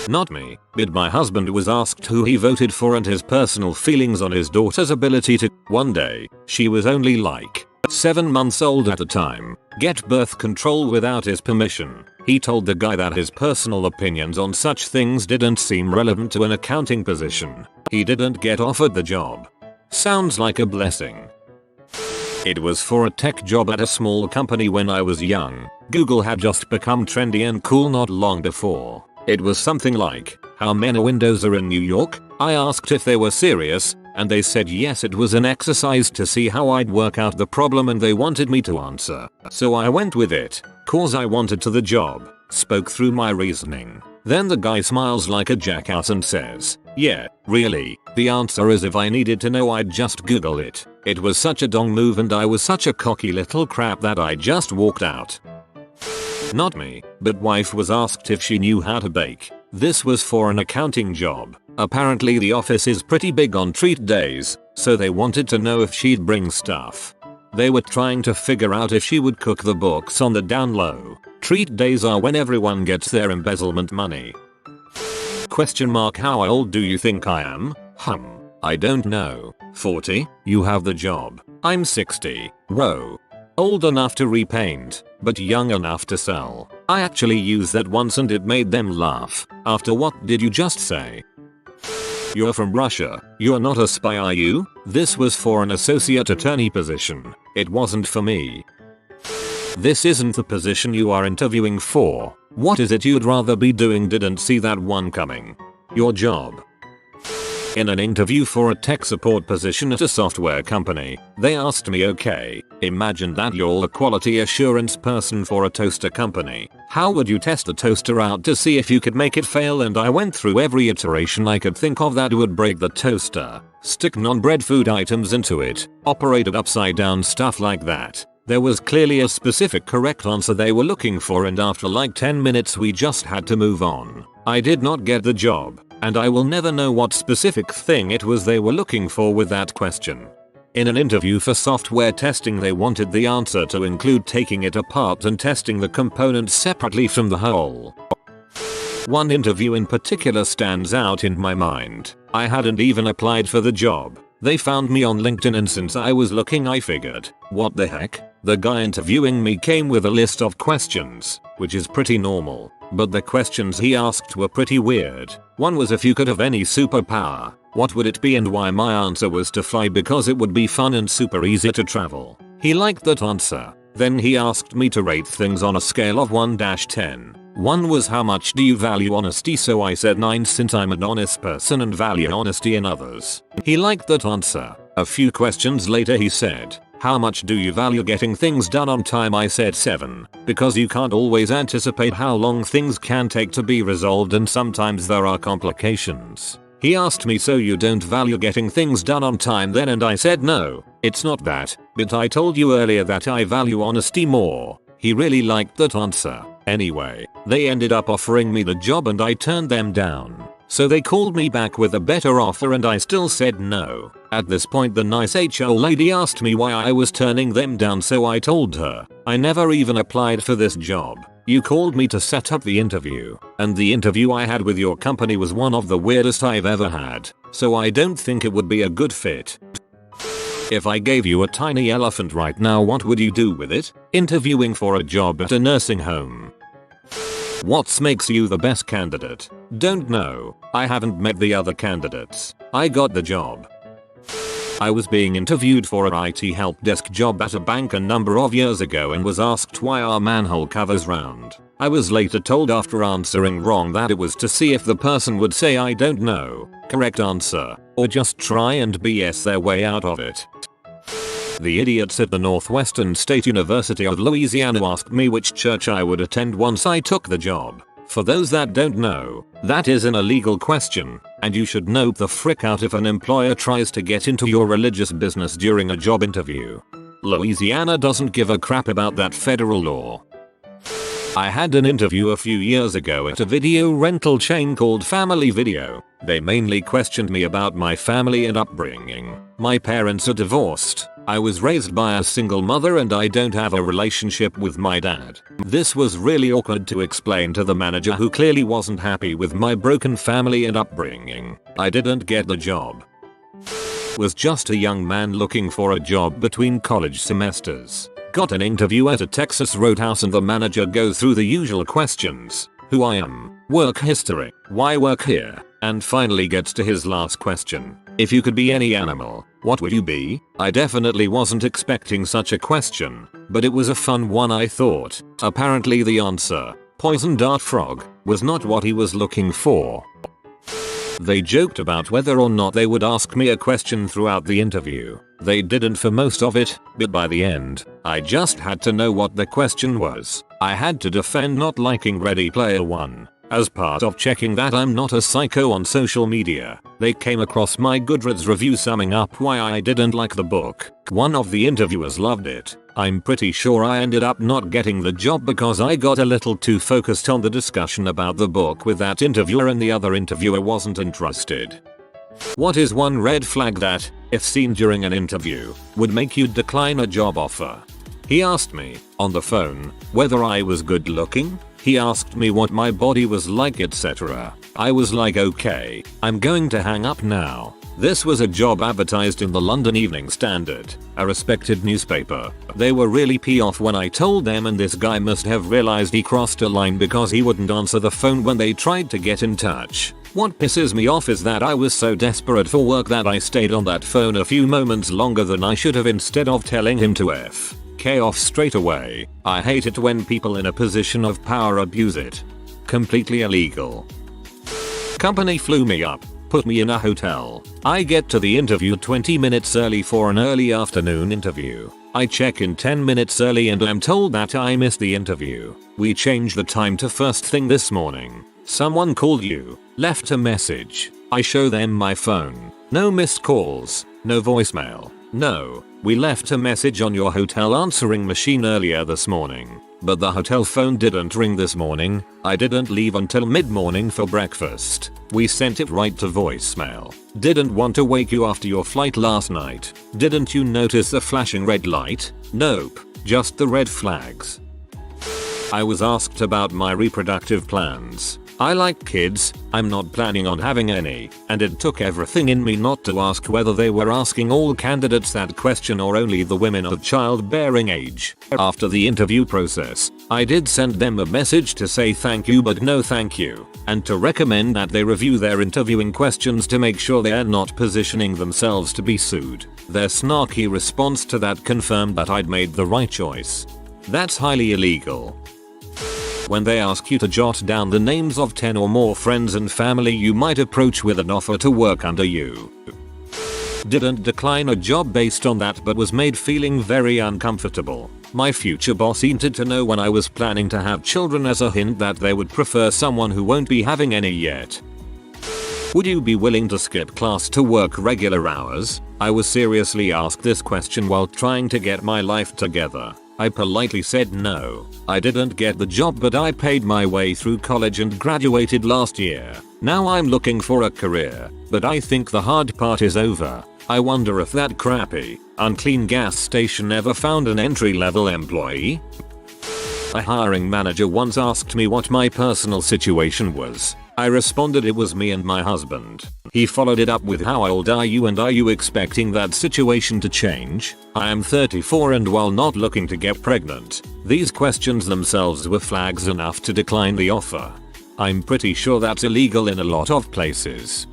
Not me, but my husband was asked who he voted for and his personal feelings on his daughter's ability to, one day, she was only like 7 months old at the time, get birth control without his permission. He told the guy that his personal opinions on such things didn't seem relevant to an accounting position. He didn't get offered the job. Sounds like a blessing. It was for a tech job at a small company when I was young. Google had just become trendy and cool not long before. It was something like, how many windows are in New York? I asked if they were serious, and they said yes. It was an exercise to see how I'd work out the problem and they wanted me to answer. So I went with it, cause I wanted to the job, spoke through my reasoning. Then the guy smiles like a jackass and says, "Yeah, really, the answer is if I needed to know I'd just Google it." It was such a dong move and I was such a cocky little crap that I just walked out. Not me, but wife was asked if she knew how to bake. This was for an accounting job. Apparently the office is pretty big on treat days, so they wanted to know if she'd bring stuff. They were trying to figure out if she would cook the books on the down low. Treat days are when everyone gets their embezzlement money. Question mark, how old do you think I am? I don't know. 40? You have the job. I'm 60. Whoa. Old enough to repaint, but young enough to sell. I actually used that once and it made them laugh. After what did you just say? You're from Russia. You're not a spy, are you? This was for an associate attorney position. It wasn't for me. This isn't the position you are interviewing for. What is it you'd rather be doing? Didn't see that one coming. Your job. In an interview for a tech support position at a software company, they asked me, okay, imagine that you're a quality assurance person for a toaster company. How would you test a toaster out to see if you could make it fail? And I went through every iteration I could think of that would break the toaster. Stick non-bread food items into it, operate it upside down, stuff like that. There was clearly a specific correct answer they were looking for, and after like 10 minutes we just had to move on. I did not get the job, and I will never know what specific thing it was they were looking for with that question. In an interview for software testing, they wanted the answer to include taking it apart and testing the components separately from the whole. One interview in particular stands out in my mind. I hadn't even applied for the job. They found me on LinkedIn, and since I was looking I figured, what the heck? The guy interviewing me came with a list of questions, which is pretty normal, but the questions he asked were pretty weird. One was if you could have any superpower, what would it be and why? My answer was to fly because it would be fun and super easy to travel. He liked that answer. Then he asked me to rate things on a scale of 1-10. 1 was how much do you value honesty, so I said 9 since I'm an honest person and value honesty in others. He liked that answer. A few questions later he said, how much do you value getting things done on time? I said 7, because you can't always anticipate how long things can take to be resolved and sometimes there are complications. He asked me, so you don't value getting things done on time then? And I said no, it's not that, but I told you earlier that I value honesty more. He really liked that answer. Anyway, they ended up offering me the job and I turned them down. So they called me back with a better offer and I still said no. At this point the nice HR lady asked me why I was turning them down, so I told her, I never even applied for this job. You called me to set up the interview, and the interview I had with your company was one of the weirdest I've ever had, so I don't think it would be a good fit. If I gave you a tiny elephant right now, what would you do with it? Interviewing for a job at a nursing home. What makes you the best candidate? Don't know. I haven't met the other candidates. I got the job. I was being interviewed for a IT help desk job at a bank a number of years ago and was asked why our manhole covers round. I was later told after answering wrong that it was to see if the person would say I don't know, correct answer, or just try and BS their way out of it. The idiots at the Northwestern State University of Louisiana asked me which church I would attend once I took the job. For those that don't know, that is an illegal question, and you should note the frick out if an employer tries to get into your religious business during a job interview. Louisiana doesn't give a crap about that federal law. I had an interview a few years ago at a video rental chain called Family Video. They mainly questioned me about my family and upbringing. My parents are divorced. I was raised by a single mother and I don't have a relationship with my dad. This was really awkward to explain to the manager, who clearly wasn't happy with my broken family and upbringing. I didn't get the job. Was just a young man looking for a job between college semesters. Got an interview at a Texas roadhouse and the manager goes through the usual questions. Who I am, work history, why work here, and finally gets to his last question. If you could be any animal, what would you be? I definitely wasn't expecting such a question, but it was a fun one, I thought. Apparently the answer, poison dart frog, was not what he was looking for. They joked about whether or not they would ask me a question throughout the interview. They didn't for most of it, but by the end, I just had to know what the question was. I had to defend not liking Ready Player One. As part of checking that I'm not a psycho on social media, they came across my Goodreads review summing up why I didn't like the book. One of the interviewers loved it. I'm pretty sure I ended up not getting the job because I got a little too focused on the discussion about the book with that interviewer and the other interviewer wasn't interested. What is one red flag that, if seen during an interview, would make you decline a job offer? He asked me, on the phone, whether I was good looking. He asked me what my body was like, etc. I was like, okay, I'm going to hang up now. This was a job advertised in the London Evening Standard, a respected newspaper. They were really pissed off when I told them, and this guy must have realized he crossed a line because he wouldn't answer the phone when they tried to get in touch. What pisses me off is that I was so desperate for work that I stayed on that phone a few moments longer than I should have instead of telling him to F.K. off straight away. I hate it when people in a position of power abuse it. Completely illegal. Company flew me up, put me in a hotel. I get to the interview 20 minutes early for an early afternoon interview. I check in 10 minutes early and I'm told that I missed the interview. We changed the time to first thing this morning. Someone called you, left a message. I show them my phone. No missed calls, no voicemail. No, we left a message on your hotel answering machine earlier this morning, but the hotel phone didn't ring this morning. I didn't leave until mid-morning for breakfast. We sent it right to voicemail. Didn't want to wake you after your flight last night. Didn't you notice the flashing red light? Nope, just the red flags. I was asked about my reproductive plans. I like kids, I'm not planning on having any, and it took everything in me not to ask whether they were asking all candidates that question or only the women of childbearing age. After the interview process, I did send them a message to say thank you but no thank you, and to recommend that they review their interviewing questions to make sure they are not positioning themselves to be sued. Their snarky response to that confirmed that I'd made the right choice. That's highly illegal. When they ask you to jot down the names of 10 or more friends and family you might approach with an offer to work under you. Didn't decline a job based on that but was made feeling very uncomfortable. My future boss needed to know when I was planning to have children as a hint that they would prefer someone who won't be having any yet. Would you be willing to skip class to work regular hours? I was seriously asked this question while trying to get my life together. I politely said no. I didn't get the job, but I paid my way through college and graduated last year. Now I'm looking for a career, but I think the hard part is over. I wonder if that crappy, unclean gas station ever found an entry-level employee? A hiring manager once asked me what my personal situation was. I responded it was me and my husband. He followed it up with, how old are you and are you expecting that situation to change? I am 34 and while not looking to get pregnant, these questions themselves were flags enough to decline the offer. I'm pretty sure that's illegal in a lot of places.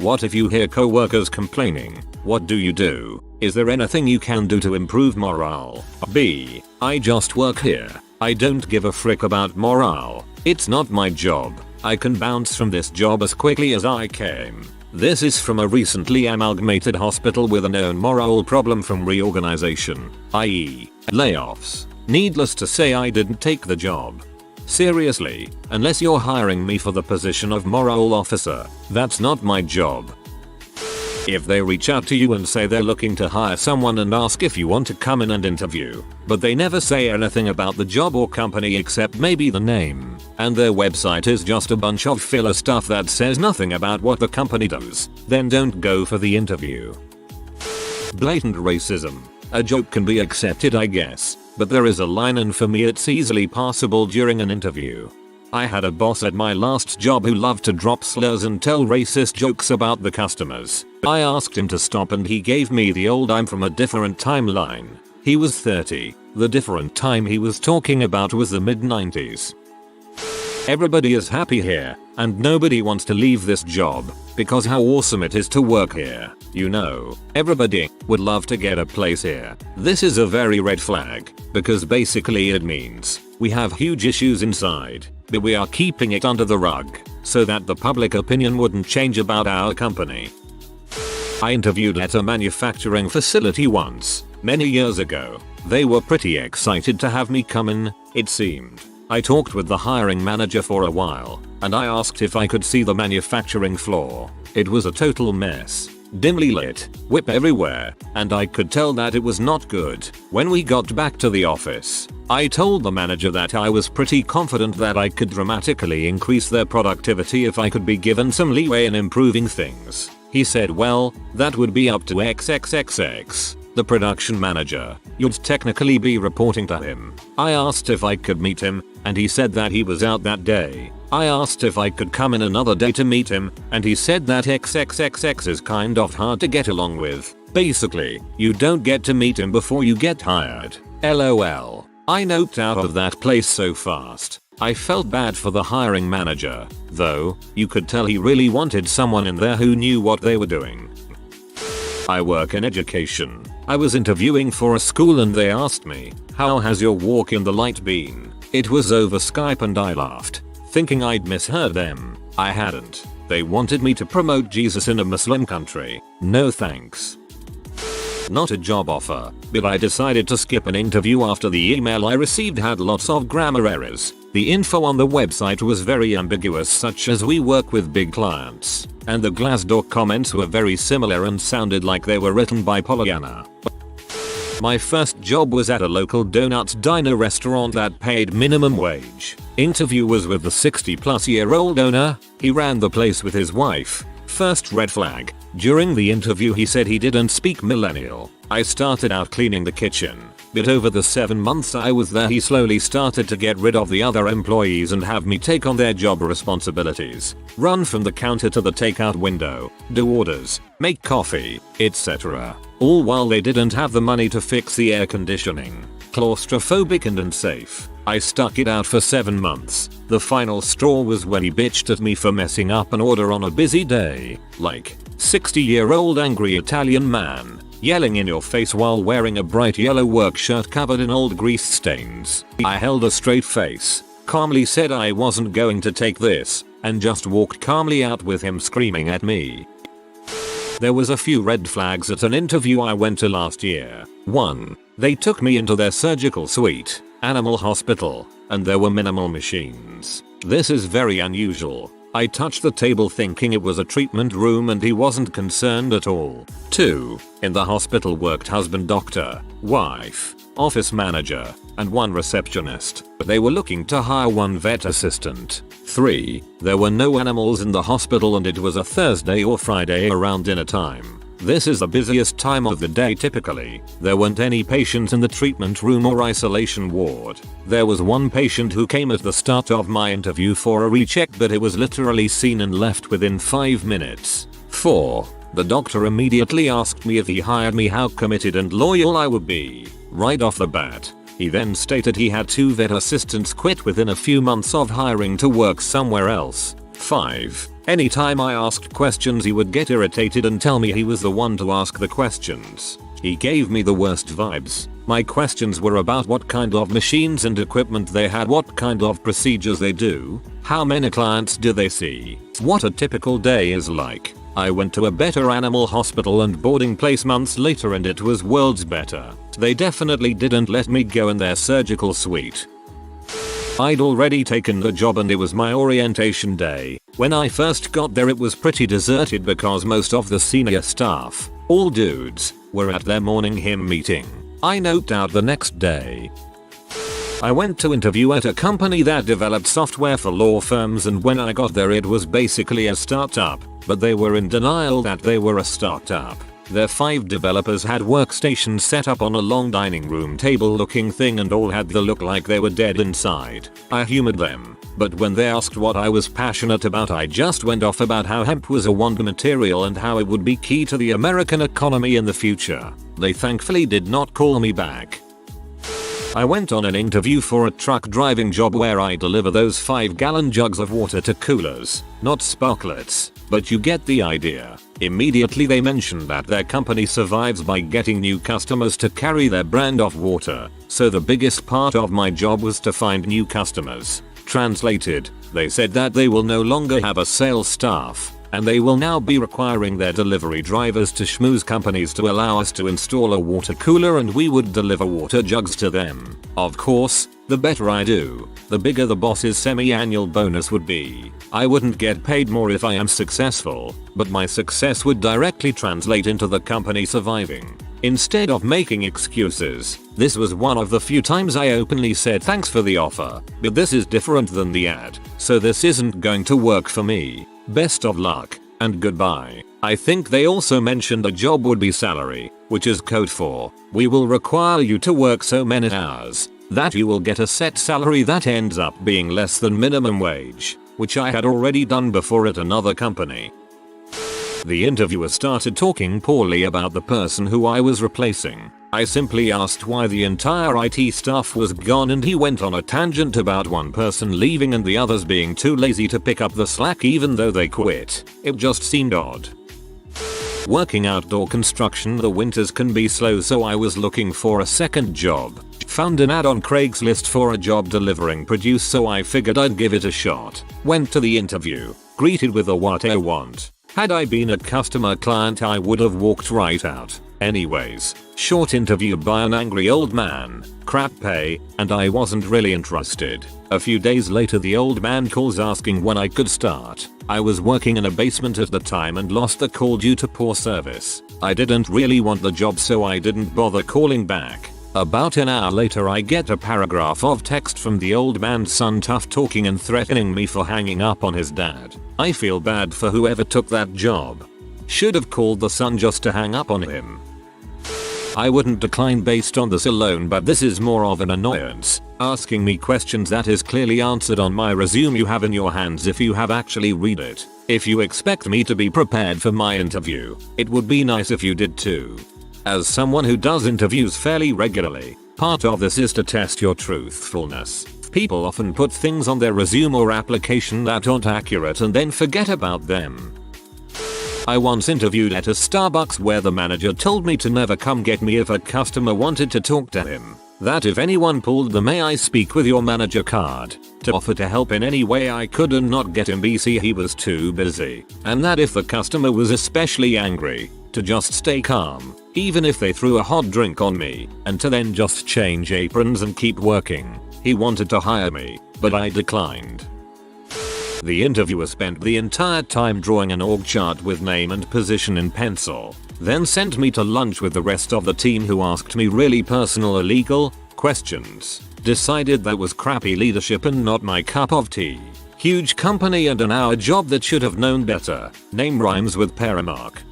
What if you hear co-workers complaining? What do you do? Is there anything you can do to improve morale? B. I just work here. I don't give a frick about morale. It's not my job. I can bounce from this job as quickly as I came. This is from a recently amalgamated hospital with a known morale problem from reorganization, i.e., layoffs. Needless to say, I didn't take the job. Seriously, unless you're hiring me for the position of morale officer, that's not my job. If they reach out to you and say they're looking to hire someone and ask if you want to come in and interview, but they never say anything about the job or company except maybe the name, and their website is just a bunch of filler stuff that says nothing about what the company does, then don't go for the interview. Blatant racism. A joke can be accepted, I guess, but there is a line, and for me it's easily passable during an interview. I had a boss at my last job who loved to drop slurs and tell racist jokes about the customers. I asked him to stop and he gave me the old "I'm from a different timeline." He was 30. The different time he was talking about was the mid-90s. Everybody is happy here, and nobody wants to leave this job, because how awesome it is to work here. You know, everybody would love to get a place here. This is a very red flag, because basically it means we have huge issues inside, but we are keeping it under the rug, so that the public opinion wouldn't change about our company. I interviewed at a manufacturing facility once, many years ago. They were pretty excited to have me come in, it seemed. I talked with the hiring manager for a while, and I asked if I could see the manufacturing floor. It was a total mess. Dimly lit, whip everywhere, and I could tell that it was not good. When we got back to the office, I told the manager that I was pretty confident that I could dramatically increase their productivity if I could be given some leeway in improving things. He said, well, that would be up to XXXX, the production manager. You'd technically be reporting to him. I asked if I could meet him, and he said that he was out that day. I asked if I could come in another day to meet him, and he said that XXXX is kind of hard to get along with. Basically, you don't get to meet him before you get hired. LOL. I noped out of that place so fast. I felt bad for the hiring manager, though. You could tell he really wanted someone in there who knew what they were doing. I work in education. I was interviewing for a school and they asked me, how has your walk in the light been? It was over Skype and I laughed, thinking I'd misheard them. I hadn't. They wanted me to promote Jesus in a Muslim country. No thanks. Not a job offer, but I decided to skip an interview after the email I received had lots of grammar errors. The info on the website was very ambiguous, such as "we work with big clients," and the Glassdoor comments were very similar and sounded like they were written by Pollyanna. My first job was at a local donuts diner restaurant that paid minimum wage. Interview was with the 60-plus-year-old owner. He ran the place with his wife. First red flag. During the interview he said he didn't speak millennial. I started out cleaning the kitchen, but over the 7 months I was there he slowly started to get rid of the other employees and have me take on their job responsibilities. Run from the counter to the takeout window, do orders, make coffee, etc. All while they didn't have the money to fix the air conditioning. Claustrophobic and unsafe. I stuck it out for 7 months. The final straw was when he bitched at me for messing up an order on a busy day. Like, 60-year-old angry Italian man, yelling in your face while wearing a bright yellow work shirt covered in old grease stains. I held a straight face, calmly said I wasn't going to take this, and just walked calmly out with him screaming at me. There was a few red flags at an interview I went to last year. 1. They took me into their surgical suite, animal hospital, and there were minimal machines. This is very unusual. I touched the table thinking it was a treatment room and he wasn't concerned at all. 2. In the hospital worked husband, doctor, wife, office manager, and 1 receptionist. They were looking to hire 1 vet assistant. 3. There were no animals in the hospital and it was a Thursday or Friday around dinner time. This is the busiest time of the day typically. There weren't any patients in the treatment room or isolation ward. There was 1 patient who came at the start of my interview for a recheck, but it was literally seen and left within 5 minutes. 4. The doctor immediately asked me if he hired me how committed and loyal I would be. Right off the bat. He then stated he had 2 vet assistants quit within a few months of hiring to work somewhere else. 5. Anytime I asked questions he would get irritated and tell me he was the one to ask the questions. He gave me the worst vibes. My questions were about what kind of machines and equipment they had, what kind of procedures they do, how many clients do they see, what a typical day is like. I went to a better animal hospital and boarding place months later and it was worlds better. They definitely didn't let me go in their surgical suite. I'd already taken the job and it was my orientation day. When I first got there it was pretty deserted because most of the senior staff, all dudes, were at their morning hymn meeting. I noped out the next day. I went to interview at a company that developed software for law firms, and when I got there it was basically a startup, but they were in denial that they were a startup. Their 5 developers had workstations set up on a long dining room table looking thing and all had the look like they were dead inside. I humored them, but when they asked what I was passionate about I just went off about how hemp was a wonder material and how it would be key to the American economy in the future. They thankfully did not call me back. I went on an interview for a truck driving job where I deliver those 5-gallon jugs of water to coolers, not sparklets, but you get the idea. Immediately they mentioned that their company survives by getting new customers to carry their brand of water, so the biggest part of my job was to find new customers. Translated, they said that they will no longer have a sales staff, and they will now be requiring their delivery drivers to schmooze companies to allow us to install a water cooler and we would deliver water jugs to them. Of course, the better I do, the bigger the boss's semi-annual bonus would be. I wouldn't get paid more if I am successful, but my success would directly translate into the company surviving. Instead of making excuses, this was one of the few times I openly said thanks for the offer, but this is different than the ad, so this isn't going to work for me. Best of luck, and goodbye. I think they also mentioned a job would be salary, which is code for, we will require you to work so many hours, that you will get a set salary that ends up being less than minimum wage, which I had already done before at another company. The interviewer started talking poorly about the person who I was replacing. I simply asked why the entire IT staff was gone and he went on a tangent about one person leaving and the others being too lazy to pick up the slack even though they quit. It just seemed odd. Working outdoor construction, the winters can be slow, so I was looking for a second job. Found an ad on Craigslist for a job delivering produce, so I figured I'd give it a shot. Went to the interview, greeted with a what I want. Had I been a customer client I would have walked right out. Anyways, short interview by an angry old man, crap pay, and I wasn't really interested. A few days later the old man calls asking when I could start. I was working in a basement at the time and lost the call due to poor service. I didn't really want the job, so I didn't bother calling back. About an hour later I get a paragraph of text from the old man's son, tough talking and threatening me for hanging up on his dad. I feel bad for whoever took that job. Should have called the son just to hang up on him. I wouldn't decline based on this alone, but this is more of an annoyance. Asking me questions that is clearly answered on my resume you have in your hands if you have actually read it. If you expect me to be prepared for my interview, it would be nice if you did too. As someone who does interviews fairly regularly, part of this is to test your truthfulness. People often put things on their resume or application that aren't accurate and then forget about them. I once interviewed at a Starbucks where the manager told me to never come get me if a customer wanted to talk to him. That if anyone pulled the "may I speak with your manager" card, to offer to help in any way I could and not get him BC he was too busy. And that if the customer was especially angry, to just stay calm, even if they threw a hot drink on me, and to then just change aprons and keep working. He wanted to hire me, but I declined. The interviewer spent the entire time drawing an org chart with name and position in pencil, then sent me to lunch with the rest of the team who asked me really personal illegal questions. Decided that was crappy leadership and not my cup of tea. Huge company and an hour job that should have known better. Name rhymes with Paramark.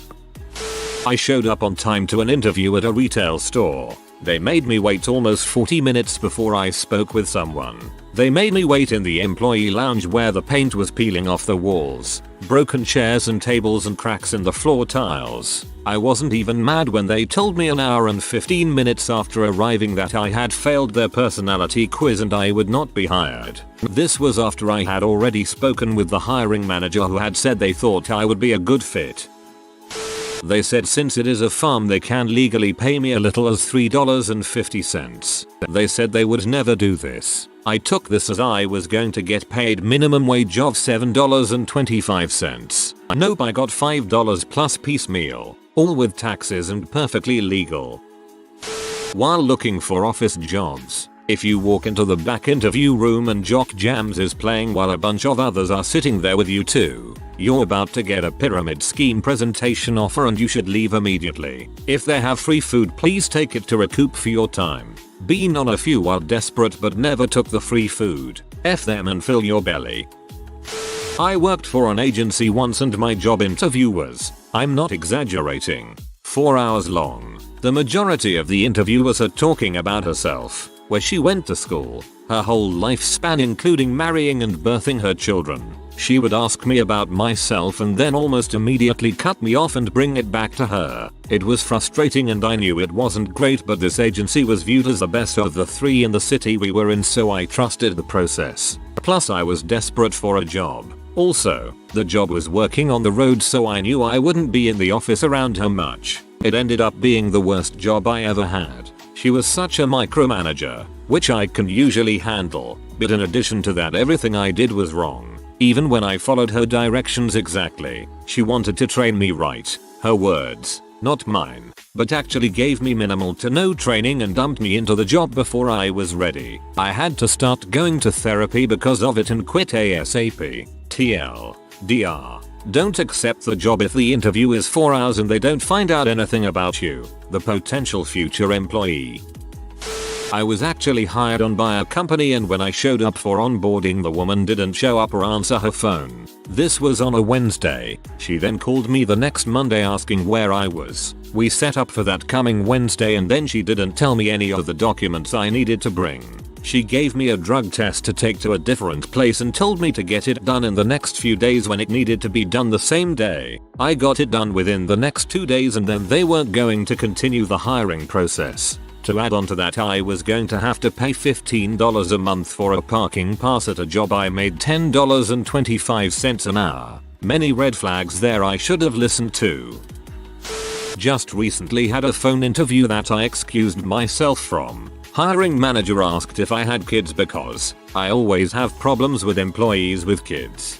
I showed up on time to an interview at a retail store. They made me wait almost 40 minutes before I spoke with someone. They made me wait in the employee lounge where the paint was peeling off the walls, broken chairs and tables and cracks in the floor tiles. I wasn't even mad when they told me an hour and 15 minutes after arriving that I had failed their personality quiz and I would not be hired. This was after I had already spoken with the hiring manager who had said they thought I would be a good fit. They said since it is a farm they can legally pay me a little as $3.50. They said they would never do this. I took this as I was going to get paid minimum wage of $7.25. Nope, I got $5 plus piecemeal, all with taxes and perfectly legal. While looking for office jobs, if you walk into the back interview room and Jock Jams is playing while a bunch of others are sitting there with you too, you're about to get a pyramid scheme presentation offer and you should leave immediately. If they have free food, please take it to recoup for your time. Been on a few while desperate but never took the free food. F them and fill your belly. I worked for an agency once and my job interview was, I'm not exaggerating, 4 hours long. The majority of the interview was her talking about herself, where she went to school, her whole lifespan including marrying and birthing her children. She would ask me about myself and then almost immediately cut me off and bring it back to her. It was frustrating and I knew it wasn't great, but this agency was viewed as the best of the 3 in the city we were in, so I trusted the process. Plus I was desperate for a job. Also, the job was working on the road, so I knew I wouldn't be in the office around her much. It ended up being the worst job I ever had. She was such a micromanager, which I can usually handle, but in addition to that everything I did was wrong. Even when I followed her directions exactly, she wanted to train me right. Her words, not mine, but actually gave me minimal to no training and dumped me into the job before I was ready. I had to start going to therapy because of it and quit ASAP. TLDR. Don't accept the job if the interview is 4 hours and they don't find out anything about you, the potential future employee. I was actually hired on by a company and when I showed up for onboarding the woman didn't show up or answer her phone. This was on a Wednesday. She then called me the next Monday asking where I was. We set up for that coming Wednesday and then she didn't tell me any of the documents I needed to bring. She gave me a drug test to take to a different place and told me to get it done in the next few days when it needed to be done the same day. I got it done within the next 2 days and then they weren't going to continue the hiring process. To add on to that, I was going to have to pay $15 a month for a parking pass at a job I made $10.25 an hour. Many red flags there I should have listened to. Just recently had a phone interview that I excused myself from. Hiring manager asked if I had kids because I always have problems with employees with kids.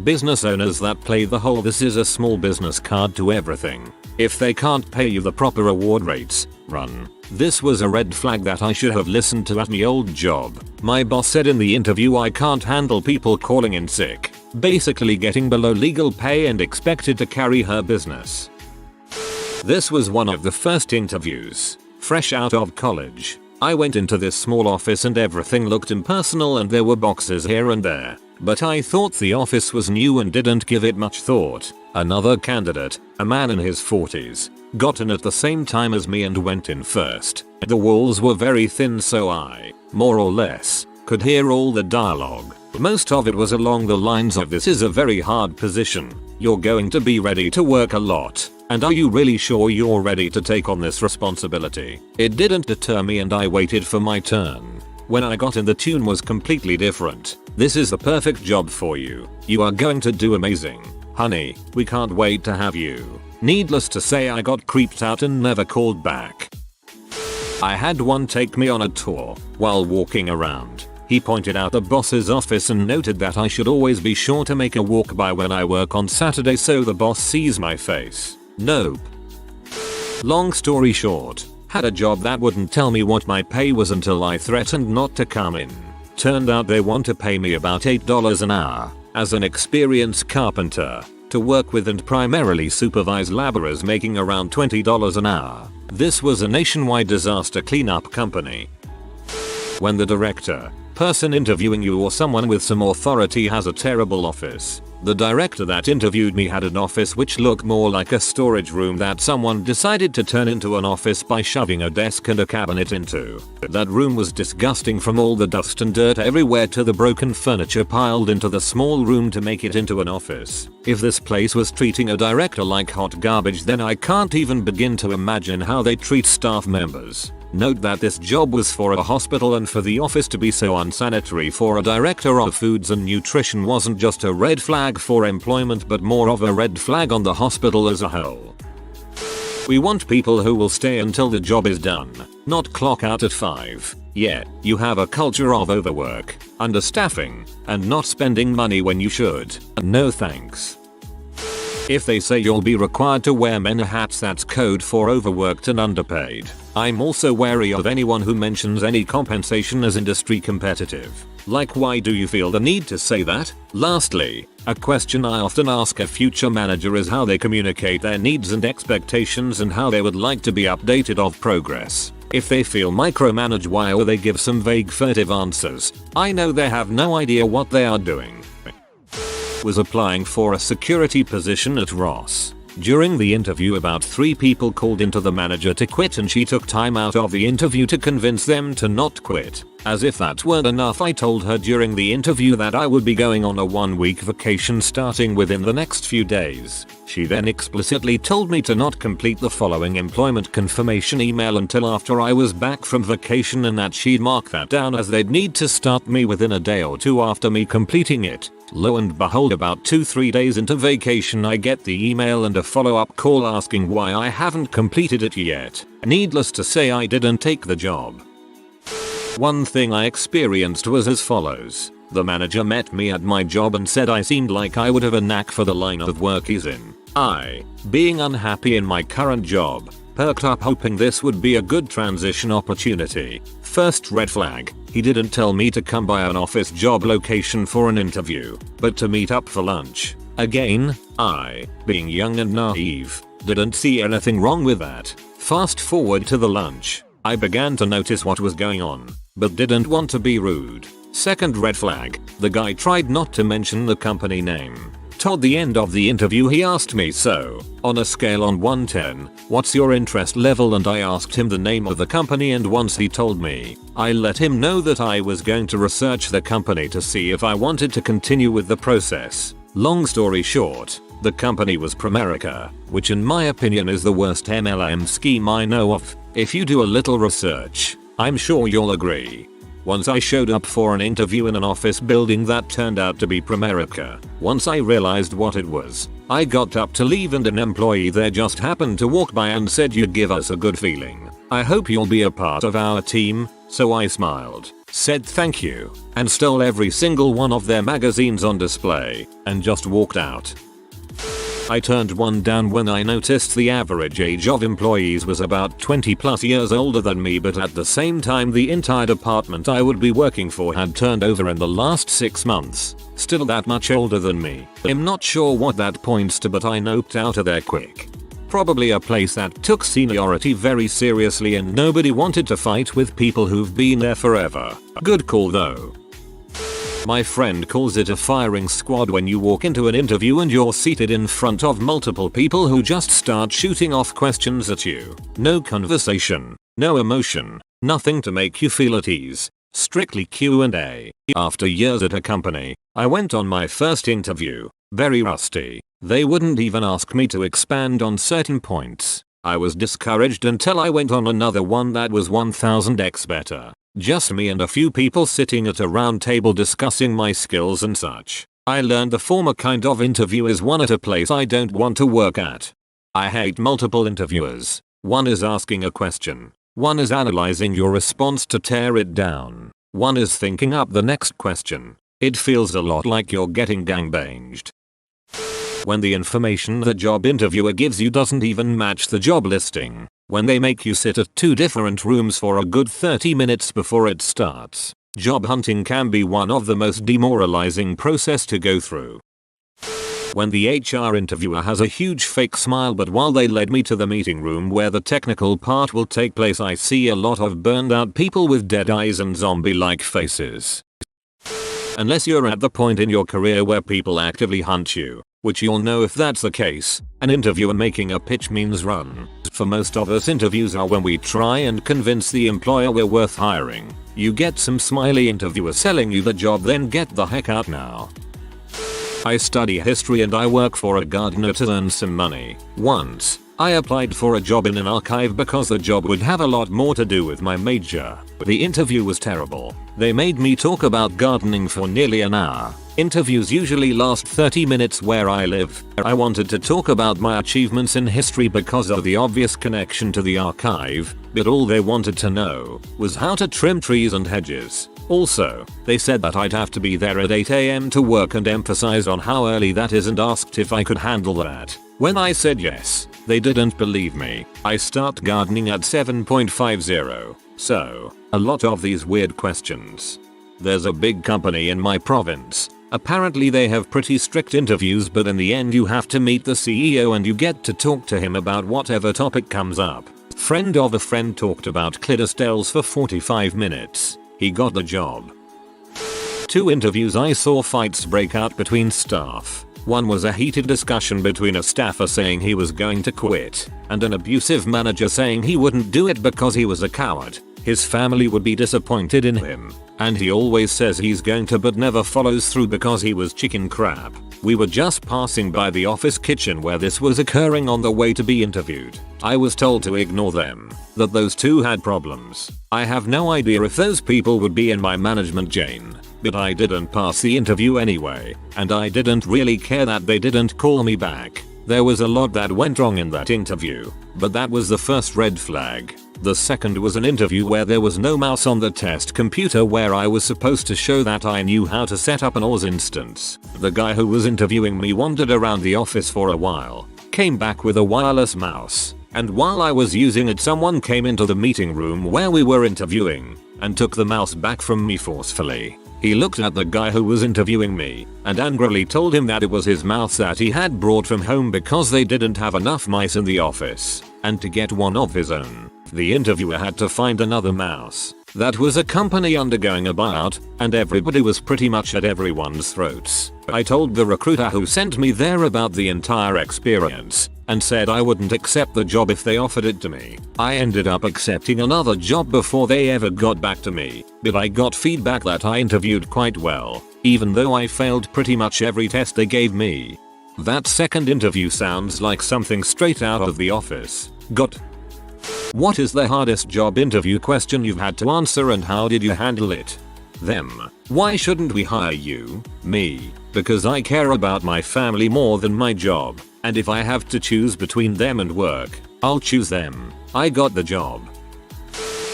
Business owners that play the whole "this is a small business" card to everything. If they can't pay you the proper reward rates, run. This was a red flag that I should have listened to at my old job. My boss said in the interview I can't handle people calling in sick, basically getting below legal pay and expected to carry her business. This was one of the first interviews. Fresh out of college, I went into this small office and everything looked impersonal and there were boxes here and there. But I thought the office was new and didn't give it much thought. Another candidate, a man in his 40s, got in at the same time as me and went in first. The walls were very thin so I, more or less, could hear all the dialogue. Most of it was along the lines of "this is a very hard position. You're going to be ready to work a lot. And are you really sure you're ready to take on this responsibility?" It didn't deter me and I waited for my turn. When I got in, the tune was completely different. "This is the perfect job for you. You are going to do amazing. Honey, we can't wait to have you." Needless to say, I got creeped out and never called back. I had one take me on a tour. While walking around, he pointed out the boss's office and noted that I should always be sure to make a walk by when I work on Saturday so the boss sees my face. Nope. Long story short, had a job that wouldn't tell me what my pay was until I threatened not to come in. Turned out they want to pay me about $8 an hour as an experienced carpenter to work with and primarily supervise laborers making around $20 an hour. This was a nationwide disaster cleanup company. When the director, person interviewing you or someone with some authority has a terrible office. The director that interviewed me had an office which looked more like a storage room that someone decided to turn into an office by shoving a desk and a cabinet into. That room was disgusting, from all the dust and dirt everywhere to the broken furniture piled into the small room to make it into an office. If this place was treating a director like hot garbage, then I can't even begin to imagine how they treat staff members. Note that this job was for a hospital, and for the office to be so unsanitary for a director of foods and nutrition wasn't just a red flag for employment but more of a red flag on the hospital as a whole. We want people who will stay until the job is done, not clock out at 5. Yet, you have a culture of overwork, understaffing, and not spending money when you should. No thanks. If they say you'll be required to wear many hats, that's code for overworked and underpaid. I'm also wary of anyone who mentions any compensation as industry competitive. Like, why do you feel the need to say that? Lastly, a question I often ask a future manager is how they communicate their needs and expectations and how they would like to be updated of progress. If they feel micromanaged, why or they give some vague furtive answers, I know they have no idea what they are doing. Was applying for a security position at Ross. During the interview, about 3 people called into the manager to quit, and she took time out of the interview to convince them to not quit. As if that weren't enough, I told her during the interview that I would be going on a 1-week vacation starting within the next few days. She then explicitly told me to not complete the following employment confirmation email until after I was back from vacation, and that she'd mark that down as they'd need to start me within a day or 2 after me completing it. Lo and behold, about 2-3 days into vacation, I get the email and a follow-up call asking why I haven't completed it yet. Needless to say, I didn't take the job. One thing I experienced was as follows. The manager met me at my job and said I seemed like I would have a knack for the line of work he's in. I, being unhappy in my current job, perked up hoping this would be a good transition opportunity. First red flag, he didn't tell me to come by an office job location for an interview, but to meet up for lunch. Again, I, being young and naive, didn't see anything wrong with that. Fast forward to the lunch. I began to notice what was going on, but didn't want to be rude. Second red flag, the guy tried not to mention the company name. Toward the end of the interview he asked me, so, on a scale on 1-10, what's your interest level, and I asked him the name of the company, and once he told me, I let him know that I was going to research the company to see if I wanted to continue with the process. Long story short, the company was Primerica, which in my opinion is the worst MLM scheme I know of. If you do a little research, I'm sure you'll agree. Once I showed up for an interview in an office building that turned out to be Primerica. Once I realized what it was, I got up to leave and an employee there just happened to walk by and said, "You give us a good feeling. I hope you'll be a part of our team." So I smiled, said thank you, and stole every single one of their magazines on display, and just walked out. I turned one down when I noticed the average age of employees was about 20+ years older than me, but at the same time the entire department I would be working for had turned over in the last 6 months. Still that much older than me. I'm not sure what that points to, but I noped out of there quick. Probably a place that took seniority very seriously and nobody wanted to fight with people who've been there forever. Good call though. My friend calls it a firing squad when you walk into an interview and you're seated in front of multiple people who just start shooting off questions at you. No conversation, no emotion, nothing to make you feel at ease. Strictly Q&A. After years at a company, I went on my first interview. Very rusty. They wouldn't even ask me to expand on certain points. I was discouraged until I went on another one that was 1000x better. Just me and a few people sitting at a round table discussing my skills and such. I learned the former kind of interview is one at a place I don't want to work at. I hate multiple interviewers. One is asking a question. One is analyzing your response to tear it down. One is thinking up the next question. It feels a lot like you're getting gangbanged. When the information the job interviewer gives you doesn't even match the job listing. When they make you sit at 2 different rooms for a good 30 minutes before it starts. Job hunting can be one of the most demoralizing process to go through. When the HR interviewer has a huge fake smile, but while they led me to the meeting room where the technical part will take place, I see a lot of burned out people with dead eyes and zombie-like faces. Unless you're at the point in your career where people actively hunt you, which you'll know if that's the case, an interviewer making a pitch means run. For most of us, interviews are when we try and convince the employer we're worth hiring. You get some smiley interviewer selling you the job, then get the heck out now. I study history and I work for a gardener to earn some money. Once, I applied for a job in an archive because the job would have a lot more to do with my major. The interview was terrible. They made me talk about gardening for nearly an hour. Interviews usually last 30 minutes where I live. I wanted to talk about my achievements in history because of the obvious connection to the archive, but all they wanted to know was how to trim trees and hedges. Also, they said that I'd have to be there at 8 AM to work and emphasized on how early that is and asked if I could handle that. When I said yes, they didn't believe me. I start gardening at 7.50. So, a lot of these weird questions. There's a big company in my province. Apparently they have pretty strict interviews, but in the end you have to meet the CEO and you get to talk to him about whatever topic comes up. Friend of a friend talked about Clydesdales for 45 minutes. He got the job. 2 interviews I saw fights break out between staff. One was a heated discussion between a staffer saying he was going to quit, and an abusive manager saying he wouldn't do it because he was a coward. His family would be disappointed in him, and he always says he's going to but never follows through because he was chicken crap. We were just passing by the office kitchen where this was occurring on the way to be interviewed. I was told to ignore them, that those 2 had problems. I have no idea if those people would be in my management chain, but I didn't pass the interview anyway, and I didn't really care that they didn't call me back. There was a lot that went wrong in that interview, but that was the first red flag. The second was an interview where there was no mouse on the test computer where I was supposed to show that I knew how to set up an OS instance. The guy who was interviewing me wandered around the office for a while, came back with a wireless mouse, and while I was using it someone came into the meeting room where we were interviewing and took the mouse back from me forcefully. He looked at the guy who was interviewing me and angrily told him that it was his mouse that he had brought from home because they didn't have enough mice in the office, and to get one of his own, the interviewer had to find another mouse. That was a company undergoing a buyout, and everybody was pretty much at everyone's throats. I told the recruiter who sent me there about the entire experience, and said I wouldn't accept the job if they offered it to me. I ended up accepting another job before they ever got back to me, but I got feedback that I interviewed quite well, even though I failed pretty much every test they gave me. That second interview sounds like something straight out of The Office. What is the hardest job interview question you've had to answer and how did you handle it? Them. Why shouldn't we hire you? Me. Because I care about my family more than my job, and if I have to choose between them and work, I'll choose them. I got the job.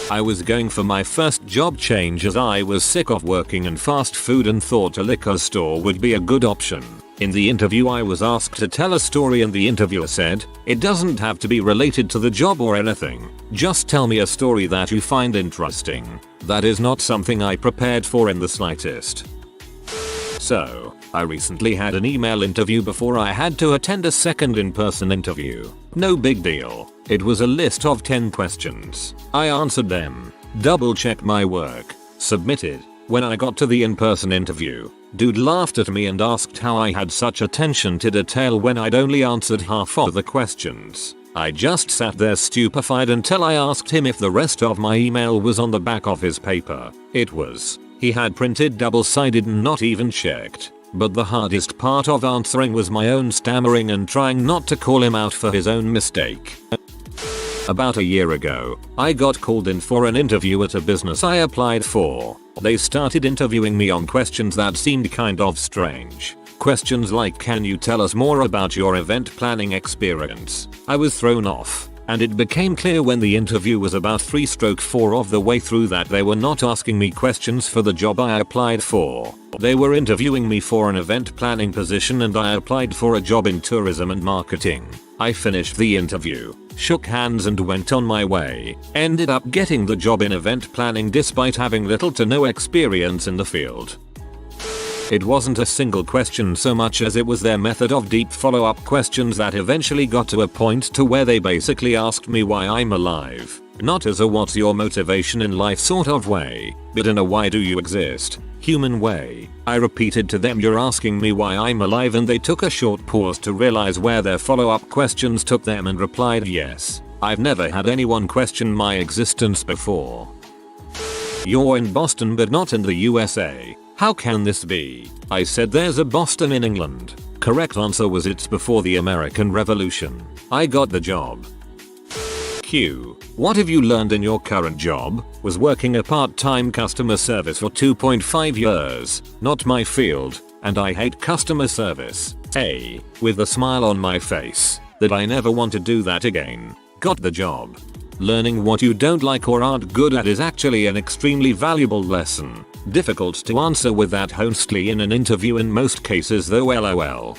I was going for my first job change as I was sick of working in fast food and thought a liquor store would be a good option. In the interview I was asked to tell a story and the interviewer said, "It doesn't have to be related to the job or anything. Just tell me a story that you find interesting." That is not something I prepared for in the slightest. So, I recently had an email interview before I had to attend a second in-person interview. No big deal. It was a list of 10 questions. I answered them, double-checked my work, submitted. When I got to the in-person interview, dude laughed at me and asked how I had such attention to detail when I'd only answered half of the questions. I just sat there stupefied until I asked him if the rest of my email was on the back of his paper. It was. He had printed double-sided and not even checked. But the hardest part of answering was my own stammering and trying not to call him out for his own mistake. About a year ago, I got called in for an interview at a business I applied for. They started interviewing me on questions that seemed kind of strange. Questions like, "Can you tell us more about your event planning experience?" I was thrown off. and it became clear when the interview was about 3/4 of the way through that they were not asking me questions for the job I applied for. They were interviewing me for an event planning position and I applied for a job in tourism and marketing. I finished the interview, shook hands and went on my way. Ended up getting the job in event planning despite having little to no experience in the field. It wasn't a single question so much as it was their method of deep follow-up questions that eventually got to a point to where they basically asked me why I'm alive. Not as a what's your motivation in life sort of way, but in a why do you exist human way. I repeated to them, you're asking me why I'm alive, and they took a short pause to realize where their follow-up questions took them and replied, yes. I've never had anyone question my existence before. You're in Boston but not in the USA. How can this be? I said, there's a Boston in England. Correct answer was, it's before the American Revolution. I got the job. Q. What have you learned in your current job? Was working a part-time customer service for 2.5 years. Not my field, and I hate customer service. A. With a smile on my face, that I never want to do that again. Got the job. Learning what you don't like or aren't good at is actually an extremely valuable lesson. Difficult to answer with that honestly in an interview in most cases though, lol.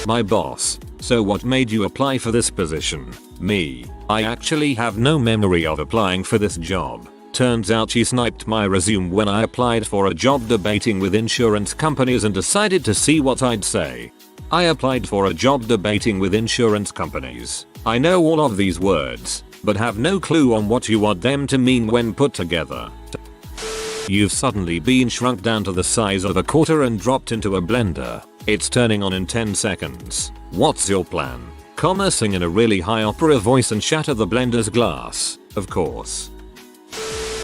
My boss. So what made you apply for this position? Me. I actually have no memory of applying for this job. Turns out she sniped my resume when I applied for a job debating with insurance companies and decided to see what I'd say. I applied for a job debating with insurance companies. I know all of these words, but have no clue on what you want them to mean when put together. You've suddenly been shrunk down to the size of a quarter and dropped into a blender. It's turning on in 10 seconds. What's your plan? Sing in a really high opera voice and shatter the blender's glass, of course.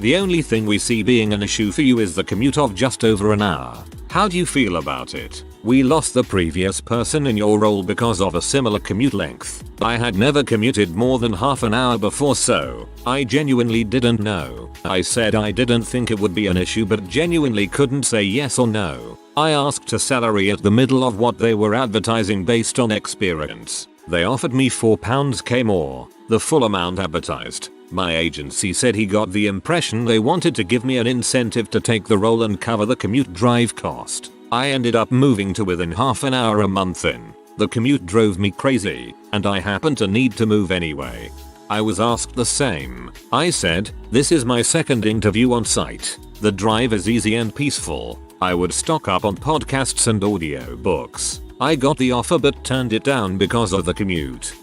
The only thing we see being an issue for you is the commute of just over an hour. How do you feel about it? We lost the previous person in your role because of a similar commute length. I had never commuted more than half an hour before, so I genuinely didn't know. I said I didn't think it would be an issue but genuinely couldn't say yes or no. I asked a salary at the middle of what they were advertising based on experience. They offered me £4k more, the full amount advertised. My agency said he got the impression they wanted to give me an incentive to take the role and cover the commute drive cost. I ended up moving to within half an hour a month in. The commute drove me crazy, and I happened to need to move anyway. I was asked the same. I said, this is my second interview on site. The drive is easy and peaceful. I would stock up on podcasts and audiobooks. I got the offer but turned it down because of the commute.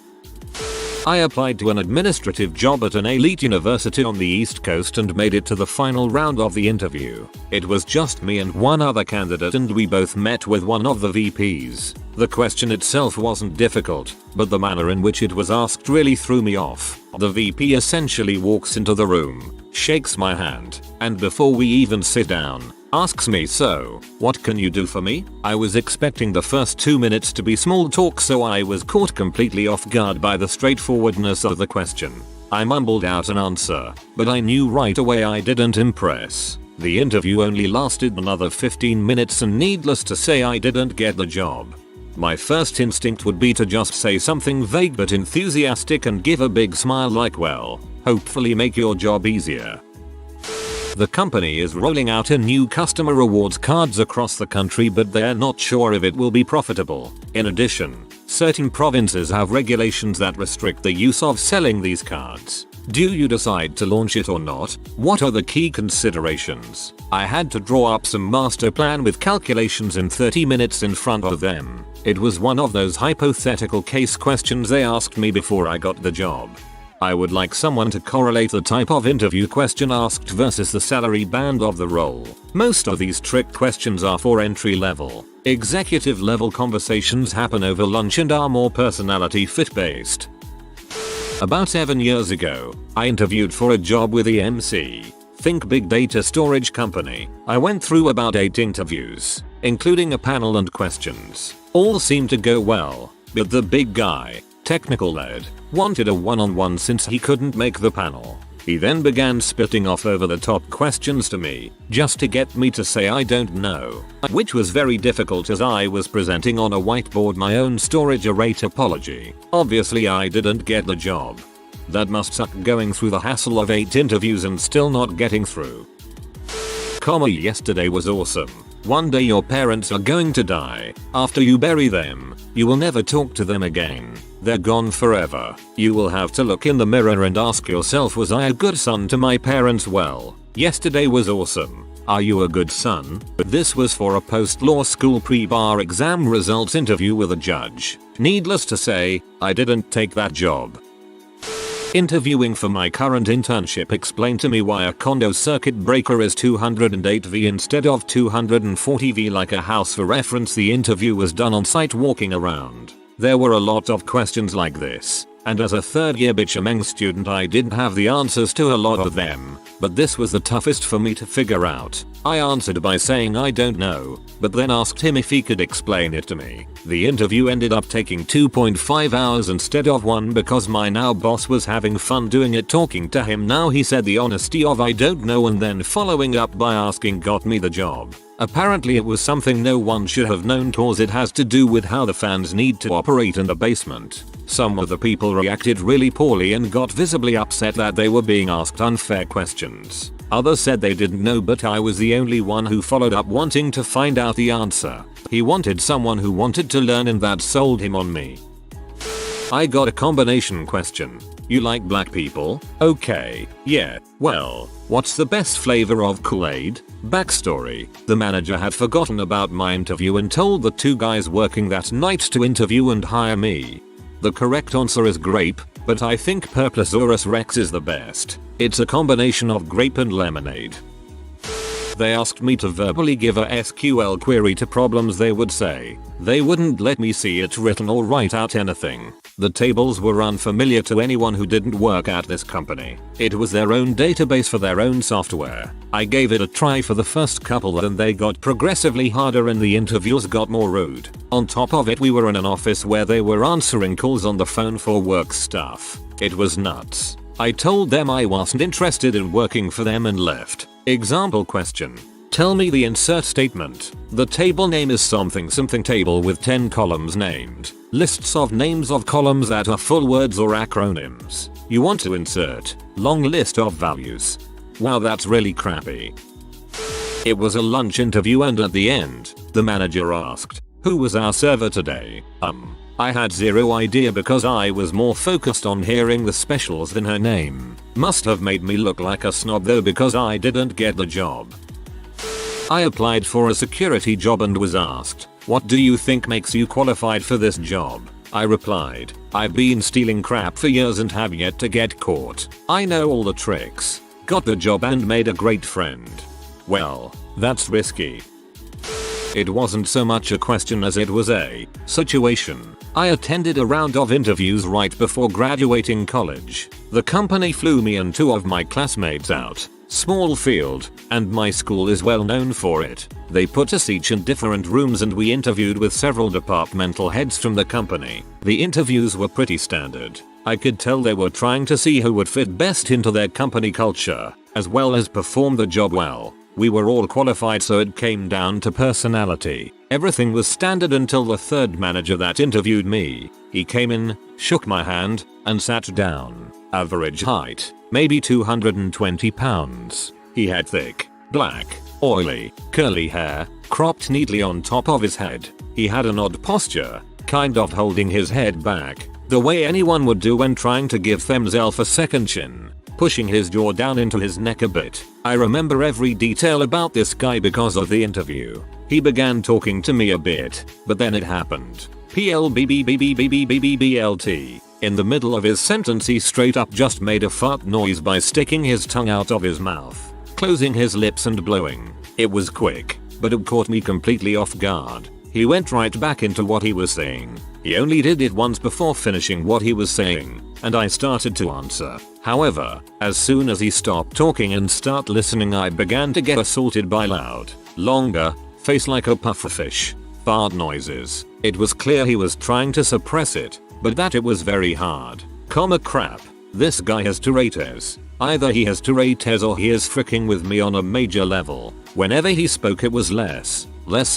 I applied to an administrative job at an elite university on the East Coast and made it to the final round of the interview. It was just me and one other candidate and we both met with one of the VPs. The question itself wasn't difficult, but the manner in which it was asked really threw me off. The VP essentially walks into the room, shakes my hand, and before we even sit down, asks me, so, what can you do for me? I was expecting the first 2 minutes to be small talk, so I was caught completely off guard by the straightforwardness of the question. I mumbled out an answer, but I knew right away I didn't impress. The interview only lasted another 15 minutes and needless to say I didn't get the job. My first instinct would be to just say something vague but enthusiastic and give a big smile like, well, hopefully make your job easier. The company is rolling out a new customer rewards cards across the country but they're not sure if it will be profitable. In addition, certain provinces have regulations that restrict the use of selling these cards. Do you decide to launch it or not? What are the key considerations? I had to draw up some master plan with calculations in 30 minutes in front of them. It was one of those hypothetical case questions they asked me before I got the job. I would like someone to correlate the type of interview question asked versus the salary band of the role. Most of these trick questions are for entry level. Executive level conversations happen over lunch and are more personality fit based. About 7 years ago, I interviewed for a job with EMC. Think big data storage company. I went through about 8 interviews, including a panel and questions. All seemed to go well, but the big guy, technical led, wanted a one-on-one since he couldn't make the panel. He then began spitting off over the top questions to me, just to get me to say I don't know, which was very difficult as I was presenting on a whiteboard my own storage array topology. Obviously I didn't get the job. That must suck, going through the hassle of 8 interviews and still not getting through. Yesterday was awesome. One day your parents are going to die. After you bury them, you will never talk to them again. They're gone forever. You will have to look in the mirror and ask yourself, was I a good son to my parents? Well, yesterday was awesome. Are you a good son? This was for a post-law school pre-bar exam results interview with a judge. Needless to say, I didn't take that job. Interviewing for my current internship explained to me why a condo circuit breaker is 208V instead of 240V like a house. For reference, the interview was done on site walking around. There were a lot of questions like this, and as a third year bitchameng student I didn't have the answers to a lot of them, but this was the toughest for me to figure out. I answered by saying I don't know, but then asked him if he could explain it to me. The interview ended up taking 2.5 hours instead of 1 because my now boss was having fun doing it. Talking to him now, he said the honesty of I don't know and then following up by asking got me the job. Apparently it was something no one should have known cause it has to do with how the fans need to operate in the basement. Some of the people reacted really poorly and got visibly upset that they were being asked unfair questions. Others said they didn't know, but I was the only one who followed up wanting to find out the answer. He wanted someone who wanted to learn and that sold him on me. I got a combination question. You like black people? Okay, yeah, well, what's the best flavor of Kool-Aid? Backstory: the manager had forgotten about my interview and told the 2 guys working that night to interview and hire me. The correct answer is grape, but I think Purplosaurus rex is the best. It's a combination of grape and lemonade. They asked me to verbally give a SQL query to problems they would say. They wouldn't let me see it written or write out anything. The tables were unfamiliar to anyone who didn't work at this company. It was their own database for their own software. I gave it a try for the first couple, then they got progressively harder and the interviews got more rude. On top of it, we were in an office where they were answering calls on the phone for work stuff. It was nuts. I told them I wasn't interested in working for them and left. Example question: tell me the insert statement. The table name is something something table with 10 columns named lists of names of columns that are full words or acronyms. You want to insert long list of values. Wow, that's really crappy. It was a lunch interview and at the end, the manager asked, who was our server today? I had zero idea because I was more focused on hearing the specials than her name. Must have made me look like a snob though because I didn't get the job. I applied for a security job and was asked, what do you think makes you qualified for this job? I replied, I've been stealing crap for years and have yet to get caught. I know all the tricks. Got the job and made a great friend. Well, that's risky. It wasn't so much a question as it was a situation. I attended a round of interviews right before graduating college. The company flew me and 2 of my classmates out. Small field, and my school is well known for it. They put us each in different rooms and we interviewed with several departmental heads from the company. The interviews were pretty standard. I could tell they were trying to see who would fit best into their company culture, as well as perform the job well. We were all qualified, so it came down to personality. Everything was standard until the 3rd manager that interviewed me. He came in, shook my hand, and sat down. Average height, maybe 220 pounds. He had thick, black, oily, curly hair, cropped neatly on top of his head. He had an odd posture, kind of holding his head back, the way anyone would do when trying to give themselves a second chin, pushing his jaw down into his neck a bit. I remember every detail about this guy because of the interview. He began talking to me a bit, but then it happened. PLBBBBBBBBLT. In the middle of his sentence he straight up just made a fart noise by sticking his tongue out of his mouth, closing his lips and blowing. It was quick, but it caught me completely off guard. He went right back into what he was saying. He only did it once before finishing what he was saying, and I started to answer. However, as soon as he stopped talking and started listening, I began to get assaulted by loud, longer, face like a pufferfish, fart noises. It was clear he was trying to suppress it, but that it was very hard. Crap. This guy has Tourette's. Either he has Tourette's or he is freaking with me on a major level. Whenever he spoke it was less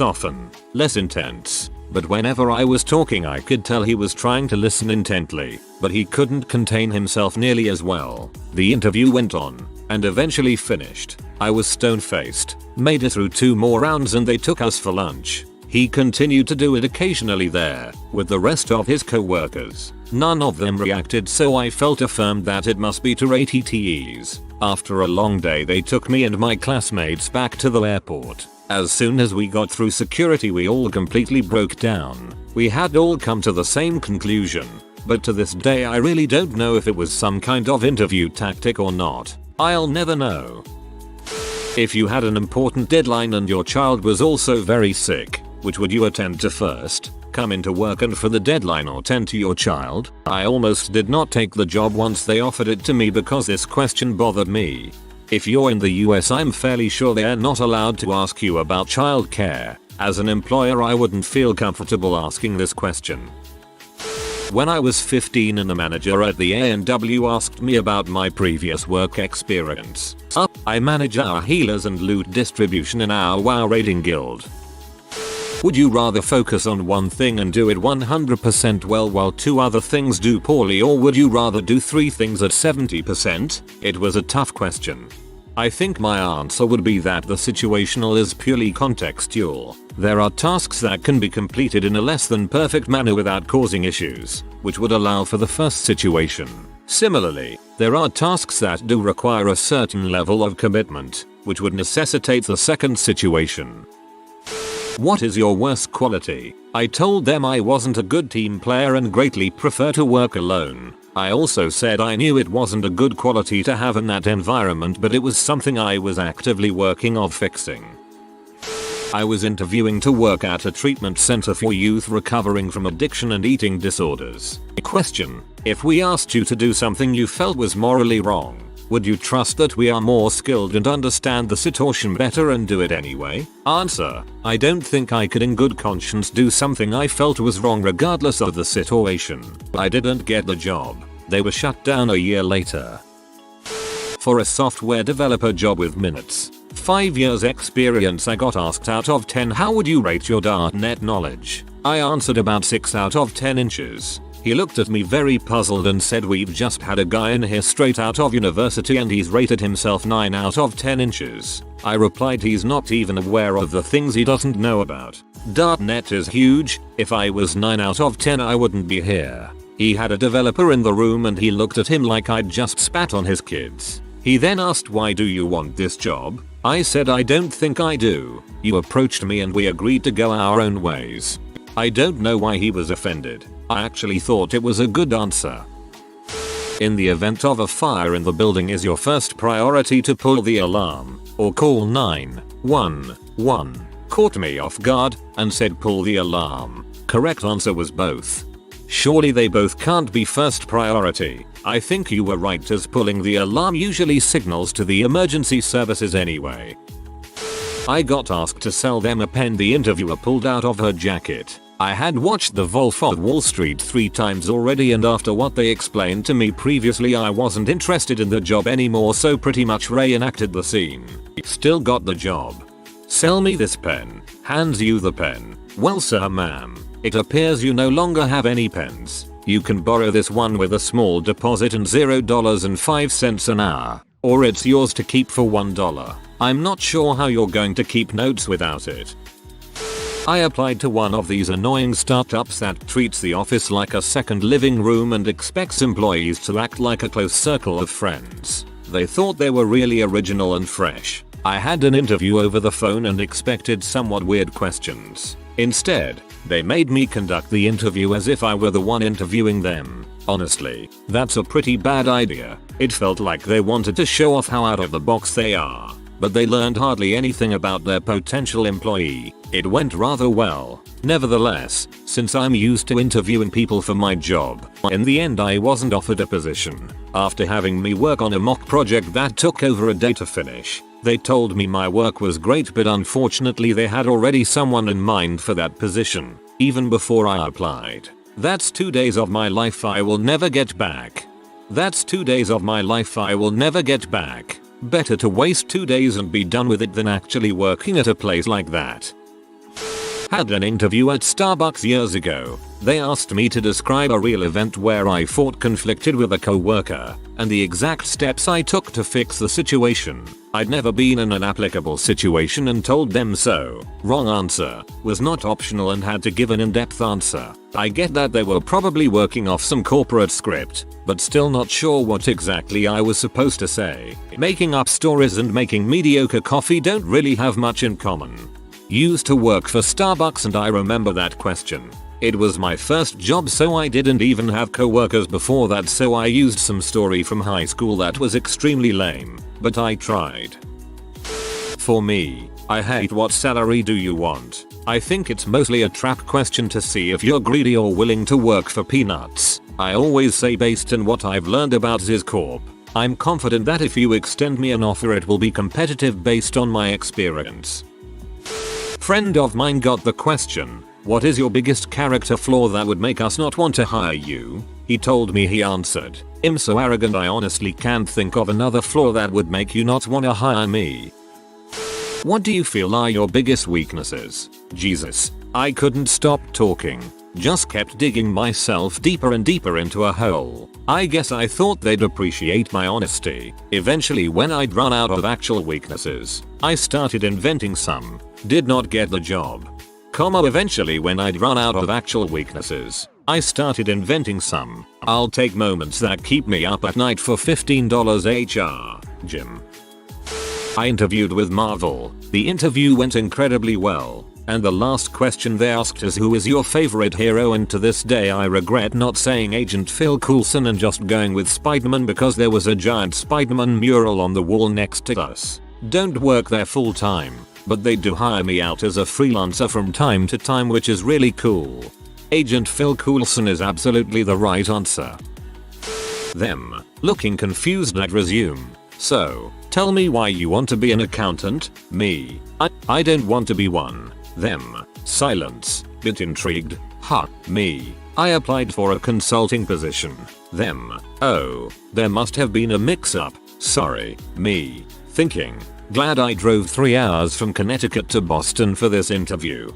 often, less intense. But whenever I was talking I could tell he was trying to listen intently, but he couldn't contain himself nearly as well. The interview went on, and eventually finished. I was stone-faced, made it through 2 more rounds and they took us for lunch. He continued to do it occasionally there, with the rest of his co-workers. None of them reacted, so I felt affirmed that it must be Tourette's. After a long day they took me and my classmates back to the airport. As soon as we got through security we all completely broke down. We had all come to the same conclusion, but to this day I really don't know if it was some kind of interview tactic or not. I'll never know. If you had an important deadline and your child was also very sick, which would you attend to first? Come into work and for the deadline or tend to your child? I almost did not take the job once they offered it to me because this question bothered me. If you're in the US I'm fairly sure they're not allowed to ask you about childcare. As an employer I wouldn't feel comfortable asking this question. When I was 15 and the manager at the A&W asked me about my previous work experience. I manage our healers and loot distribution in our WoW raiding guild. Would you rather focus on one thing and do it 100% well while 2 other things do poorly, or would you rather do 3 things at 70%? It was a tough question. I think my answer would be that the situational is purely contextual. There are tasks that can be completed in a less than perfect manner without causing issues, which would allow for the first situation. Similarly, there are tasks that do require a certain level of commitment, which would necessitate the second situation. What is your worst quality? I told them I wasn't a good team player and greatly prefer to work alone. I also said I knew it wasn't a good quality to have in that environment, but it was something I was actively working on fixing. I was interviewing to work at a treatment center for youth recovering from addiction and eating disorders. Question: if we asked you to do something you felt was morally wrong, would you trust that we are more skilled and understand the situation better and do it anyway? Answer: I don't think I could in good conscience do something I felt was wrong regardless of the situation. I didn't get the job. They were shut down a year later. For a software developer job with minutes, 5 years experience, I got asked out of 10 how would you rate your .NET knowledge. I answered about 6 out of 10 inches. He looked at me very puzzled and said, we've just had a guy in here straight out of university and he's rated himself 9 out of 10 inches. I replied he's not even aware of the things he doesn't know about. .NET is huge. If I was 9 out of 10 I wouldn't be here. He had a developer in the room and he looked at him like I'd just spat on his kids. He then asked, why do you want this job? I said, I don't think I do. You approached me and we agreed to go our own ways. I don't know why he was offended. I actually thought it was a good answer. In the event of a fire in the building, is your first priority to pull the alarm or call 911? Caught me off guard and said pull the alarm. Correct answer was both. Surely they both can't be first priority. I think you were right, as pulling the alarm usually signals to the emergency services anyway. I got asked to sell them a pen the interviewer pulled out of her jacket. I had watched The Wolf of Wall Street 3 times already, and after what they explained to me previously I wasn't interested in the job anymore, so pretty much reenacted the scene. Still got the job. Sell me this pen. Hands you the pen. Well sir, ma'am, it appears you no longer have any pens. You can borrow this one with a small deposit and $0.05 an hour, or it's yours to keep for $1. I'm not sure how you're going to keep notes without it. I applied to one of these annoying startups that treats the office like a second living room and expects employees to act like a close circle of friends. They thought they were really original and fresh. I had an interview over the phone and expected somewhat weird questions. Instead, they made me conduct the interview as if I were the one interviewing them. Honestly, that's a pretty bad idea. It felt like they wanted to show off how out of the box they are, but they learned hardly anything about their potential employee. It went rather well. Nevertheless, since I'm used to interviewing people for my job, in the end I wasn't offered a position. After having me work on a mock project that took over a day to finish, they told me my work was great, but unfortunately they had already someone in mind for that position, even before I applied. That's 2 days of my life I will never get back. That's 2 days of my life I will never get back. Better to waste 2 days and be done with it than actually working at a place like that. Had an interview at Starbucks years ago. They asked me to describe a real event where I fought conflicted with a coworker and the exact steps I took to fix the situation. I'd never been in an applicable situation and told them so. Wrong answer was not optional and had to give an in-depth answer. I get that they were probably working off some corporate script, but still not sure what exactly I was supposed to say. Making up stories and making mediocre coffee don't really have much in common. Used to work for Starbucks and I remember that question. It was my first job, so I didn't even have coworkers before that, so I used some story from high school that was extremely lame, but I tried. For me, I hate what salary do you want? I think it's mostly a trap question to see if you're greedy or willing to work for peanuts. I always say based on what I've learned about Ziz Corp, I'm confident that if you extend me an offer it will be competitive based on my experience. Friend of mine got the question, what is your biggest character flaw that would make us not want to hire you? He told me, he answered, I'm so arrogant I honestly can't think of another flaw that would make you not want to hire me. What do you feel are your biggest weaknesses? Jesus, I couldn't stop talking. Just kept digging myself deeper and deeper into a hole. I guess I thought they'd appreciate my honesty. Eventually, when I'd run out of actual weaknesses, I started inventing some. Did not get the job. Eventually when I'd run out of actual weaknesses, I started inventing some. I'll take moments that keep me up at night for $15 HR. Jim. I interviewed with Marvel. The interview went incredibly well. And the last question they asked is, who is your favorite hero? And to this day I regret not saying Agent Phil Coulson and just going with Spider-Man because there was a giant Spider-Man mural on the wall next to us. Don't work there full time, but they do hire me out as a freelancer from time to time, which is really cool. Agent Phil Coulson is absolutely the right answer. Them. Looking confused at resume. So, tell me why you want to be an accountant. Me. I don't want to be one. Them. Silence. Bit intrigued. Ha. Me. I applied for a consulting position. Them. Oh, there must have been a mix-up. Sorry. Me. Thinking. Glad I drove 3 hours from Connecticut to Boston for this interview.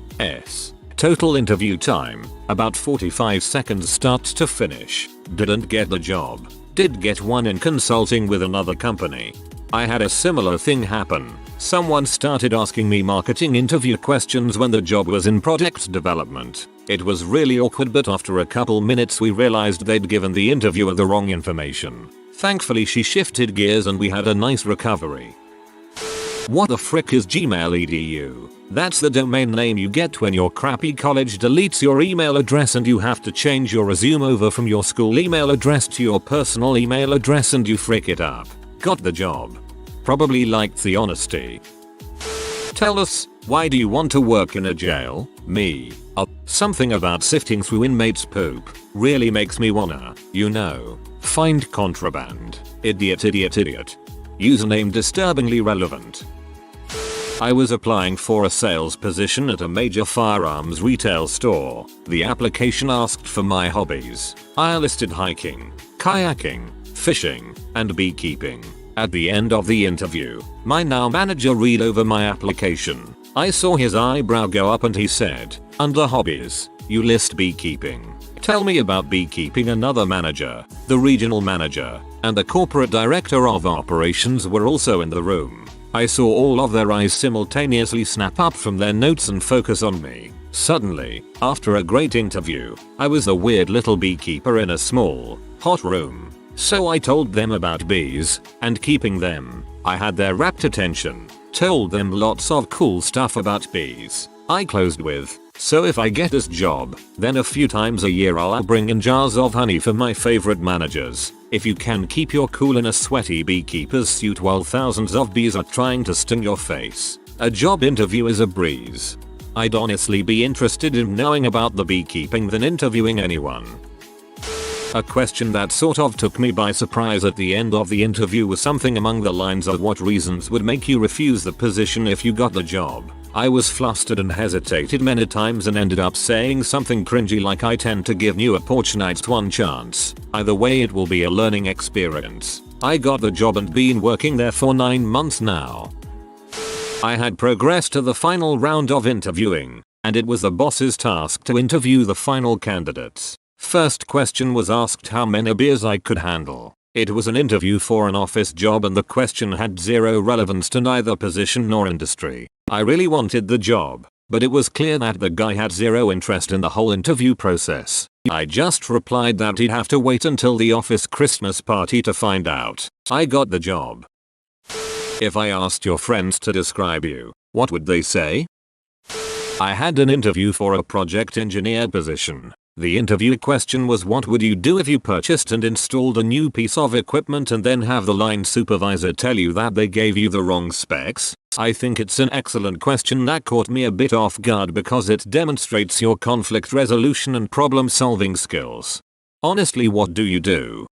Total interview time, about 45 seconds start to finish. Didn't get the job. Did get one in consulting with another company. I had a similar thing happen. Someone started asking me marketing interview questions when the job was in product development. It was really awkward, but after a couple minutes we realized they'd given the interviewer the wrong information. Thankfully she shifted gears and we had a nice recovery. What the frick is Gmail edu? That's the domain name you get when your crappy college deletes your email address and you have to change your resume over from your school email address to your personal email address and you frick it up. Got the job. Probably liked the honesty. Tell us, why do you want to work in a jail? Me. Something about sifting through inmates' poop really makes me wanna, find contraband. Idiot. Username disturbingly relevant. I was applying for a sales position at a major firearms retail store. The application asked for my hobbies. I listed hiking, kayaking, fishing, and beekeeping. At the end of the interview, my now manager read over my application. I saw his eyebrow go up and he said, under hobbies, you list beekeeping. Tell me about beekeeping. Another manager, the regional manager, and the corporate director of operations were also in the room. I saw all of their eyes simultaneously snap up from their notes and focus on me. Suddenly, after a great interview, I was a weird little beekeeper in a small, hot room. So I told them about bees and keeping them. I had their rapt attention, told them lots of cool stuff about bees. I closed with, so if I get this job, then a few times a year I'll bring in jars of honey for my favorite managers. If you can keep your cool in a sweaty beekeeper's suit while thousands of bees are trying to sting your face, a job interview is a breeze. I'd honestly be interested in knowing about the beekeeping than interviewing anyone. A question that sort of took me by surprise at the end of the interview was something along the lines of, what reasons would make you refuse the position if you got the job? I was flustered and hesitated many times and ended up saying something cringy like I tend to give new opportunities one chance. Either way it will be a learning experience. I got the job and been working there for 9 months now. I had progressed to the final round of interviewing, and it was the boss's task to interview the final candidates. First question was asked how many beers I could handle. It was an interview for an office job and the question had zero relevance to neither position nor industry. I really wanted the job, but it was clear that the guy had zero interest in the whole interview process. I just replied that he'd have to wait until the office Christmas party to find out. I got the job. If I asked your friends to describe you, what would they say? I had an interview for a project engineer position. The interview question was what would you do if you purchased and installed a new piece of equipment and then have the line supervisor tell you that they gave you the wrong specs? I think it's an excellent question that caught me a bit off guard because it demonstrates your conflict resolution and problem solving skills. Honestly, what do you do?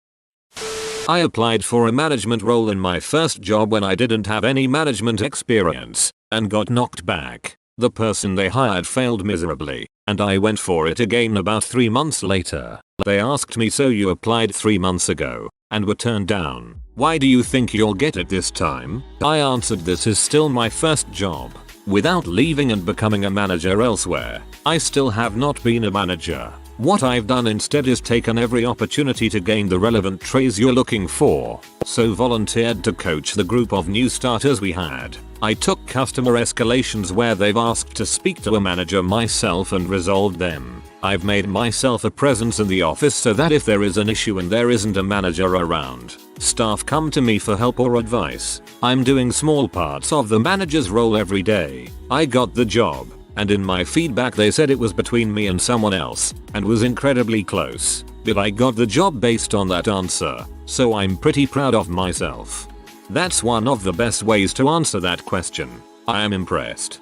I applied for a management role in my first job when I didn't have any management experience and got knocked back. The person they hired failed miserably, and I went for it again about 3 months later. They asked me, so you applied 3 months ago and were turned down. Why do you think you'll get it this time? I answered, this is still my first job. Without leaving and becoming a manager elsewhere, I still have not been a manager. What I've done instead is taken every opportunity to gain the relevant traits you're looking for. So volunteered to coach the group of new starters we had. I took customer escalations where they've asked to speak to a manager myself and resolved them. I've made myself a presence in the office so that if there is an issue and there isn't a manager around, staff come to me for help or advice. I'm doing small parts of the manager's role every day. I got the job, and in my feedback they said it was between me and someone else, and was incredibly close. But I got the job based on that answer, so I'm pretty proud of myself. That's one of the best ways to answer that question. I am impressed.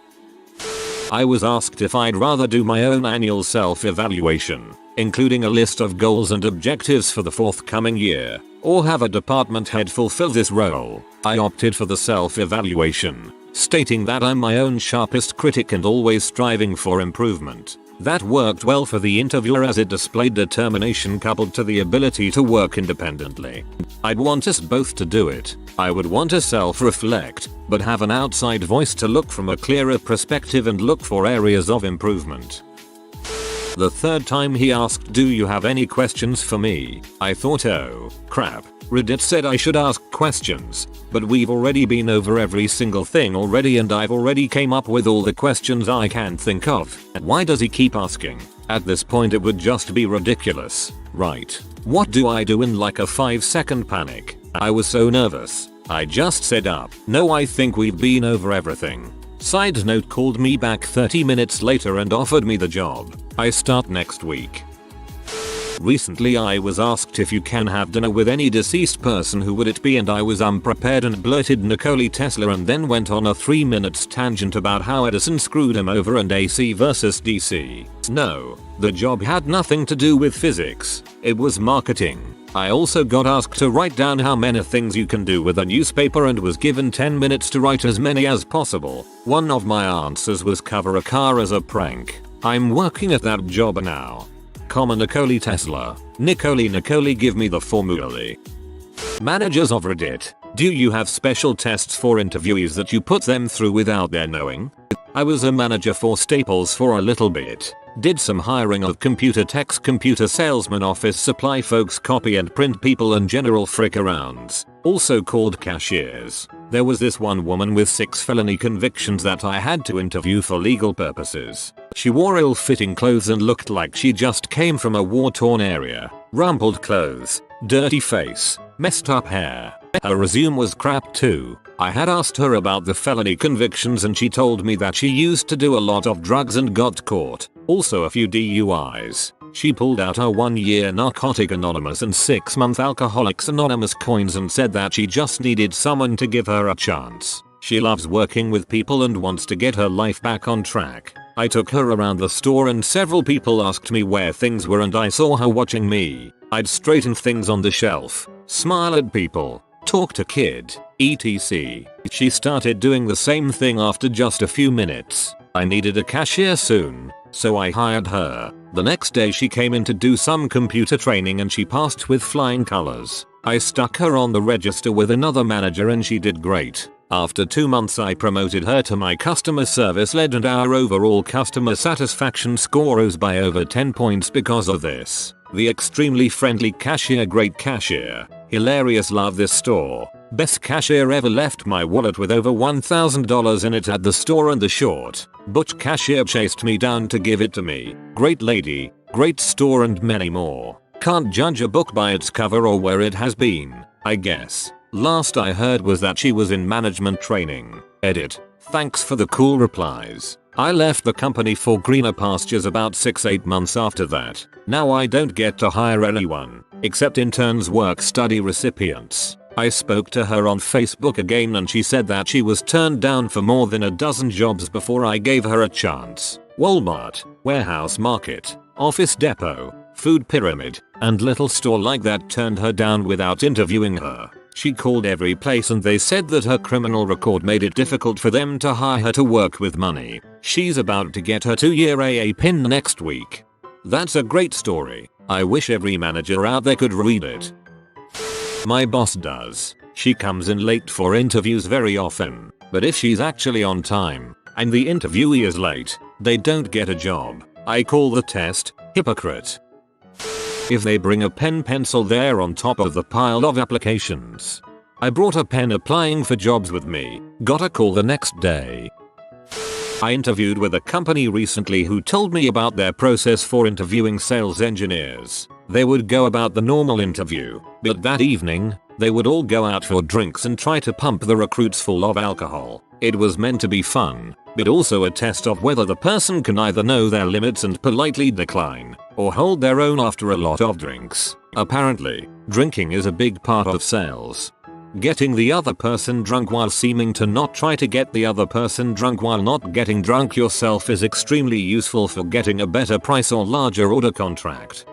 I was asked if I'd rather do my own annual self-evaluation, including a list of goals and objectives for the forthcoming year, or have a department head fulfill this role. I opted for the self-evaluation, stating that I'm my own sharpest critic and always striving for improvement. That worked well for the interviewer as it displayed determination coupled to the ability to work independently. I'd want us both to do it. I would want to self-reflect, but have an outside voice to look from a clearer perspective and look for areas of improvement. The third time he asked, do you have any questions for me? I thought, oh crap, Reddit said I should ask questions, but we've already been over every single thing already and I've already came up with all the questions I can think of. Why does he keep asking? At this point it would just be ridiculous, right? What do I do in like a 5-second panic? I was so nervous. I just said no, I think we've been over everything. Side note, called me back 30 minutes later and offered me the job. I start next week. Recently I was asked if you can have dinner with any deceased person, who would it be, and I was unprepared and blurted Nikola Tesla and then went on a 3-minute tangent about how Edison screwed him over and AC versus DC. No, the job had nothing to do with physics, it was marketing. I also got asked to write down how many things you can do with a newspaper and was given 10 minutes to write as many as possible. One of my answers was cover a car as a prank. I'm working at that job now. Nikola Tesla. Nikola give me the formula. Managers of Reddit, do you have special tests for interviewees that you put them through without their knowing? I was a manager for Staples for a little bit. Did some hiring of computer techs, computer salesmen, office supply folks, copy and print people and general frick arounds, also called cashiers. There was this one woman with 6 felony convictions that I had to interview for legal purposes. She wore ill-fitting clothes and looked like she just came from a war-torn area. Rumpled clothes, dirty face, messed up hair. Her resume was crap too. I had asked her about the felony convictions and she told me that she used to do a lot of drugs and got caught. Also a few DUIs. She pulled out her 1-year Narcotic Anonymous and 6-month Alcoholics Anonymous coins and said that she just needed someone to give her a chance. She loves working with people and wants to get her life back on track. I took her around the store and several people asked me where things were and I saw her watching me. I'd straighten things on the shelf, smile at people, talk to kid, etc. She started doing the same thing after just a few minutes. I needed a cashier soon, so I hired her. The next day she came in to do some computer training and she passed with flying colors. I stuck her on the register with another manager and she did great. After 2 months I promoted her to my customer service lead and our overall customer satisfaction score rose by over 10 points because of this. The extremely friendly cashier, great cashier, hilarious, love this store, best cashier ever, left my wallet with over $1,000 in it at the store, and the short, butch cashier chased me down to give it to me, great lady, great store, and many more. Can't judge a book by its cover or where it has been, I guess. Last I heard was that she was in management training. Edit. Thanks for the cool replies. I left the company for greener pastures about 6-8 months after that. Now I don't get to hire anyone, except interns, work study recipients. I spoke to her on Facebook again and she said that she was turned down for more than a dozen jobs before I gave her a chance. Walmart, warehouse market, office depot, food pyramid, and little store like that turned her down without interviewing her. She called every place and they said that her criminal record made it difficult for them to hire her to work with money. She's about to get her 2-year AA pin next week. That's a great story. I wish every manager out there could read it. My boss does. She comes in late for interviews very often, but if she's actually on time and the interviewee is late, they don't get a job. I call the test hypocrite. If they bring a pen pencil there on top of the pile of applications. I brought a pen applying for jobs with me, got a call the next day. I interviewed with a company recently who told me about their process for interviewing sales engineers. They would go about the normal interview, but that evening, they would all go out for drinks and try to pump the recruits full of alcohol. It was meant to be fun, but also a test of whether the person can either know their limits and politely decline, or hold their own after a lot of drinks. Apparently, drinking is a big part of sales. Getting the other person drunk while seeming to not try to get the other person drunk while not getting drunk yourself is extremely useful for getting a better price or larger order contract.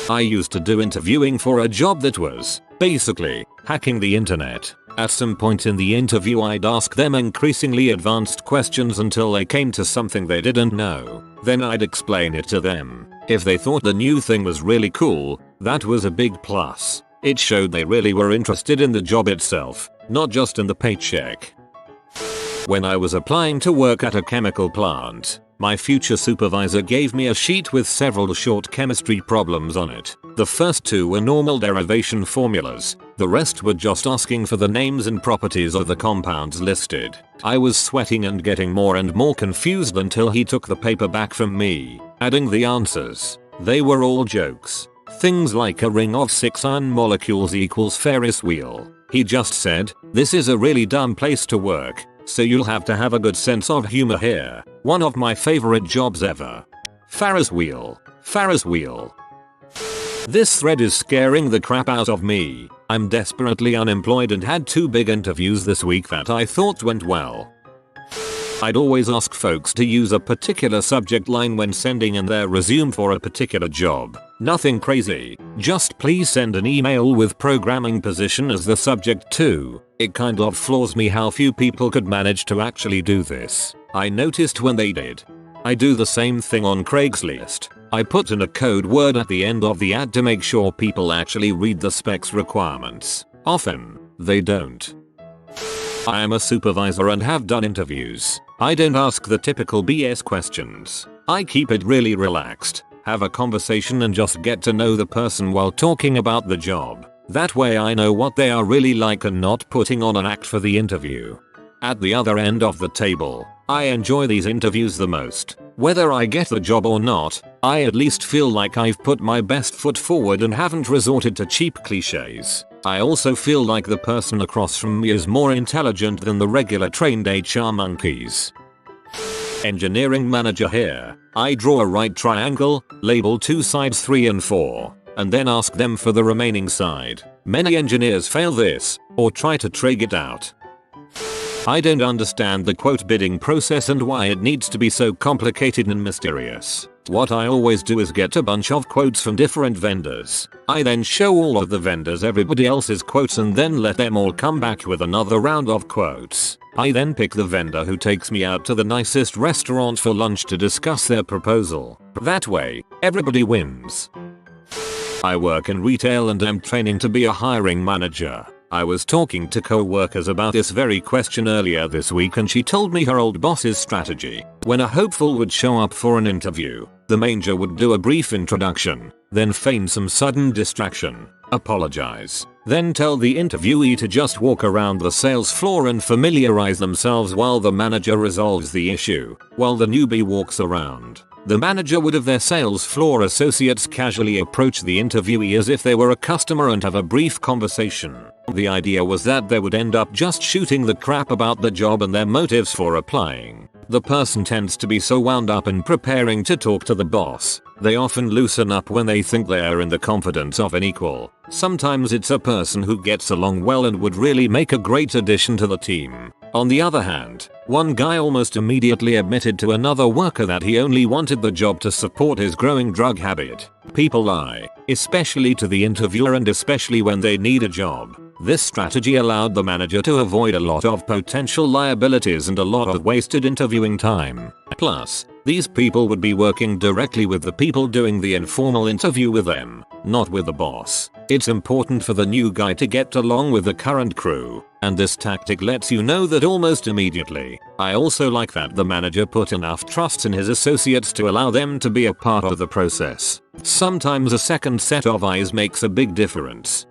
I used to do interviewing for a job that was, basically, hacking the internet. At some point in the interview I'd ask them increasingly advanced questions until they came to something they didn't know. Then I'd explain it to them. If they thought the new thing was really cool, that was a big plus. It showed they really were interested in the job itself, not just in the paycheck. When I was applying to work at a chemical plant, my future supervisor gave me a sheet with several short chemistry problems on it. The first 2 were normal derivation formulas. The rest were just asking for the names and properties of the compounds listed. I was sweating and getting more and more confused until he took the paper back from me, adding the answers. They were all jokes. Things like a ring of 6 iron molecules equals Ferris wheel. He just said, "This is a really dumb place to work, so you'll have to have a good sense of humor here." One of my favorite jobs ever. Ferris wheel. Ferris wheel. This thread is scaring the crap out of me. I'm desperately unemployed and had 2 big interviews this week that I thought went well. I'd always ask folks to use a particular subject line when sending in their resume for a particular job. Nothing crazy, just please send an email with programming position as the subject too. It kind of floors me how few people could manage to actually do this. I noticed when they did. I do the same thing on Craigslist. I put in a code word at the end of the ad to make sure people actually read the specs requirements. Often, they don't. I am a supervisor and have done interviews. I don't ask the typical BS questions. I keep it really relaxed, have a conversation and just get to know the person while talking about the job. That way I know what they are really like and not putting on an act for the interview. At the other end of the table, I enjoy these interviews the most. Whether I get the job or not, I at least feel like I've put my best foot forward and haven't resorted to cheap cliches. I also feel like the person across from me is more intelligent than the regular trained HR monkeys. Engineering manager here. I draw a right triangle, label 2 sides 3 and 4, and then ask them for the remaining side. Many engineers fail this, or try to trig it out. I don't understand the quote bidding process and why it needs to be so complicated and mysterious. What I always do is get a bunch of quotes from different vendors. I then show all of the vendors everybody else's quotes and then let them all come back with another round of quotes. I then pick the vendor who takes me out to the nicest restaurant for lunch to discuss their proposal. That way, everybody wins. I work in retail and am training to be a hiring manager. I was talking to co-workers about this very question earlier this week and she told me her old boss's strategy. When a hopeful would show up for an interview, the manager would do a brief introduction, then feign some sudden distraction, apologize, then tell the interviewee to just walk around the sales floor and familiarize themselves while the manager resolves the issue, while the newbie walks around. The manager would have their sales floor associates casually approach the interviewee as if they were a customer and have a brief conversation. The idea was that they would end up just shooting the crap about the job and their motives for applying. The person tends to be so wound up in preparing to talk to the boss, they often loosen up when they think they are in the confidence of an equal. Sometimes it's a person who gets along well and would really make a great addition to the team. On the other hand, one guy almost immediately admitted to another worker that he only wanted the job to support his growing drug habit. People lie, especially to the interviewer and especially when they need a job. This strategy allowed the manager to avoid a lot of potential liabilities and a lot of wasted interviewing time. Plus, these people would be working directly with the people doing the informal interview with them, not with the boss. It's important for the new guy to get along with the current crew, and this tactic lets you know that almost immediately. I also like that the manager put enough trust in his associates to allow them to be a part of the process. Sometimes a second set of eyes makes a big difference.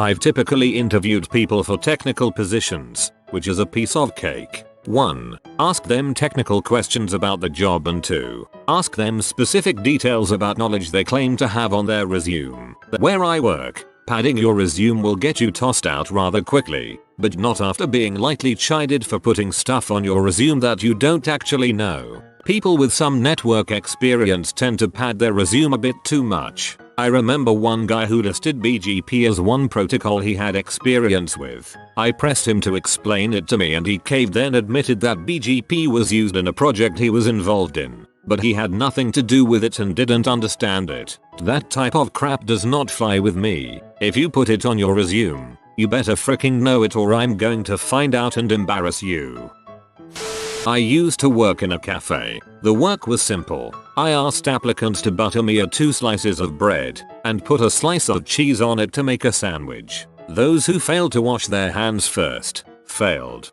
I've typically interviewed people for technical positions, which is a piece of cake. 1. Ask them technical questions about the job and 2. Ask them specific details about knowledge they claim to have on their resume. Where I work, padding your resume will get you tossed out rather quickly, but not after being lightly chided for putting stuff on your resume that you don't actually know. People with some network experience tend to pad their resume a bit too much. I remember one guy who listed BGP as one protocol he had experience with. I pressed him to explain it to me and he caved, then admitted that BGP was used in a project he was involved in, but he had nothing to do with it and didn't understand it. That type of crap does not fly with me. If you put it on your resume, you better fricking know it or I'm going to find out and embarrass you. I used to work in a cafe. The work was simple. I asked applicants to butter me 2 slices of bread and put a slice of cheese on it to make a sandwich. Those who failed to wash their hands first failed.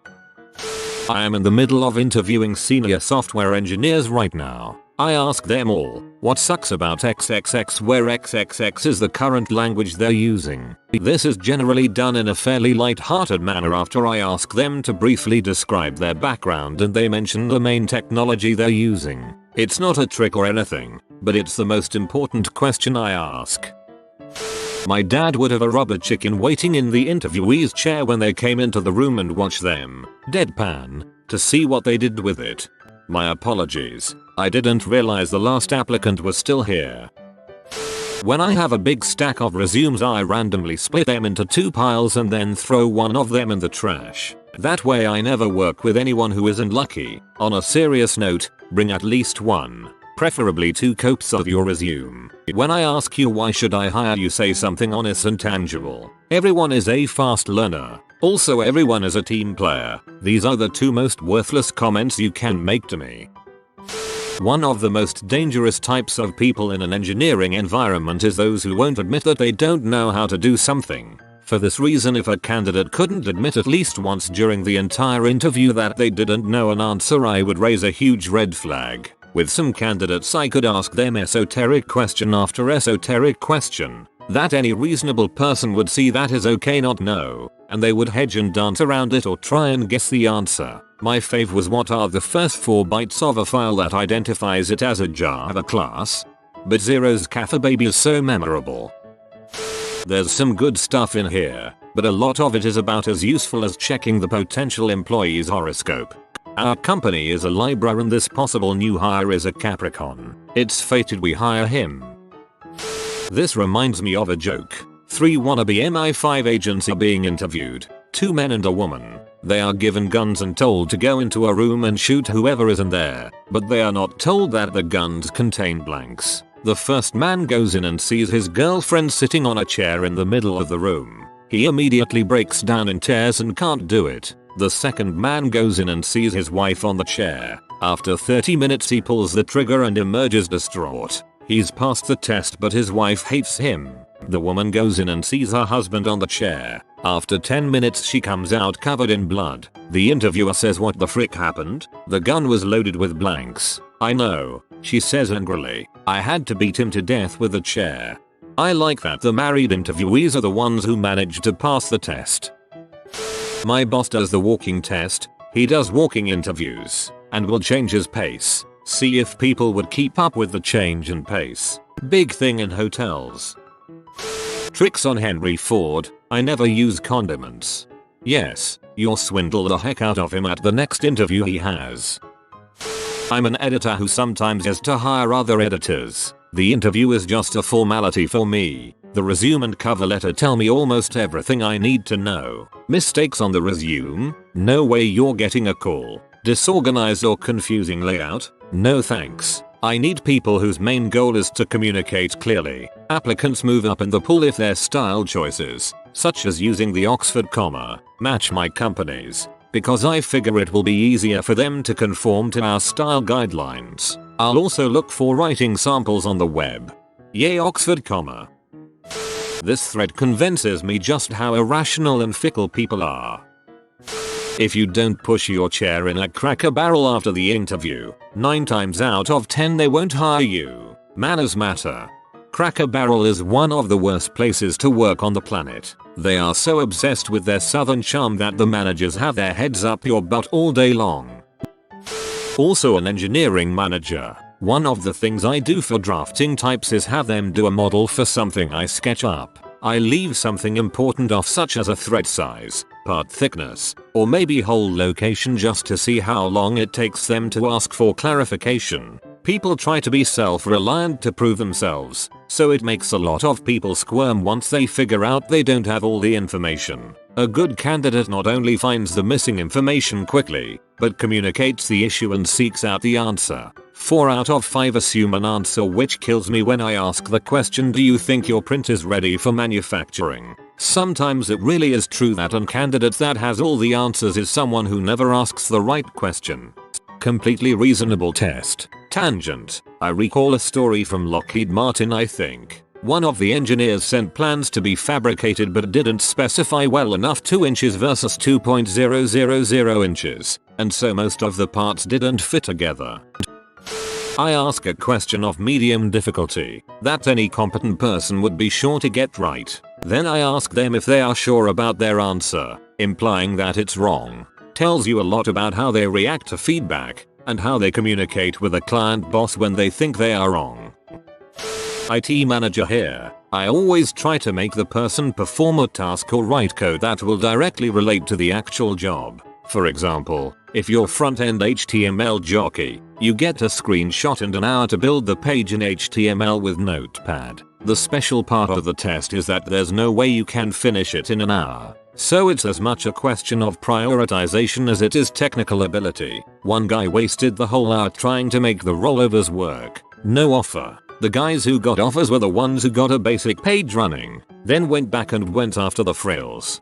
I am in the middle of interviewing senior software engineers right now. I ask them all, what sucks about XXX, where XXX is the current language they're using. This is generally done in a fairly light-hearted manner after I ask them to briefly describe their background and they mention the main technology they're using. It's not a trick or anything, but it's the most important question I ask. My dad would have a rubber chicken waiting in the interviewee's chair when they came into the room and watch them, deadpan, to see what they did with it. My apologies, I didn't realize the last applicant was still here. When I have a big stack of resumes, I randomly split them into 2 piles and then throw one of them in the trash. That way I never work with anyone who isn't lucky. On a serious note, bring at least 1, preferably 2 copies of your resume. When I ask you why should I hire you, say something honest and tangible. Everyone is a fast learner. Also, everyone is a team player. These are the 2 most worthless comments you can make to me. One of the most dangerous types of people in an engineering environment is those who won't admit that they don't know how to do something. For this reason, if a candidate couldn't admit at least once during the entire interview that they didn't know an answer, I would raise a huge red flag. With some candidates I could ask them esoteric question after esoteric question that any reasonable person would see that is okay not know, and they would hedge and dance around it or try and guess the answer. My fave was, what are the first 4 bytes of a file that identifies it as a Java class? But Zero's Cafe Baby is so memorable. There's some good stuff in here, but a lot of it is about as useful as checking the potential employee's horoscope. Our company is a Libra and this possible new hire is a Capricorn. It's fated we hire him. This reminds me of a joke. 3 wannabe MI5 agents are being interviewed. 2 men and a woman. They are given guns and told to go into a room and shoot whoever is in there, but they are not told that the guns contain blanks. The first man goes in and sees his girlfriend sitting on a chair in the middle of the room. He immediately breaks down in tears and can't do it. The second man goes in and sees his wife on the chair. After 30 minutes he pulls the trigger and emerges distraught. He's passed the test but his wife hates him. The woman goes in and sees her husband on the chair. After 10 minutes she comes out covered in blood. The interviewer says, "What the frick happened? The gun was loaded with blanks." "I know," she says angrily. "I had to beat him to death with a chair." I like that the married interviewees are the ones who manage to pass the test. My boss does the walking test. He does walking interviews and will change his pace. See if people would keep up with the change in pace. Big thing in hotels. Tricks on Henry Ford. I never use condiments. Yes, you'll swindle the heck out of him at the next interview he has. I'm an editor who sometimes has to hire other editors. The interview is just a formality for me. The resume and cover letter tell me almost everything I need to know. Mistakes on the resume? No way you're getting a call. Disorganized or confusing layout? No thanks. I need people whose main goal is to communicate clearly. Applicants move up in the pool if their style choices, such as using the Oxford comma, match my company's, because I figure it will be easier for them to conform to our style guidelines. I'll also look for writing samples on the web. Yay Oxford comma. This thread convinces me just how irrational and fickle people are. If you don't push your chair in a Cracker Barrel after the interview, 9 times out of 10 they won't hire you. Manners matter. Cracker Barrel is one of the worst places to work on the planet. They are so obsessed with their southern charm that the managers have their heads up your butt all day long. Also an engineering manager. One of the things I do for drafting types is have them do a model for something I sketch up. I leave something important off, such as a thread size, part thickness, or maybe whole location, just to see how long it takes them to ask for clarification. People try to be self-reliant to prove themselves, so it makes a lot of people squirm once they figure out they don't have all the information. A good candidate not only finds the missing information quickly, but communicates the issue and seeks out the answer. 4 out of 5 assume an answer, which kills me when I ask the question, "Do you think your print is ready for manufacturing?" Sometimes it really is true that a candidate that has all the answers is someone who never asks the right question. Completely reasonable test. Tangent. I recall a story from Lockheed Martin, I think. One of the engineers sent plans to be fabricated but didn't specify well enough 2 inches versus 2.000 inches, and so most of the parts didn't fit together. I ask a question of medium difficulty that any competent person would be sure to get right. Then I ask them if they are sure about their answer, implying that it's wrong. Tells you a lot about how they react to feedback and how they communicate with a client boss when they think they are wrong. IT manager here. I always try to make the person perform a task or write code that will directly relate to the actual job. For example, if you're front-end HTML jockey, you get a screenshot and an hour to build the page in HTML with Notepad. The special part of the test is that there's no way you can finish it in an hour. So it's as much a question of prioritization as it is technical ability. One guy wasted the whole hour trying to make the rollovers work. No offer. The guys who got offers were the ones who got a basic page running, then went back and went after the frills.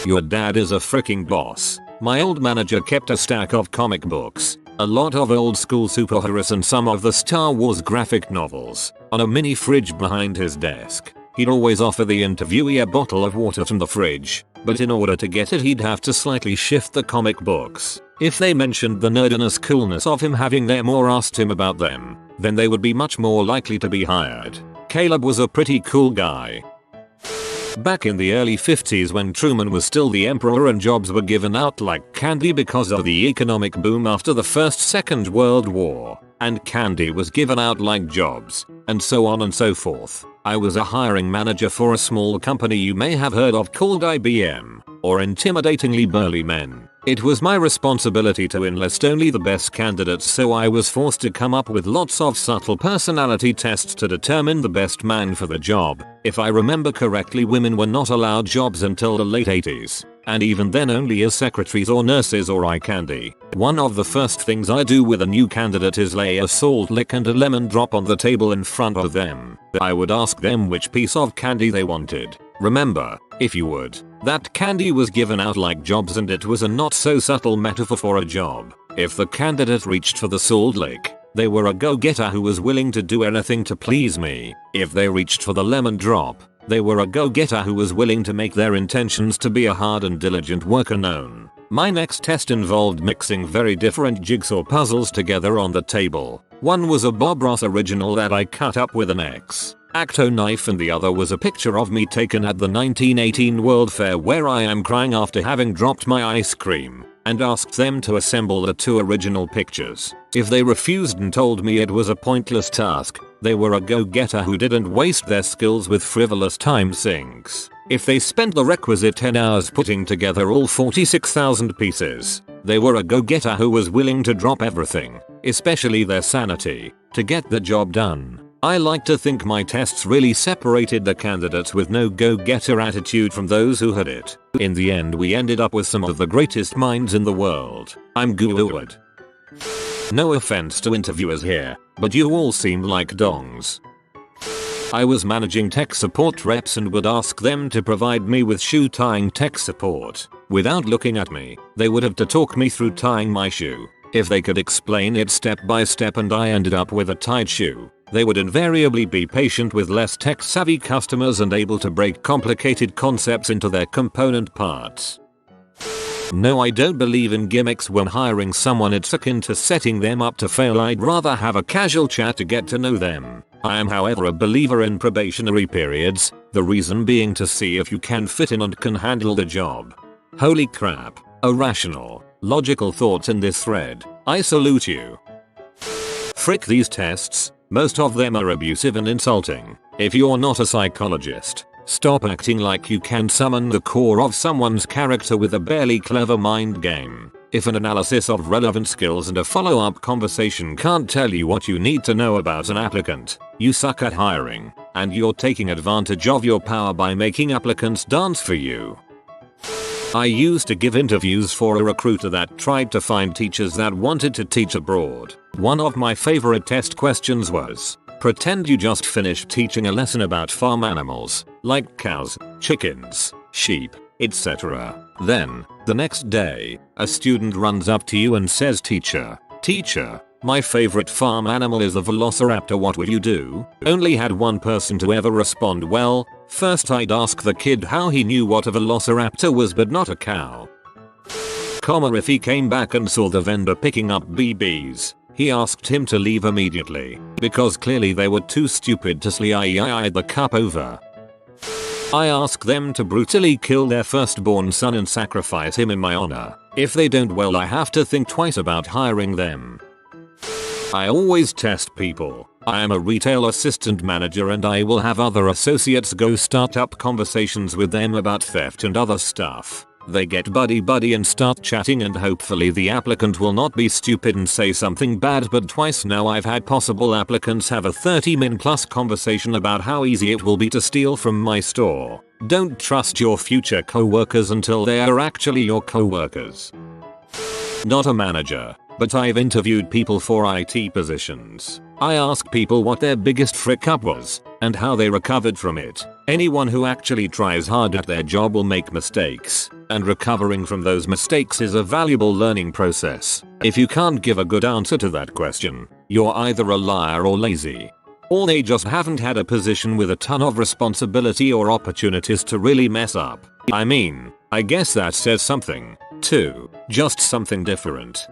Your dad is a freaking boss. My old manager kept a stack of comic books, a lot of old school superheroes and some of the Star Wars graphic novels, on a mini fridge behind his desk. He'd always offer the interviewee a bottle of water from the fridge, but in order to get it he'd have to slightly shift the comic books. If they mentioned the nerdiness coolness of him having them or asked him about them, then they would be much more likely to be hired. Caleb was a pretty cool guy. Back in the early 50s when Truman was still the emperor and jobs were given out like candy because of the economic boom after the Second World War, and candy was given out like jobs, and so on and so forth. I was a hiring manager for a small company you may have heard of called IBM, or Intimidatingly Burly Men. It was my responsibility to enlist only the best candidates, so I was forced to come up with lots of subtle personality tests to determine the best man for the job. If I remember correctly, women were not allowed jobs until the late 80s. and even then only as secretaries or nurses or eye candy. One of the first things I do with a new candidate is lay a salt lick and a lemon drop on the table in front of them. I would ask them which piece of candy they wanted. Remember, if you would, that candy was given out like jobs and it was a not so subtle metaphor for a job. If the candidate reached for the salt lick, they were a go-getter who was willing to do anything to please me. If they reached for the lemon drop, they were a go-getter who was willing to make their intentions to be a hard and diligent worker known. My next test involved mixing very different jigsaw puzzles together on the table. One was a Bob Ross original that I cut up with an X-Acto knife, and the other was a picture of me taken at the 1918 World Fair where I am crying after having dropped my ice cream, and asked them to assemble the two original pictures. If they refused and told me it was a pointless task, they were a go-getter who didn't waste their skills with frivolous time sinks. If they spent the requisite 10 hours putting together all 46,000 pieces, they were a go-getter who was willing to drop everything, especially their sanity, to get the job done. I like to think my tests really separated the candidates with no go-getter attitude from those who had it. In the end, we ended up with some of the greatest minds in the world. I'm good. No offense to interviewers here, but you all seemed like dongs. I was managing tech support reps and would ask them to provide me with shoe tying tech support. Without looking at me, they would have to talk me through tying my shoe. If they could explain it step by step and I ended up with a tied shoe, they would invariably be patient with less tech-savvy customers and able to break complicated concepts into their component parts. No, I don't believe in gimmicks when hiring someone. It's akin to setting them up to fail. I'd rather have a casual chat to get to know them. I am, however, a believer in probationary periods, the reason being to see if you can fit in and can handle the job. Holy crap, irrational, logical thoughts in this thread. I salute you. Frick these tests, most of them are abusive and insulting. If you're not a psychologist, stop acting like you can summon the core of someone's character with a barely clever mind game. If an analysis of relevant skills and a follow-up conversation can't tell you what you need to know about an applicant, you suck at hiring, and you're taking advantage of your power by making applicants dance for you. I used to give interviews for a recruiter that tried to find teachers that wanted to teach abroad. One of my favorite test questions was, pretend you just finished teaching a lesson about farm animals, like cows, chickens, sheep, etc. Then, the next day, a student runs up to you and says, Teacher, my favorite farm animal is the velociraptor, what would you do? Only had one person to ever respond, well, first I'd ask the kid how he knew what a velociraptor was but not a cow. If he came back and saw the vendor picking up BBs, he asked him to leave immediately, because clearly they were too stupid to slide the cup over. I ask them to brutally kill their firstborn son and sacrifice him in my honor. If they don't, well, I have to think twice about hiring them. I always test people. I am a retail assistant manager and I will have other associates go start up conversations with them about theft and other stuff. They get buddy and start chatting and hopefully the applicant will not be stupid and say something bad, but twice now I've had possible applicants have a 30-minute plus conversation about how easy it will be to steal from my store. Don't trust your future co-workers until they are actually your co-workers. Not a manager, but I've interviewed people for IT positions. I ask people what their biggest frick up was, and how they recovered from it. Anyone who actually tries hard at their job will make mistakes, and recovering from those mistakes is a valuable learning process. If you can't give a good answer to that question, you're either a liar or lazy. Or they just haven't had a position with a ton of responsibility or opportunities to really mess up. I mean, I guess that says something, too. Just something different.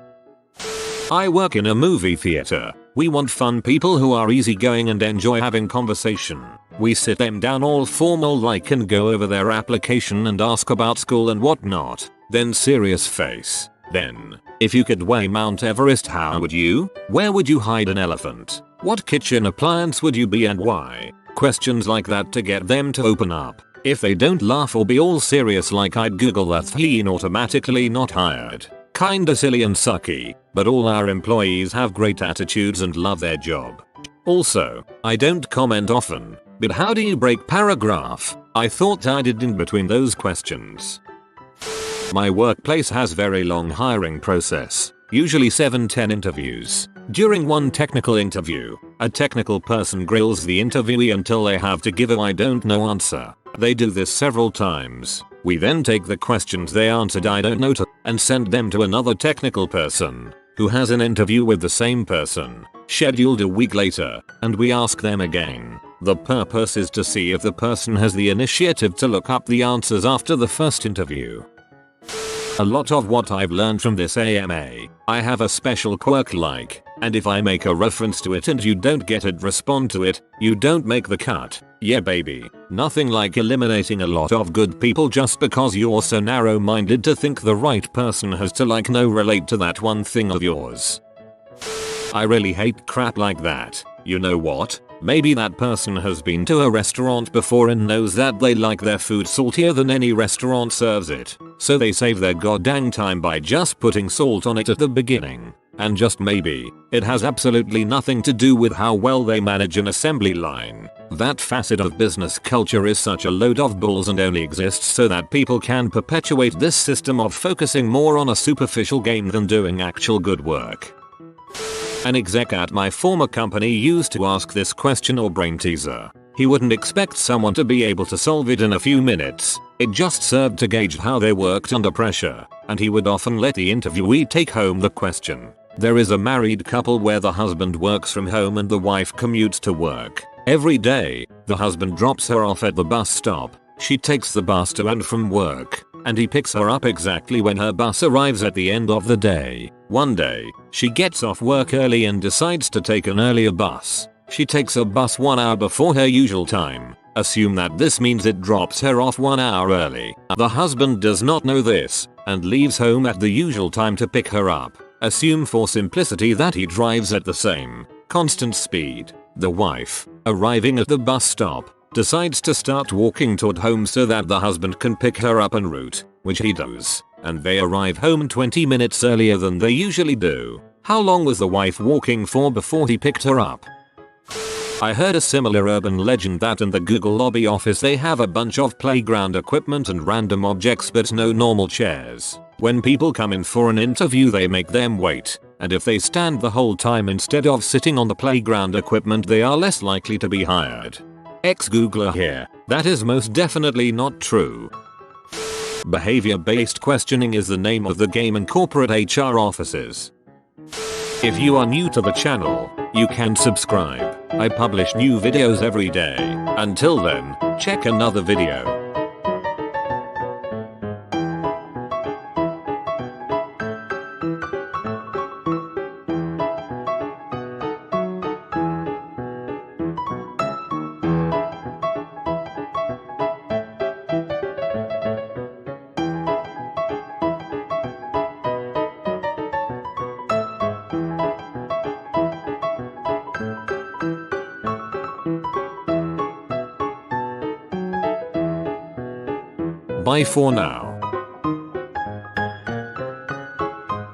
I work in a movie theater. We want fun people who are easygoing and enjoy having conversation. We sit them down all formal like and go over their application and ask about school and whatnot. Then serious face. Then, if you could weigh Mount Everest, how would you? Where would you hide an elephant? What kitchen appliance would you be and why? Questions like that to get them to open up. If they don't laugh or be all serious like I'd Google that teen automatically not hired. Kinda silly and sucky, but all our employees have great attitudes and love their job. Also, I don't comment often, but how do you break paragraph? I thought I did in between those questions. My workplace has very long hiring process, usually 7-10 interviews. During one technical interview, a technical person grills the interviewee until they have to give a "I don't know" answer. They do this several times. We then take the questions they answered "I don't know" to and send them to another technical person, who has an interview with the same person, scheduled a week later, and we ask them again. The purpose is to see if the person has the initiative to look up the answers after the first interview. A lot of what I've learned from this AMA, I have a special quirk like, and if I make a reference to it and you don't get it, respond to it, you don't make the cut. Yeah baby. Nothing like eliminating a lot of good people just because you're so narrow-minded to think the right person has to relate to that one thing of yours. I really hate crap like that. You know what? Maybe that person has been to a restaurant before and knows that they like their food saltier than any restaurant serves it. So they save their goddamn time by just putting salt on it at the beginning. And just maybe, it has absolutely nothing to do with how well they manage an assembly line. That facet of business culture is such a load of balls and only exists so that people can perpetuate this system of focusing more on a superficial game than doing actual good work. An exec at my former company used to ask this question or brain teaser. He wouldn't expect someone to be able to solve it in a few minutes. It just served to gauge how they worked under pressure, and he would often let the interviewee take home the question. There is a married couple where the husband works from home and the wife commutes to work. Every day, the husband drops her off at the bus stop. She takes the bus to and from work, and he picks her up exactly when her bus arrives at the end of the day. One day, she gets off work early and decides to take an earlier bus. She takes a bus 1 hour before her usual time. Assume that this means it drops her off 1 hour early. The husband does not know this, and leaves home at the usual time to pick her up. Assume for simplicity that he drives at the same constant speed. The wife, arriving at the bus stop, decides to start walking toward home so that the husband can pick her up en route, which he does, and they arrive home 20 minutes earlier than they usually do. How long was the wife walking for before he picked her up? I heard a similar urban legend that in the Google lobby office they have a bunch of playground equipment and random objects but no normal chairs. When people come in for an interview they make them wait, and if they stand the whole time instead of sitting on the playground equipment they are less likely to be hired. Ex-Googler here. That is most definitely not true. Behavior-based questioning is the name of the game in corporate HR offices. If you are new to the channel, you can subscribe. I publish new videos every day. Until then, check another video. Bye for now.